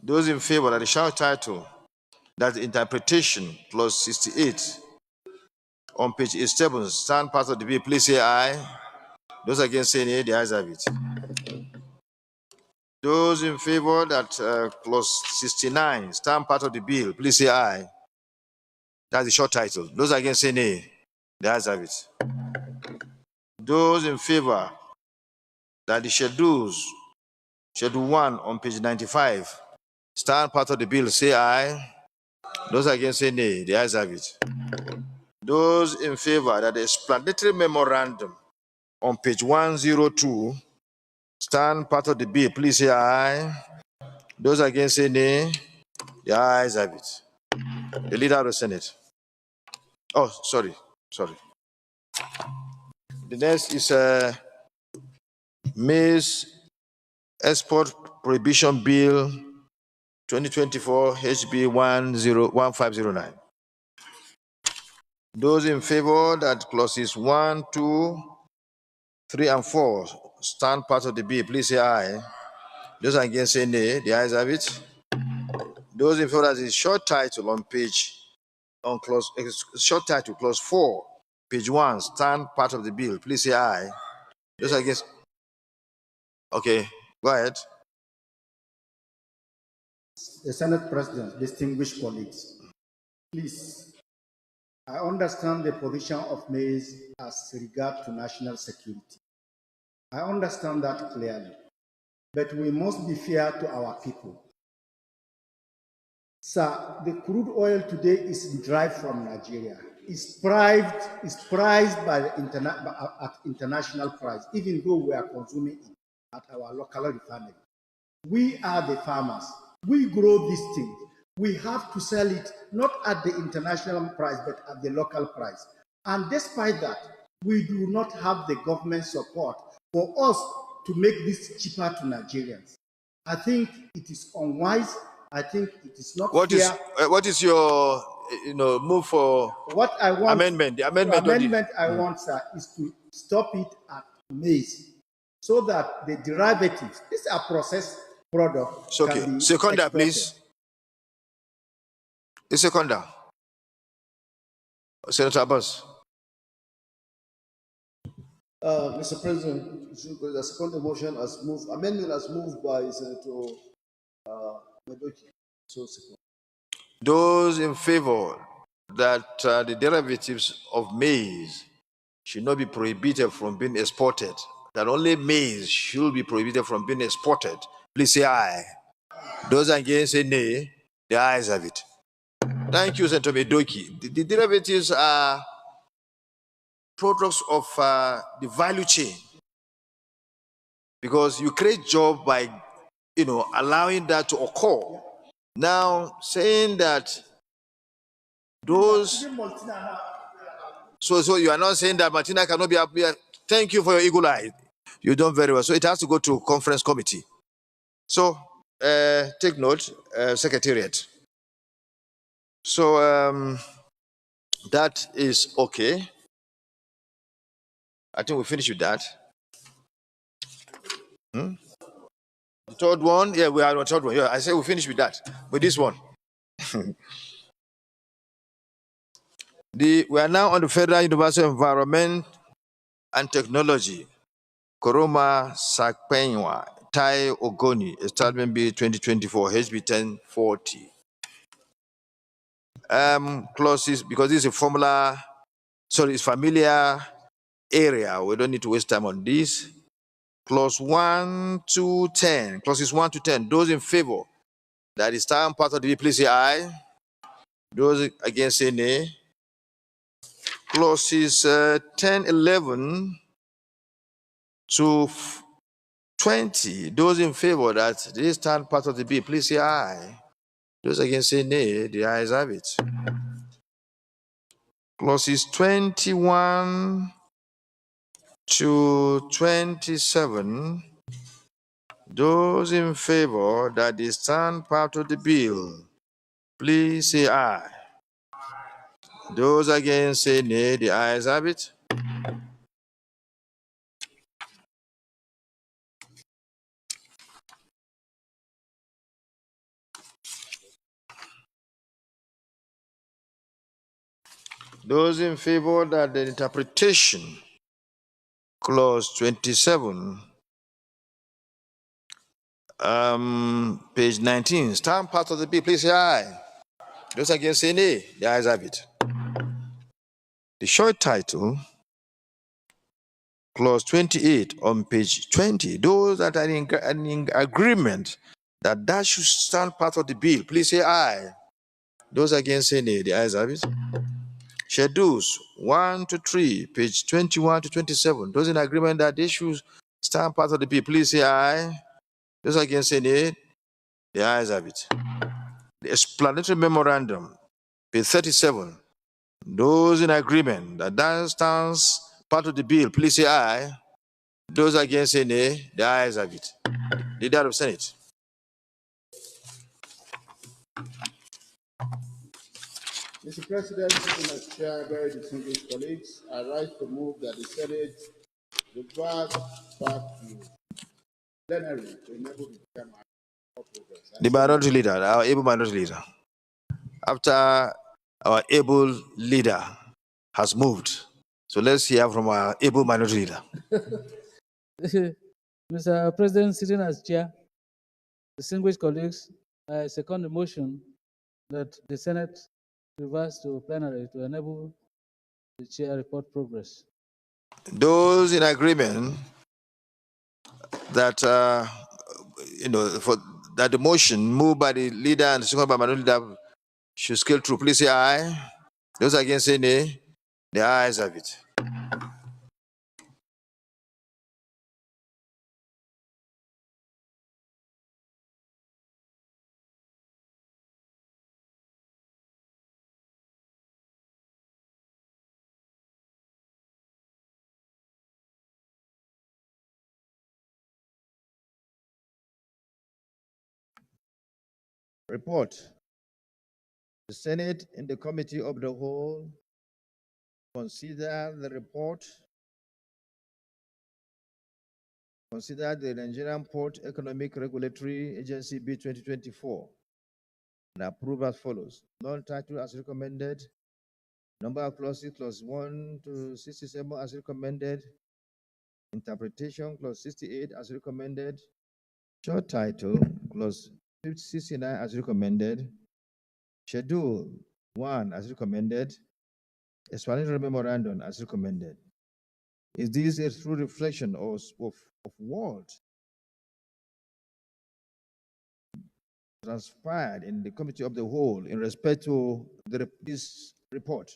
Those in favor that the short title, that the interpretation, clause 68, on page 87, stand part of the bill, please say aye. Those against, say nay. The ayes have it. Those in favor that clause 69 stand part of the bill, please say aye. That's the short title. Those against, say nay. The ayes have it. Those in favor that the schedule 1 on page 95 stand part of the bill, say aye. Those against, say nay. The ayes have it. Those in favor that the explanatory memorandum on page 102 stand part of the bill, please say aye. Those against say nay. The ayes have it. The leader of the Senate. Oh, sorry. The next is Maize Export Prohibition Bill 2024 HB 1509. Those in favor that clauses 1, 2, 3, and 4 stand part of the bill, please say aye. Those against say nay. The ayes have it. Those in favor that is short title on short title clause 4, page 1, stand part of the bill, please say aye. Those against. Okay, go ahead. The Senate President, distinguished colleagues, please, I understand the position of maize as regard to national security. I understand that clearly, but we must be fair to our people. Sir, the crude oil today is derived from Nigeria. It's priced by at international price, even though we are consuming it at our local refinery. We are the farmers. We grow these things. We have to sell it not at the international price, but at the local price. And despite that, we do not have the government support for us to make this cheaper to Nigerians. I think it is unwise. I think it is not fair. What is your move for what I want, amendment? The amendment I want, sir, is to stop it at maize, so that the derivatives, these are processed products, can be Seconder, exported. please. A seconder. Senator Abbas. Mr. President, the second motion has moved, amendment has moved by Senator Medoki. So, Those in favor that the derivatives of maize should not be prohibited from being exported, that only maize should be prohibited from being exported, please say aye. Those against say nay. The ayes have it. Thank you, Senator Medoki. The derivatives are products of the value chain, because you create job by allowing that to occur. Now saying that those so you are not saying that Martina cannot be up here. Thank you for your eagle eye. You done very well. So it has to go to conference committee. So take note, secretariat. So that is okay. I think we finished with that. The third one, yeah, we are on the third one. Yeah, I say we finish with that. With this one. We are now on the Federal University of Environment and Technology, Koroma Sakpenywa, Tai Ogoni, Establishment Bill 2024, HB 1040. Clauses, because this is a formula, sorry, it's familiar area. We don't need to waste time on this. Clause 1 to 10. Clauses 1 to 10. Those in favor that is time part of the bill, please say aye. Those against say nay. Clauses 10, 11 to 20. Those in favor that this stand part of the bill, please say aye. Those against say nay. The ayes have it. Clauses 21 to 27. Those in favor that they stand part of the bill, please say aye. Those against say nay. The ayes have it. Those in favor that the interpretation, clause 27, page 19, stand part of the bill, please say aye. Those against say nay. The ayes have it. The short title, clause 28 on page 20, those that are in agreement that that should stand part of the bill, please say aye. Those against say nay. The ayes have it. Schedules 1 to 3, page 21 to 27. Those in agreement that the issues stand part of the bill, please say aye. Those against say nay. The ayes have it. The explanatory memorandum, page 37. Those in agreement that that stands part of the bill, please say aye. Those against say nay. The ayes have it. Leader of Senate. Mr. President, sitting as chair, very distinguished colleagues, I rise to move that the Senate revert back to plenary to enable the chairman of progress. The minority leader, our able minority leader. After our able leader has moved, so let's hear from our able minority leader. Mr. President, sitting as chair, distinguished colleagues, I second the motion that the Senate reverse to plenary to enable the chair report progress. Those in agreement that for that the motion moved by the leader and seconded by minority leader should scale through, please say aye. Those against say nay. The ayes have it. Report. The Senate in the Committee of the Whole consider the report, consider the Nigerian Port Economic Regulatory Agency Bill 2024 and approve as follows. Non-title as recommended. Number of clauses, clause 1 to 67 as recommended. Interpretation, clause 68 as recommended. Short title, clause 69 as recommended. Schedule 1 as recommended. Explanatory memorandum as recommended. Is this a true reflection of what transpired in the Committee of the Whole in respect to this report?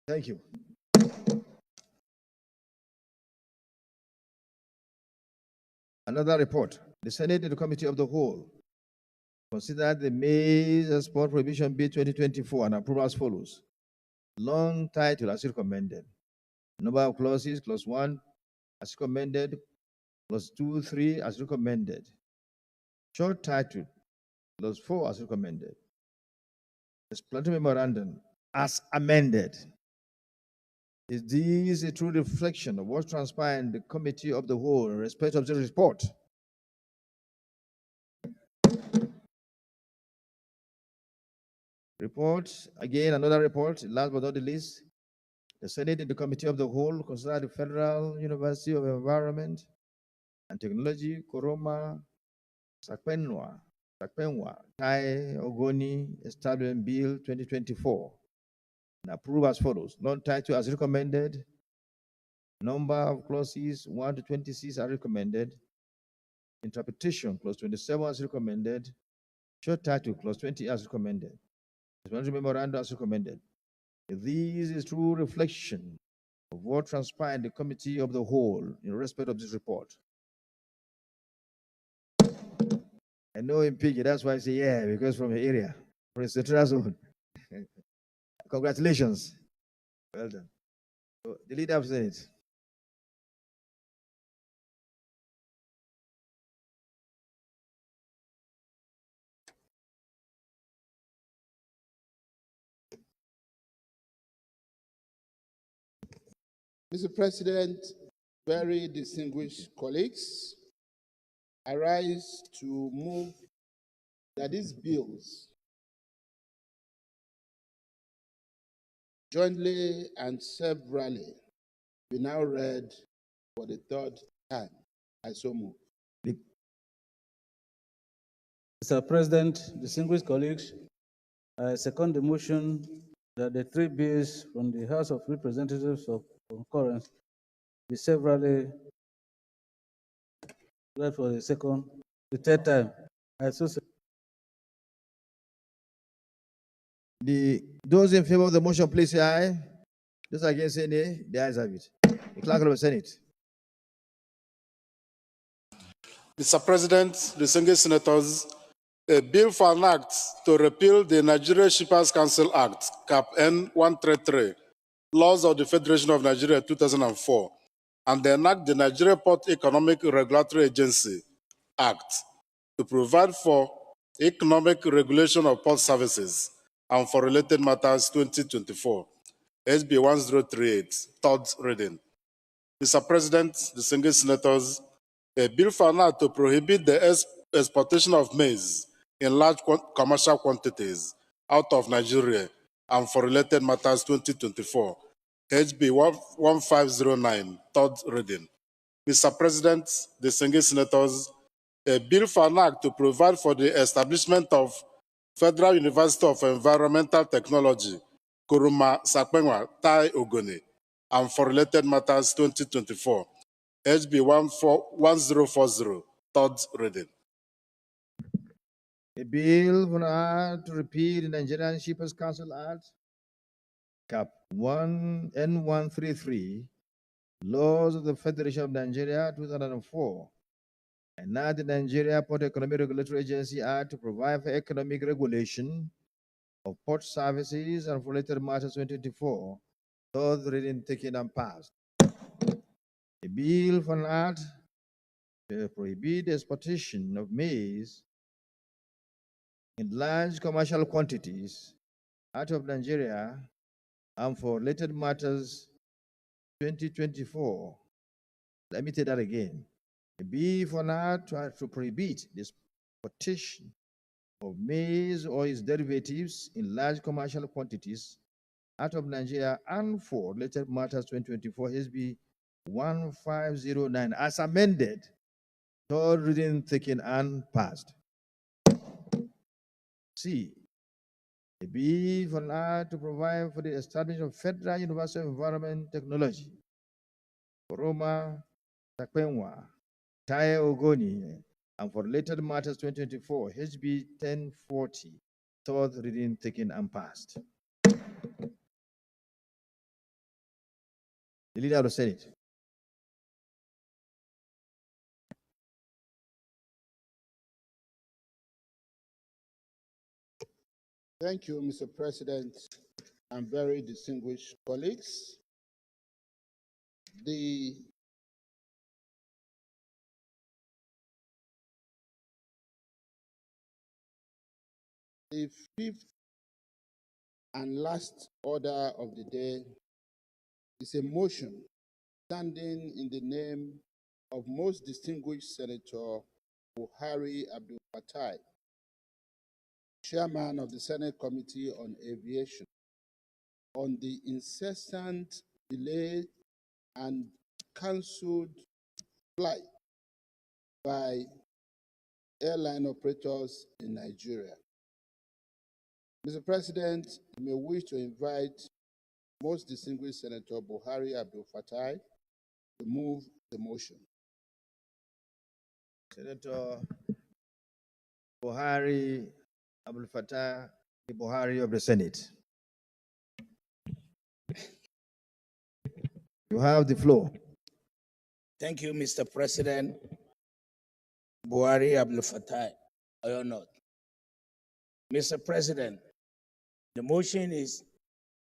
Thank you. Another report. The Senate and the Committee of the Whole considered the Maize Export Prohibition Bill 2024 and approve as follows. Long title as recommended. Number of clauses, clause 1 as recommended, clause 2, 3 as recommended. Short title, clause 4 as recommended. Explanatory memorandum as amended. Is this a true reflection of what transpired in the Committee of the Whole in respect of the report? Report, again, another report, last but not the least. The Senate and the Committee of the Whole consider the Federal University of Environment and Technology, Koroma, Sakpenwa, Tai Ogoni Establishment Bill 2024 and approve as follows. Non-title as recommended. Number of clauses 1 to 26 are recommended. Interpretation, clause 27 as recommended. Short title, clause 20 as recommended. Explanatory memorandum as recommended. This is true reflection of what transpired in the Committee of the Whole in respect of this report. I know in PG, that's why I say yeah, because from your area, from the central zone. Congratulations. Well done. So, the leader of Senate. Mr. President, very distinguished colleagues, I rise to move that these bills jointly and severally be now read for the third time. I so move. Mr. President, distinguished colleagues, I second the motion that the three bills from the House of Representatives of concurrence be severally read for the third time. I so Those in favor of the motion, please say aye. Those against say nay. The ayes have it. The clerk of the Senate. Mr. President, distinguished senators, a bill for an act to repeal the Nigeria Shippers Council Act, Cap N 133, laws of the Federation of Nigeria 2004, and enact the Nigeria Port Economic Regulatory Agency Act to provide for economic regulation of port services and for related matters 2024, SB 1038, third reading. Mr. President, distinguished senators, a bill for an act to prohibit the exportation of maize in large commercial quantities out of Nigeria and for related matters 2024, HB 1509, third reading. Mr. President, distinguished senators, a bill for an act to provide for the establishment of Federal University of Environmental Technology, Kuruma Sakpenwa, Tai Ogoni, and for related matters 2024, HB 1040, third reading. A bill for an act to repeal the Nigerian Shippers Council Act, Cap 1 N133, laws of the Federation of Nigeria 2004, and now the Nigeria Port Economic Regulatory Agency Act to provide for economic regulation of port services and related matters 2024, third reading taken and passed. A bill for an act to prohibit the exportation of maize in large commercial quantities out of Nigeria and for related matters 2024. Let me say that again. A bill for an act to prohibit the exportation of maize or its derivatives in large commercial quantities out of Nigeria and for related matters 2024 SB 1509 as amended, third reading taken and passed. C. A bill for an act to provide for the establishment of Federal University of Environment Technology, Roma, Takwenwa, Tai Ogoni, and for related matters 2024 HB 1040, third reading taken and passed. The Leader of the Senate. Thank you, Mr. President, and very distinguished colleagues. The fifth and last order of the day is a motion standing in the name of most distinguished Senator Buhari Abdul Fattah, Chairman of the Senate Committee on Aviation, on the incessant delay and cancelled flight by airline operators in Nigeria. Mr. President, you may wish to invite most distinguished Senator Buhari Abdul Fattah to move the motion. Senator Buhari Abdul Fattah, the Buhari of the Senate. You have the floor. Thank you, Mr. President. Buhari Abdul Fattah, or not. Mr. President, the motion is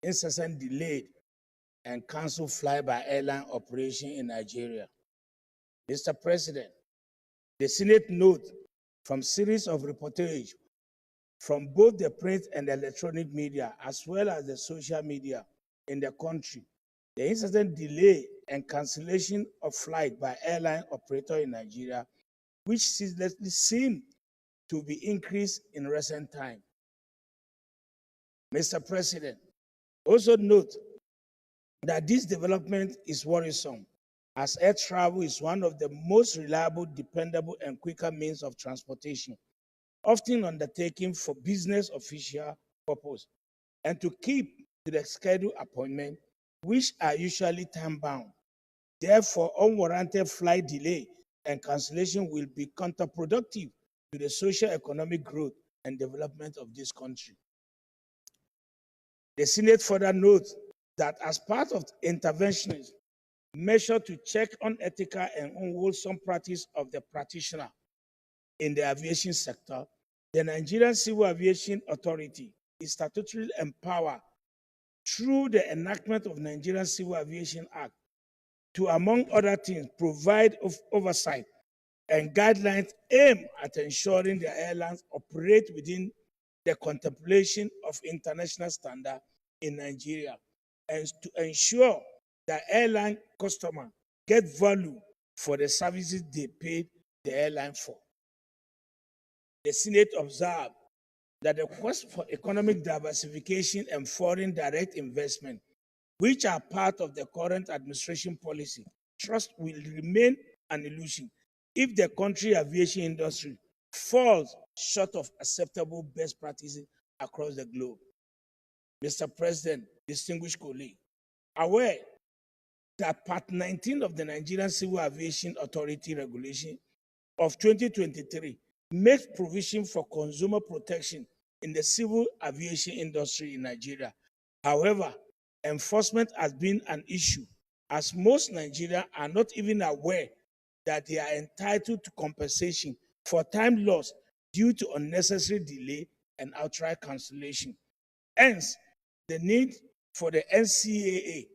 incessant delayed and cancelled flight by airline operation in Nigeria. Mr. President, the Senate note from series of reportage from both the print and electronic media, as well as the social media in the country, the incessant delay and cancellation of flight by airline operator in Nigeria, which ceaselessly seem to be increased in recent time. Mr. President, also note that this development is worrisome, as air travel is one of the most reliable, dependable, and quicker means of transportation, often undertaken for business official purpose, and to keep to the scheduled appointment, which are usually time-bound. Therefore, unwarranted flight delay and cancellation will be counterproductive to the social economic growth and development of this country. The Senate further notes that as part of interventionist measure to check unethical and unwholesome practice of the practitioner in the aviation sector, the Nigerian Civil Aviation Authority is statutorily empowered through the enactment of Nigerian Civil Aviation Act to, among other things, provide oversight and guidelines aimed at ensuring the airlines operate within the contemplation of international standards in Nigeria, and to ensure that airline customers get value for the services they paid the airline for. The Senate observed that the quest for economic diversification and foreign direct investment, which are part of the current administration policy, trust will remain an illusion if the country aviation industry falls short of acceptable best practices across the globe. Mr. President, distinguished colleagues, aware that Part 19 of the Nigerian Civil Aviation Authority Regulation of 2023 makes provision for consumer protection in the civil aviation industry in Nigeria. However, enforcement has been an issue, as most Nigerians are not even aware that they are entitled to compensation for time lost due to unnecessary delay and outright cancellation. Hence, the need for the NCAA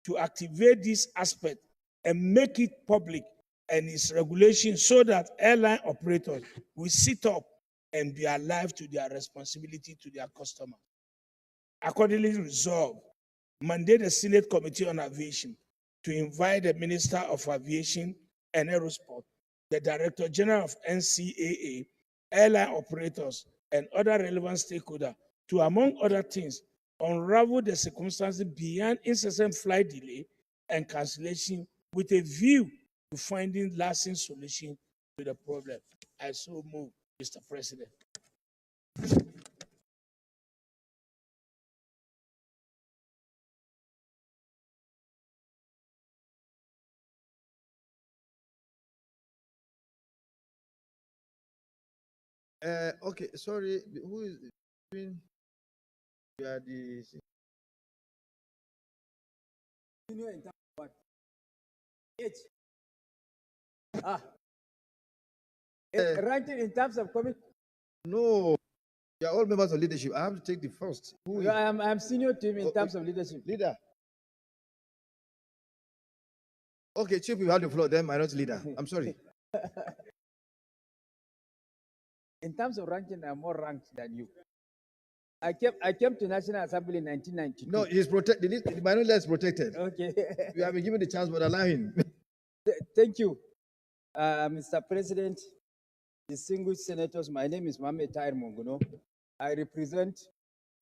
to activate this aspect and make it public and its regulation so that airline operators will sit up and be alive to their responsibility to their customers. Accordingly resolved, mandate the Senate Committee on Aviation to invite the Minister of Aviation and Aerosport, the Director General of NCAA, airline operators, and other relevant stakeholders to, among other things, unravel the circumstances behind incessant flight delay and cancellation with a view to finding lasting solution to the problem. I so move, Mr. President. Okay, sorry, who is doing? You are the Senior in terms of what? Age. Ah. Ranking in terms of coming. no. You are all members of leadership. I have to take the first. Who is? I'm senior to him in terms of leadership. Leader. Okay, Chief, you have the floor. Then minority leader. I'm sorry. In terms of ranking, I'm more ranked than you. I came to National Assembly in 1992. No, he's protected. The minority leader is protected. Okay. You have been given the chance, but allow him. Thank you, Mr. President, distinguished senators. My name is Mohamed Tahir Monguno. I represent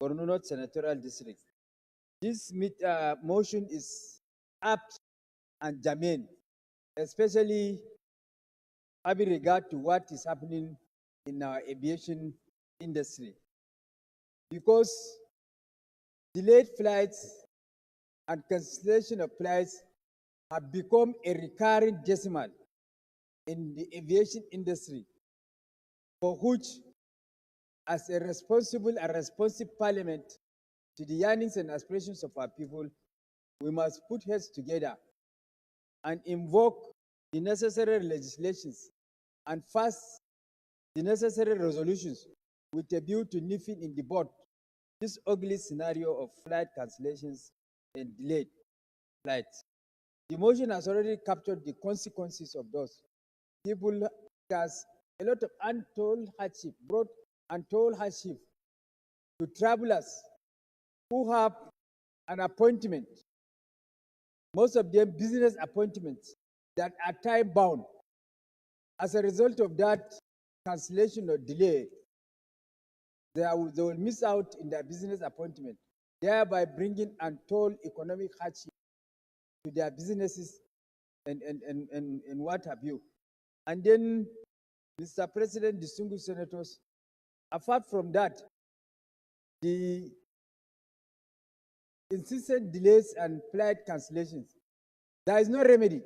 Borno North Senatorial District. This motion is apt and germane, especially having regard to what is happening in our aviation industry. Because delayed flights and cancellation of flights have become a recurring decimal in the aviation industry, for which, as a responsible and responsive parliament to the yearnings and aspirations of our people, we must put heads together and invoke the necessary legislations and pass the necessary resolutions with a view to nipping in the bud this ugly scenario of flight cancellations and delayed flights. The motion has already captured the consequences of those. People has a lot of untold hardship, brought untold hardship to travelers who have an appointment, most of them business appointments that are time bound. As a result of that cancellation or delay, they will miss out in their business appointment, thereby bringing untold economic hardship to their businesses and what have you. And then, Mr. President, distinguished senators, apart from that, the insistent delays and flight cancellations, there is no remedy.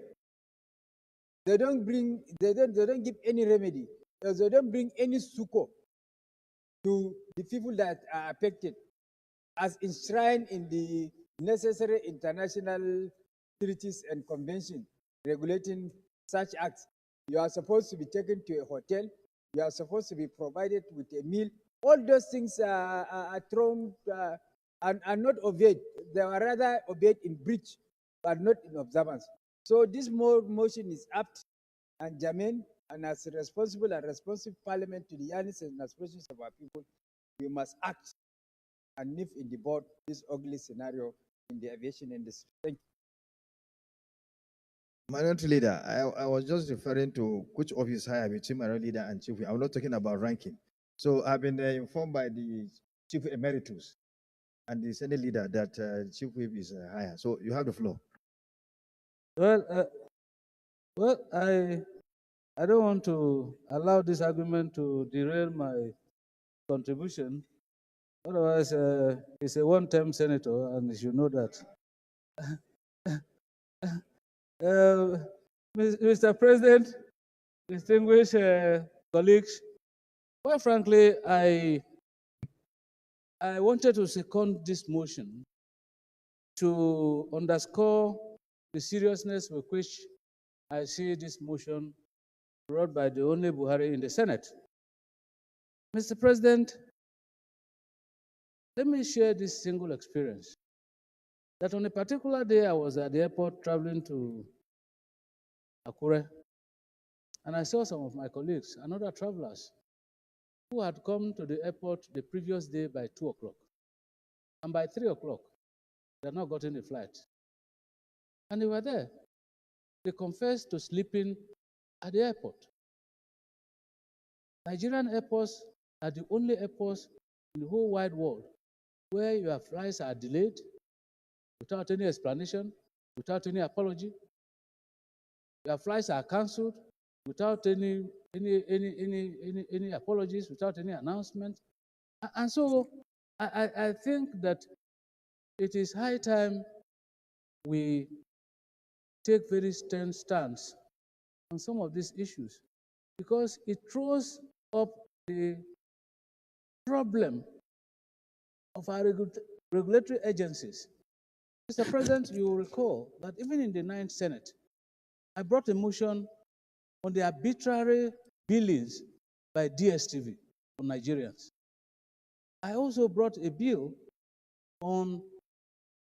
They don't give any remedy. They don't bring any succor to the people that are affected. as enshrined in the necessary international treaties and conventions regulating such acts. You are supposed to be taken to a hotel. You are supposed to be provided with a meal. All those things are thrown and are not obeyed. They are rather obeyed in breach, but not in observance. So this motion is apt and germane, and as a responsible and responsive parliament to the yearnings and aspirations of our people, we must act and nip in the bud this ugly scenario in the aviation industry. Thank you. Minority leader, I was just referring to which office higher between minority leader and chief whip. I'm not talking about ranking. So I've been informed by the chief emeritus and the senate leader that chief whip is higher. So you have the floor. Well, I don't want to allow this argument to derail my contribution. Otherwise, he's a one-term senator, and you should know that. Mr. President, distinguished colleagues, quite frankly, I wanted to second this motion to underscore the seriousness with which I see this motion brought by the only Buhari in the Senate. Mr. President, let me share this single experience. That on a particular day, I was at the airport traveling to Akure, and I saw some of my colleagues and other travelers who had come to the airport the previous day by 2 o'clock. And by 3 o'clock, they had not gotten a flight. And they were there. They confessed to sleeping at the airport. Nigerian airports are the only airports in the whole wide world where your flights are delayed without any explanation, without any apology. Your flights are cancelled without any apologies, without any announcement. And so I think that it is high time we take very stern stance on some of these issues, because it throws up the problem of our regulatory agencies. Mr. President, you will recall that even in the 9th Senate, I brought a motion on the arbitrary billings by DSTV on Nigerians. I also brought a bill on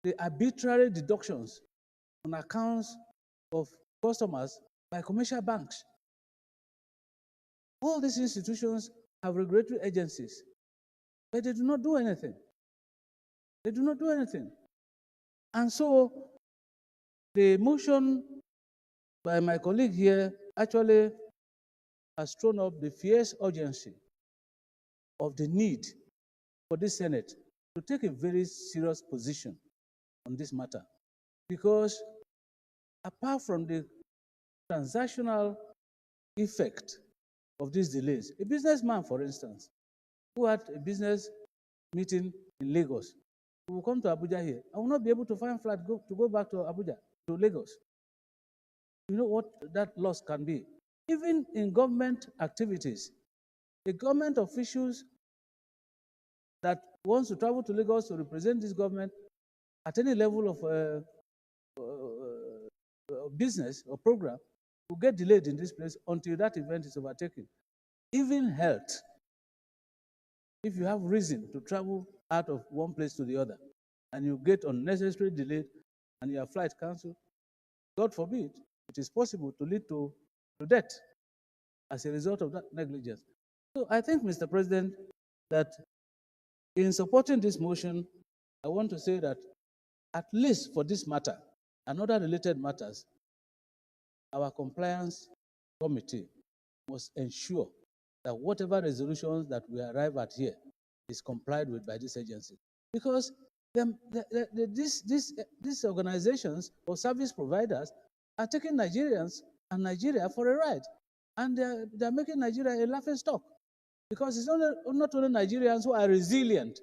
the arbitrary deductions on accounts of customers by commercial banks. All these institutions have regulatory agencies, but they do not do anything. They do not do anything. And so the motion by my colleague here actually has thrown up the fierce urgency of the need for this Senate to take a very serious position on this matter. Because apart from the transactional effect of these delays, a businessman, for instance, who had a business meeting in Lagos, will come to Abuja here, I will not be able to find flight to go back to Abuja, to Lagos. You know what that loss can be? Even in government activities, the government officials that wants to travel to Lagos to represent this government at any level of business or program will get delayed in this place until that event is overtaken. Even health, if you have reason to travel out of one place to the other and you get unnecessary delayed and your flight cancelled, God forbid, it is possible to lead to death as a result of that negligence. So I think, Mr. President, that in supporting this motion, I want to say that at least for this matter and other related matters, our compliance committee must ensure that whatever resolutions that we arrive at here is complied with by this agency. Because these organizations or service providers are taking Nigerians and Nigeria for a ride. And they're making Nigeria a laughing stock. Because it's not only Nigerians who are resilient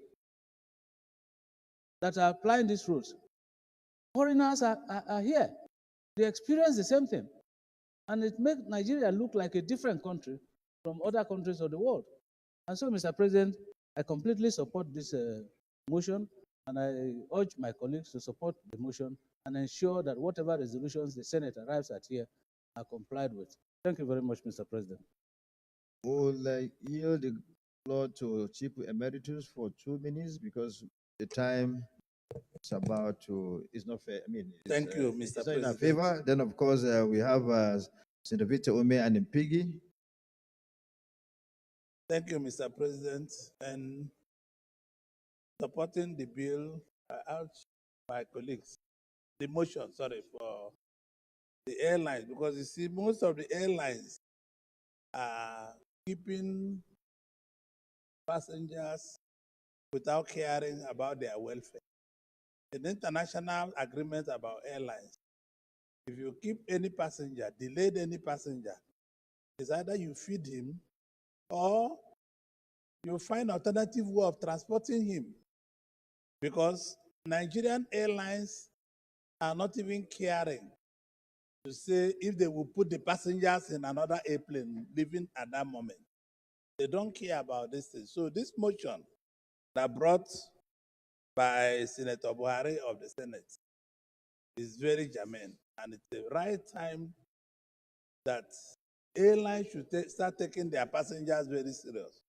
that are applying these rules. Foreigners are here. They experience the same thing. And it makes Nigeria look like a different country from other countries of the world. And so, Mr. President, I completely support this motion. And I urge my colleagues to support the motion and ensure that whatever resolutions the Senate arrives at here are complied with. Thank you very much, Mr. President. We'll yield the floor to Chief Emeritus for 2 minutes because the time is about to, it's not fair. I mean, Thank you, Mr. It's not in President. our favor. Then, of course, we have Senator Victor Ume and Mpigi. Thank you, Mr. President. And supporting the bill, I urge my colleagues, the motion, sorry, for the airlines, because you see, most of the airlines are keeping passengers without caring about their welfare. In international agreement about airlines, if you keep any passenger, delayed any passenger, it's either you feed him or you find alternative way of transporting him. Because Nigerian airlines are not even caring to say if they will put the passengers in another airplane leaving at that moment. They don't care about this thing. So this motion that brought by Senator Buhari of the Senate is very germane, and it's the right time that airlines should start taking their passengers very serious,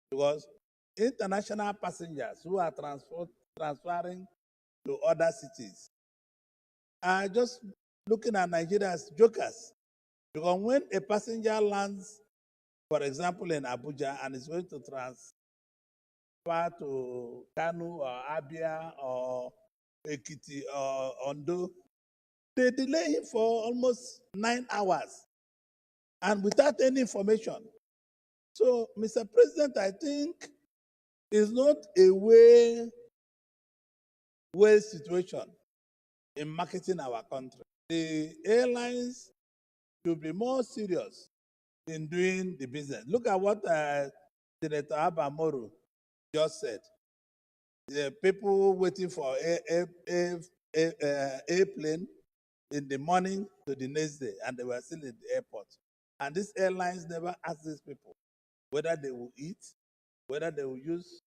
because international passengers who are transferring to other cities are just looking at Nigeria as jokers. Because when a passenger lands, for example, in Abuja and is going to transfer to Kanu or Abia or Ekiti or Ondo, they delay him for almost 9 hours and without any information. So, Mr. President, I think it's not a way situation in marketing our country. The airlines should be more serious in doing the business. Look at what Senator Abamoru just said. The people waiting for airplane in the morning to the next day, and they were still in the airport. And these airlines never ask these people whether they will eat, whether they will use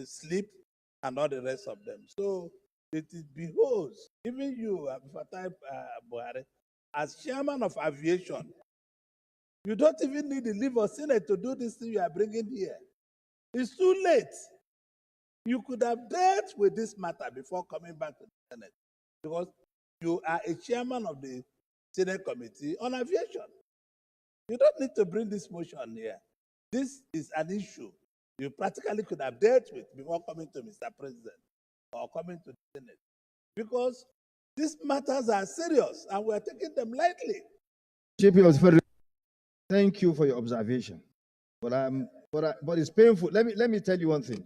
sleep, and all the rest of them. So it behoves even you, Fatai Buhari, as chairman of aviation, you don't even need the leave of Senate to do this thing you are bringing here. It's too late. You could have dealt with this matter before coming back to the Senate, because you are a chairman of the Senate Committee on Aviation. You don't need to bring this motion here. This is an issue you practically could have dealt with before coming to Mr. President or coming to the Senate, because these matters are serious and we are taking them lightly. Thank you for your observation. But it's painful. Let me tell you one thing.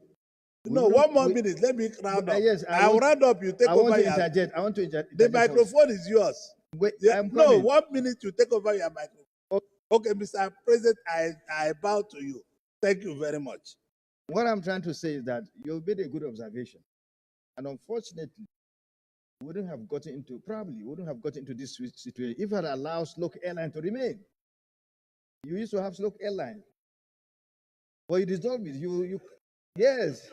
No, one more minute. Let me round up. Yes, I'll round up. You take over. I want to interject. I want to interject. The microphone is yours. Wait, I'm no, coming. 1 minute you take over your microphone. Okay, Mr. President, I bow to you. Thank you very much. What I'm trying to say is that you made a good observation. And unfortunately, we wouldn't have gotten into this situation if it allowed Sloke Airline to remain. You used to have Sloke Airline. But you dissolved it. Yes.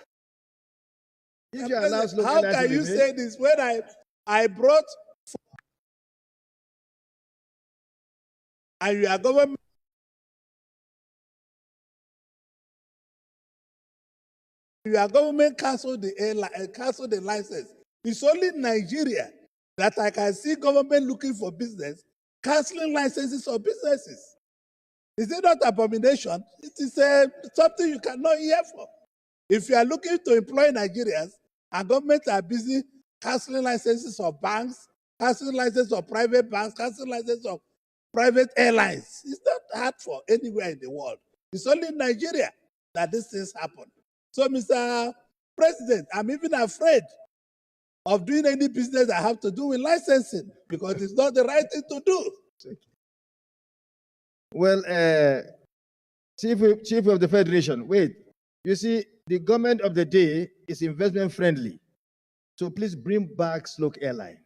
If you allow Sloke How Airline can to you remain, say this when I brought and you are government? Your government cancel the airline, cancel the license. It's only Nigeria that I can see government looking for business, canceling licenses of businesses. Is it not abomination? It is something you cannot hear for. If you are looking to employ Nigerians and government are busy canceling licenses of banks, canceling licenses of private banks, canceling licenses of private airlines, it's not hard for anywhere in the world. It's only in Nigeria that these things happen. So, Mr. President, I'm even afraid of doing any business I have to do with licensing because it's not the right thing to do. well, Chief of the Federation, wait. You see, the government of the day is investment friendly. So please bring back Sloke Airline.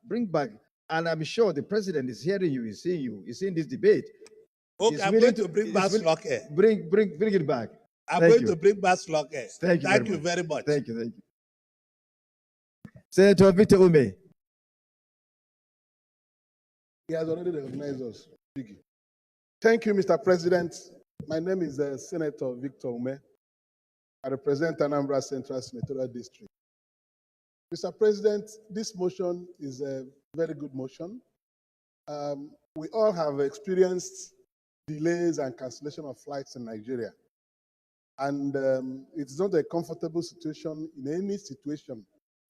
Bring back, and I'm sure the president is hearing you, he's seeing you, he's seeing this debate. Okay, I'm going to bring back Sloke Air. Bring it back. I'm Thank going you. to bring back slug. Thank you Thank very you very much. Thank you. Thank you. Senator Victor Ume. He has already recognized us. Thank you, Mr. President. My name is Senator Victor Ume. I represent Anambra Central Senatorial District. Mr. President, this motion is a very good motion. We all have experienced delays and cancellation of flights in Nigeria. And it's not a comfortable situation,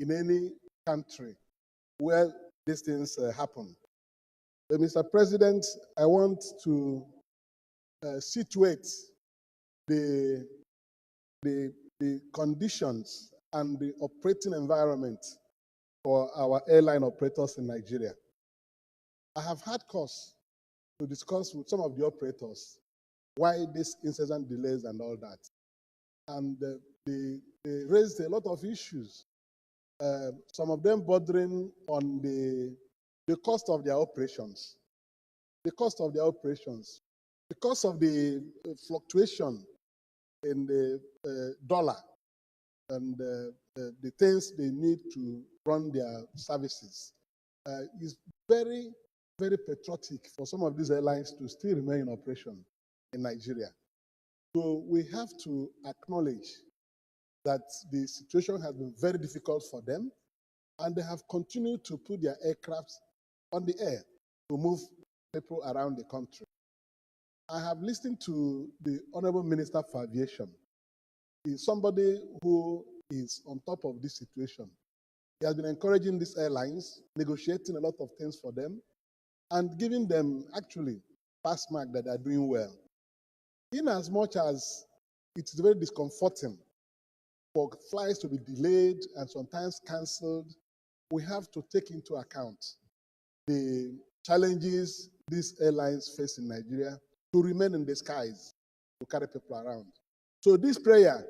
in any country where these things happen. But Mr. President, I want to situate the conditions and the operating environment for our airline operators in Nigeria. I have had cause to discuss with some of the operators why these incessant delays and all that. And they raised a lot of issues, some of them bordering on the cost of their operations. The cost of their operations. Because of the fluctuation in the dollar and the things they need to run their services, is very, very patriotic for some of these airlines to still remain in operation in Nigeria. So we have to acknowledge that the situation has been very difficult for them, and they have continued to put their aircraft on the air to move people around the country. I have listened to the Honorable Minister for Aviation. He's somebody who is on top of this situation. He has been encouraging these airlines, negotiating a lot of things for them, and giving them actually pass mark that they are doing well. In as much as it's very discomforting for flights to be delayed and sometimes canceled, we have to take into account the challenges these airlines face in Nigeria to remain in the skies, to carry people around. So this prayer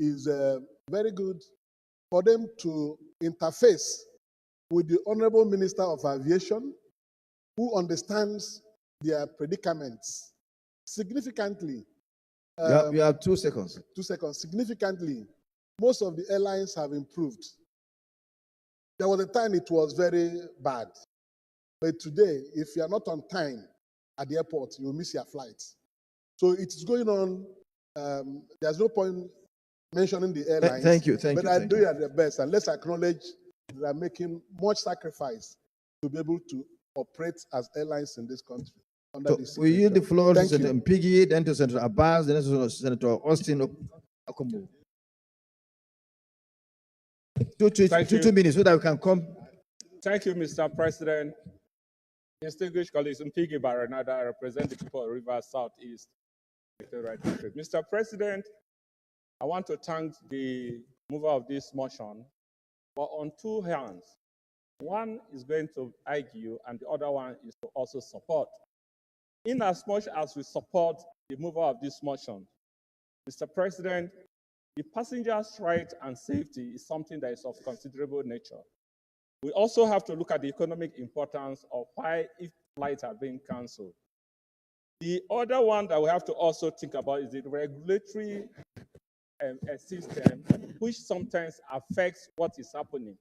is very good for them to interface with the Honorable Minister of Aviation, who understands their predicaments significantly. You have 2 seconds. 2 seconds. Significantly, most of the airlines have improved. There was a time it was very bad. But today, if you are not on time at the airport, you will miss your flight. So it is going on. There's no point mentioning the airlines. Thank you. But I do at their best. And let's acknowledge they are making much sacrifice to be able to operate as airlines in this country. So we yield the floor to Senator Mpigi, then to Senator Abbas, then to Senator Austin Akombo. Two minutes so that we can come. Thank you, Mr. President. Distinguished colleagues, Mpigi Baranada, I represent the people of Rivers Southeast. Mr. President, I want to thank the mover of this motion, but on two hands. One is going to argue, and the other one is to also support. In as much as we support the mover of this motion, Mr. President, the passengers' right and safety is something that is of considerable nature. We also have to look at the economic importance of why if flights are being canceled. The other one that we have to also think about is the regulatory system, which sometimes affects what is happening,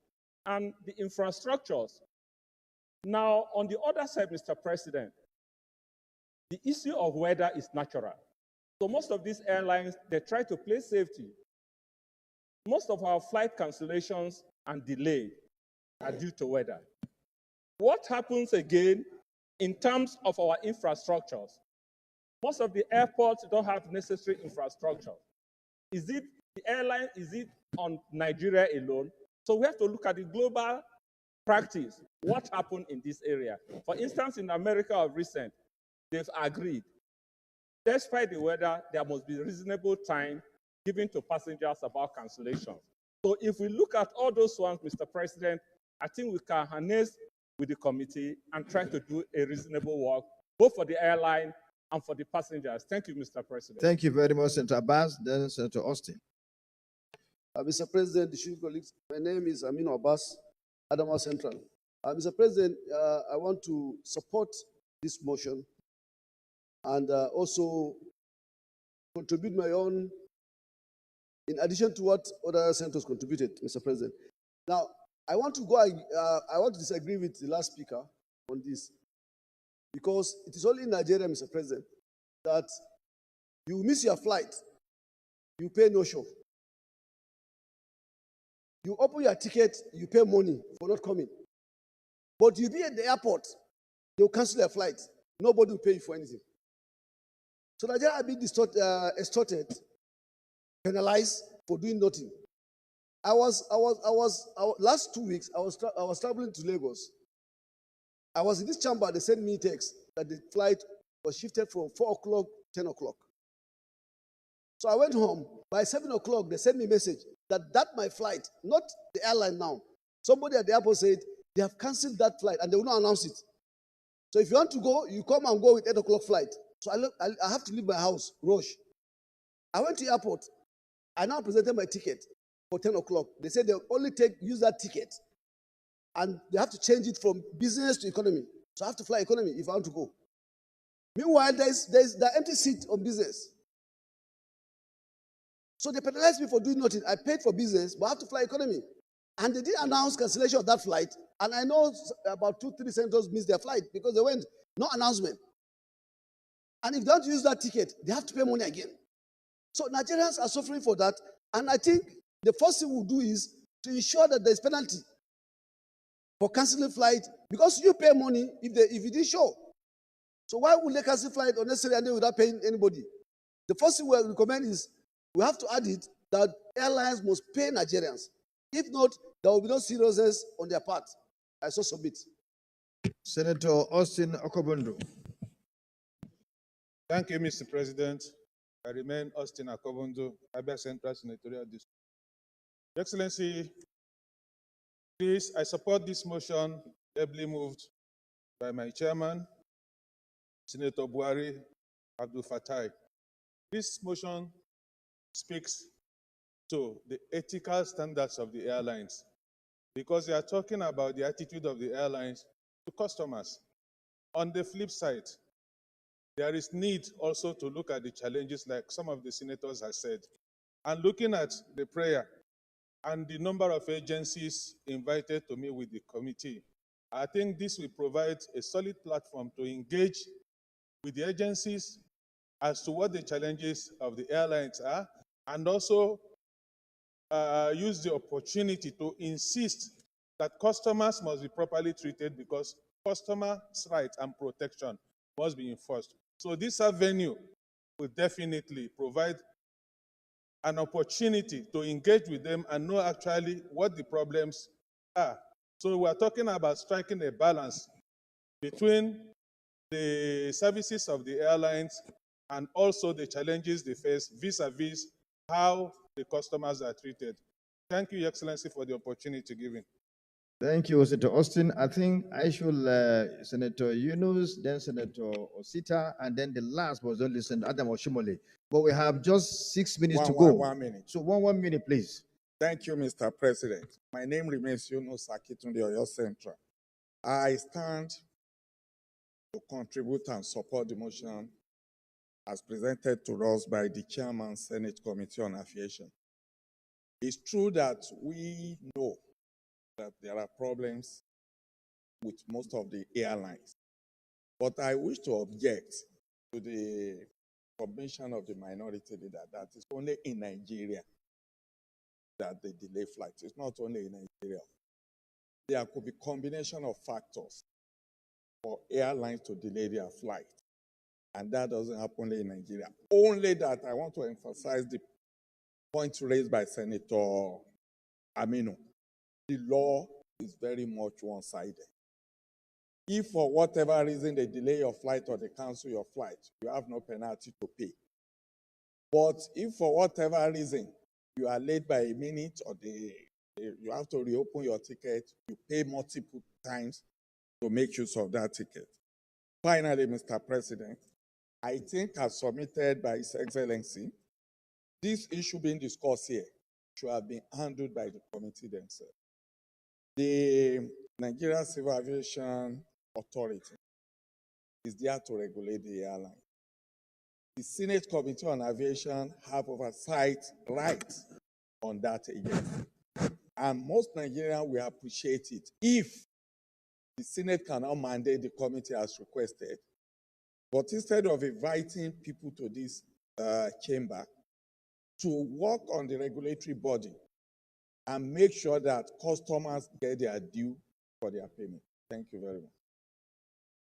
and the infrastructures. Now, on the other side, Mr. President, the issue of weather is natural. So most of these airlines, they try to play safety. Most of our flight cancellations and delay are due to weather. What happens again in terms of our infrastructures? Most of the airports don't have necessary infrastructure. Is it the airline? Is it on Nigeria alone? So we have to look at the global practice. What happened in this area? For instance, in America of recent, they've agreed. Despite the weather, there must be reasonable time given to passengers about cancellation. So if we look at all those ones, Mr. President, I think we can harness with the committee and try to do a reasonable work, both for the airline and for the passengers. Thank you, Mr. President. Thank you very much, Senator Abbas, then Senator Austin. Mr. President, distinguished colleagues, my name is Amin Abbas, Adama Central. Mr. President, I want to support this motion and also contribute my own in addition to what other senators contributed, Mr. President. Now, I want to disagree with the last speaker on this, because it is only in Nigeria, Mr. President, that you miss your flight, you pay no show. You open your ticket, you pay money for not coming. But you be at the airport, they'll cancel your flight. Nobody will pay you for anything. So Nigeria are being extorted, penalized for doing nothing. Last 2 weeks, I was traveling to Lagos. I was in this chamber, they sent me text that the flight was shifted from 4 o'clock, 10 o'clock. So I went home. By 7 o'clock, they sent me a message that my flight, not the airline now. Somebody at the airport said they have canceled that flight and they will not announce it. So if you want to go, you come and go with 8 o'clock flight. So I have to leave my house, rush. I went to the airport. I now presented my ticket for 10 o'clock. They said they'll only use that ticket and they have to change it from business to economy. So I have to fly economy if I want to go. Meanwhile, there's the empty seat on business. So they penalized me for doing nothing. I paid for business, but I have to fly economy. And they didn't announce cancellation of that flight. And I know about 2-3 senators missed their flight because they went, no announcement. And if they don't use that ticket, they have to pay money again. So Nigerians are suffering for that. And I think the first thing we'll do is to ensure that there's penalty for canceling flight, because you pay money if you didn't show. So why would they cancel flight unnecessarily and without paying anybody? The first thing we recommend is we have to add it that airlines must pay Nigerians. If not, there will be no seriousness on their part. I so submit. Senator Austin Okobondo. Thank you, Mr. President. I remain Austin Okobondo, Abia Central Senatorial District. Your Excellency, please, I support this motion ably moved by my chairman, Senator Buhari Abdul Fatai. This motion speaks to the ethical standards of the airlines, because they are talking about the attitude of the airlines to customers. On the flip side, there is need also to look at the challenges like some of the senators have said. And looking at the prayer and the number of agencies invited to meet with the committee, I think this will provide a solid platform to engage with the agencies as to what the challenges of the airlines are, and also use the opportunity to insist that customers must be properly treated, because customers' rights and protection must be enforced. So this avenue will definitely provide an opportunity to engage with them and know actually what the problems are. So we're talking about striking a balance between the services of the airlines and also the challenges they face vis-a-vis how the customers are treated. Thank you, Your Excellency, for the opportunity given. Thank you, Senator Austin. I think I should, Senator Yunus, then Senator Osita, and then the last was only Senator Adam Oshimole. But we have just 6 minutes to go. 1 minute. So one minute, please. Thank you, Mr. President. My name remains Yunus Akitunde, Oyo Central. I stand to contribute and support the motion as presented to us by the Chairman, Senate Committee on Aviation. It's true that we know that there are problems with most of the airlines, but I wish to object to the submission of the minority leader that it's only in Nigeria that they delay flights. It's not only in Nigeria. There could be combination of factors for airlines to delay their flight, and that doesn't happen only in Nigeria. Only that I want to emphasize the point raised by Senator Aminu. The law is very much one-sided. If for whatever reason they delay your flight or they cancel your flight, you have no penalty to pay. But if for whatever reason you are late by a minute or you have to reopen your ticket, you pay multiple times to make use of that ticket. Finally, Mr. President, I think as submitted by His Excellency, this issue being discussed here should have been handled by the committee themselves. The Nigeria Civil Aviation Authority is there to regulate the airline. the Senate Committee on Aviation have oversight rights on that agency. And most Nigerians will appreciate it if the Senate cannot mandate the committee as requested. But instead of inviting people to this chamber to work on the regulatory body and make sure that customers get their due for their payment. Thank you very much.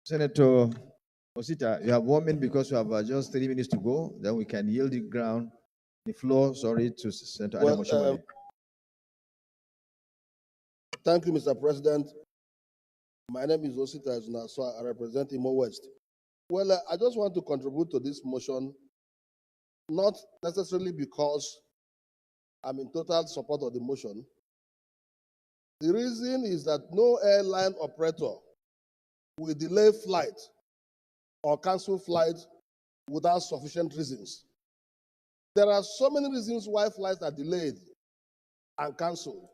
Senator Osita, you have 1 minute because you have just 3 minutes to go. Then we can yield the floor, to Senator Adam Oshomole. Thank you, Mr. President. My name is Osita Ezuna, so I represent Imo West. Well, I just want to contribute to this motion, not necessarily because I'm in total support of the motion. The reason is that no airline operator will delay flight or cancel flight without sufficient reasons. There are so many reasons why flights are delayed and canceled.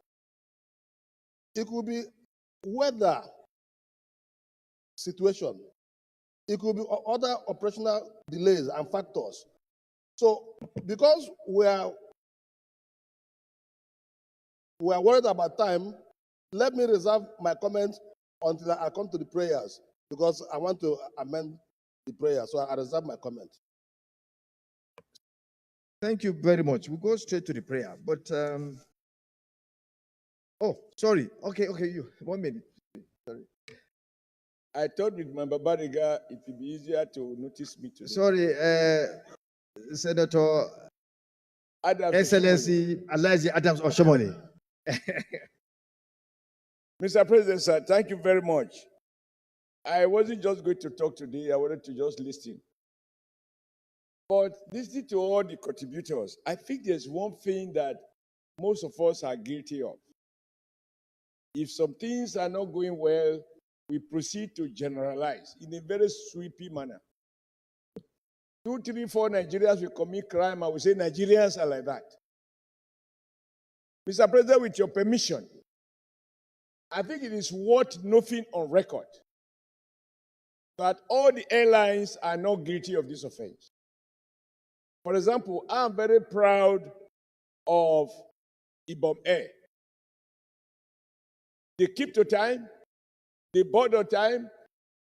It could be weather situation. It could be other operational delays and factors. So because we are worried about time, let me reserve my comments until I come to the prayers, because I want to amend the prayer. So I reserve my comment. Thank you very much. We'll go straight to the prayer. But, oh, sorry. Okay, you. 1 minute. Sorry. I thought with my Babariga, it would be easier to notice me today. Sorry, Senator Adams Excellency Elijah Adams Oshomole. Mr. President, sir, thank you very much. I wasn't just going to talk today, I wanted to just listen. But listening to all the contributors, I think there's one thing that most of us are guilty of. If some things are not going well, we proceed to generalize in a very sweepy manner. 2, 3, 4 Nigerians will commit crime, and we say Nigerians are like that. Mr. President, with your permission, I think it is worth noting on record that all the airlines are not guilty of this offense. For example, I'm very proud of Ibom Air. They keep to time, they board on time,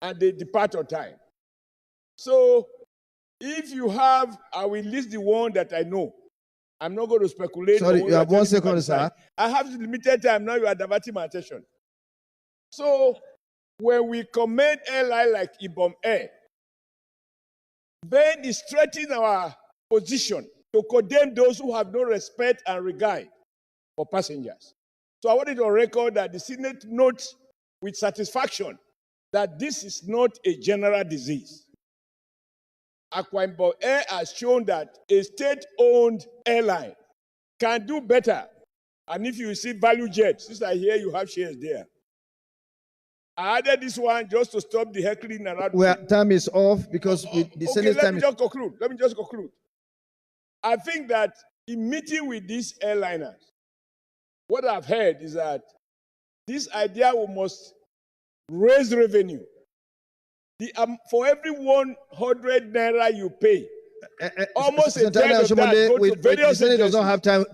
and they depart on time. So if you have, I will list the one that I know. I'm not going to speculate. Sorry, you have 1 second, sir. I have limited time. Now you are diverting my attention. So when we commend airline like Ibom Air, then it strengthens our position to condemn those who have no respect and regard for passengers. So I wanted to record that the Senate notes with satisfaction that this is not a general disease. Akwa Ibom Air has shown that a state-owned airline can do better. And if you see Value Jet, since I hear you have shares there, I added this one just to stop the heckling around. Well, time is off because the Senate time is... Let me just conclude. I think that in meeting with these airliners, what I've heard is that this idea we must raise revenue. For every 100 naira you pay, almost a third of that go to various the Senate does not agencies. have time.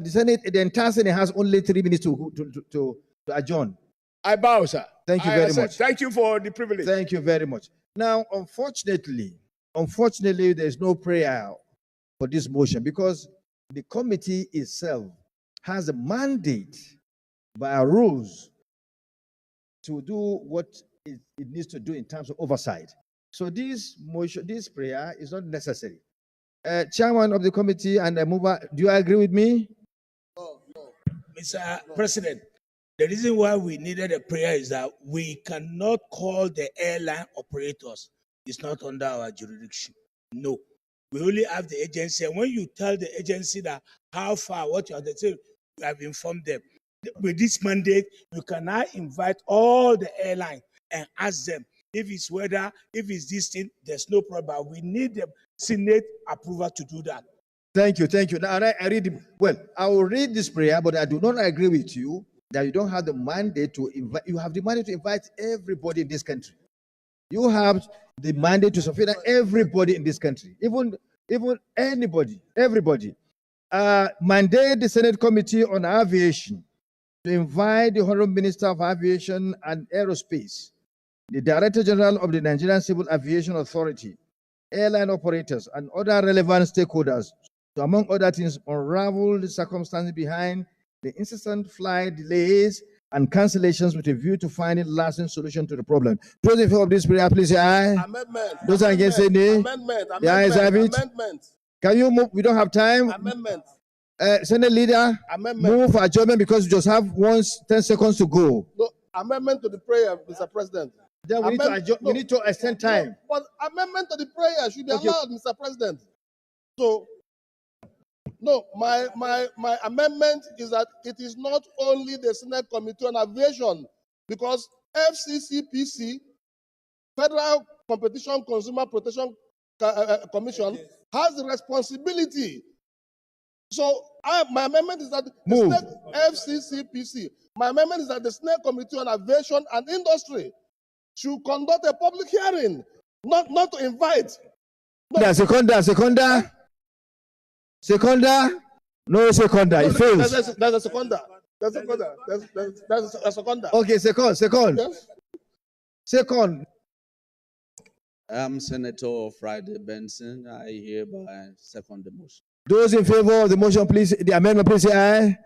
The entire Senate has only 3 minutes to adjourn. I bow, sir. Thank you very much. Thank you for the privilege. Thank you very much. Now, unfortunately, there's no prayer for this motion because the committee itself has a mandate by our rules to do what it needs to do in terms of oversight. So this motion, this prayer is not necessary. Chairman of the committee and the mover, do you agree with me? Mr. President, the reason why we needed a prayer is that we cannot call the airline operators. It's not under our jurisdiction. No. We only have the agency. And when you tell the agency that how far, what you have to say, you have informed them. With this mandate, you can now invite all the airlines and ask them if it's weather, if it's this thing, there's no problem. We need the Senate approval to do that. Thank you. Now, I read, I will read this prayer, but I do not agree with you that you don't have the mandate to invite. You have the mandate to invite everybody in this country. You have the mandate to subpoena everybody in this country. Even even anybody, everybody, mandate the Senate Committee on Aviation to invite the Honorable Minister of Aviation and Aerospace, the Director General of the Nigerian Civil Aviation Authority, airline operators, and other relevant stakeholders to, among other things, unravel the circumstances behind the incessant flight delays and cancellations with a view to finding lasting solution to the problem. Those in favor of this prayer, please say aye. Amendment. Those against say nay. Amendment. The ayes have it. Amendment. Can you move? We don't have time. Amendment. Senate leader, Amendment. move for adjournment because we just have 10 seconds to go. No, amendment to the prayer, Mr. President. Then we need to extend time. No, but amendment to the prayer should be allowed, Mr. President. So, no, my amendment is that it is not only the Senate Committee on Aviation, because FCCPC, Federal Competition Consumer Protection Commission, has the responsibility. So, my amendment is that the Senate, FCCPC, my amendment is that the Senate Committee on Aviation and Industry should conduct a public hearing, not to invite. No. Seconder, no seconder. It fails. There's a seconder. There's a seconder. Okay, second. Yes? Second. I'm Senator Friday Benson. I hereby second the motion. Those in favor of the motion, please, the amendment, please say aye.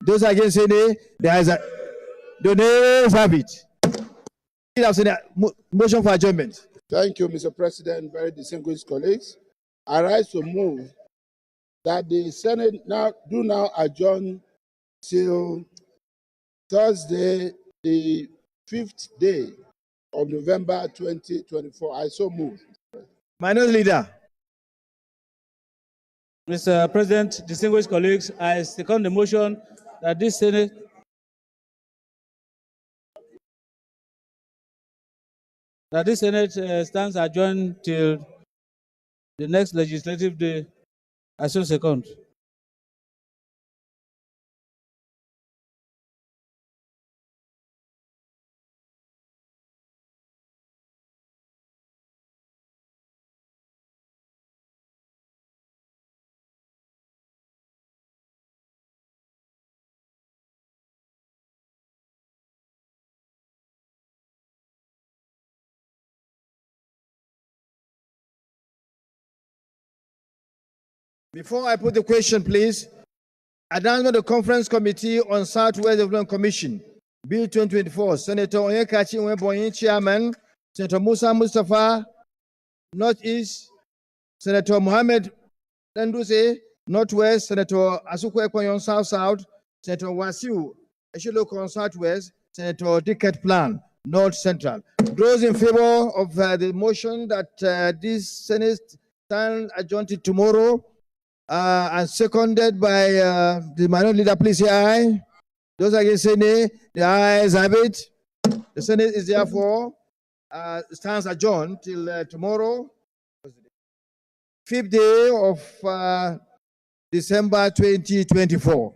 Those against say nay. The nays have it. Motion for adjournment. Thank you, Mr. President. Very distinguished colleagues. I rise to move that the Senate now adjourn till Thursday, the 5th day of November 2024. I so move. Minority Leader. Mr. President, distinguished colleagues, I second the motion that this Senate stands adjourned till the next legislative day. I so second. Before I put the question, please, announcement of the Conference Committee on Southwest Development Commission, Bill 2024, Senator Onyekachi Nweboyin, Chairman, Senator Musa Mustafa, Northeast, Senator Mohammed Danduse, Northwest, Senator Asukwe Ekwenyon, South, Senator Wasiu Eshiloko, Southwest, Senator Dicket Plan, North Central. Those in favor of the motion that this Senate stand adjourned to tomorrow, and seconded by the minority leader, please say aye. Those against say nay. The ayes have it. The Senate is therefore stands adjourned till tomorrow, 5th day of December 2024.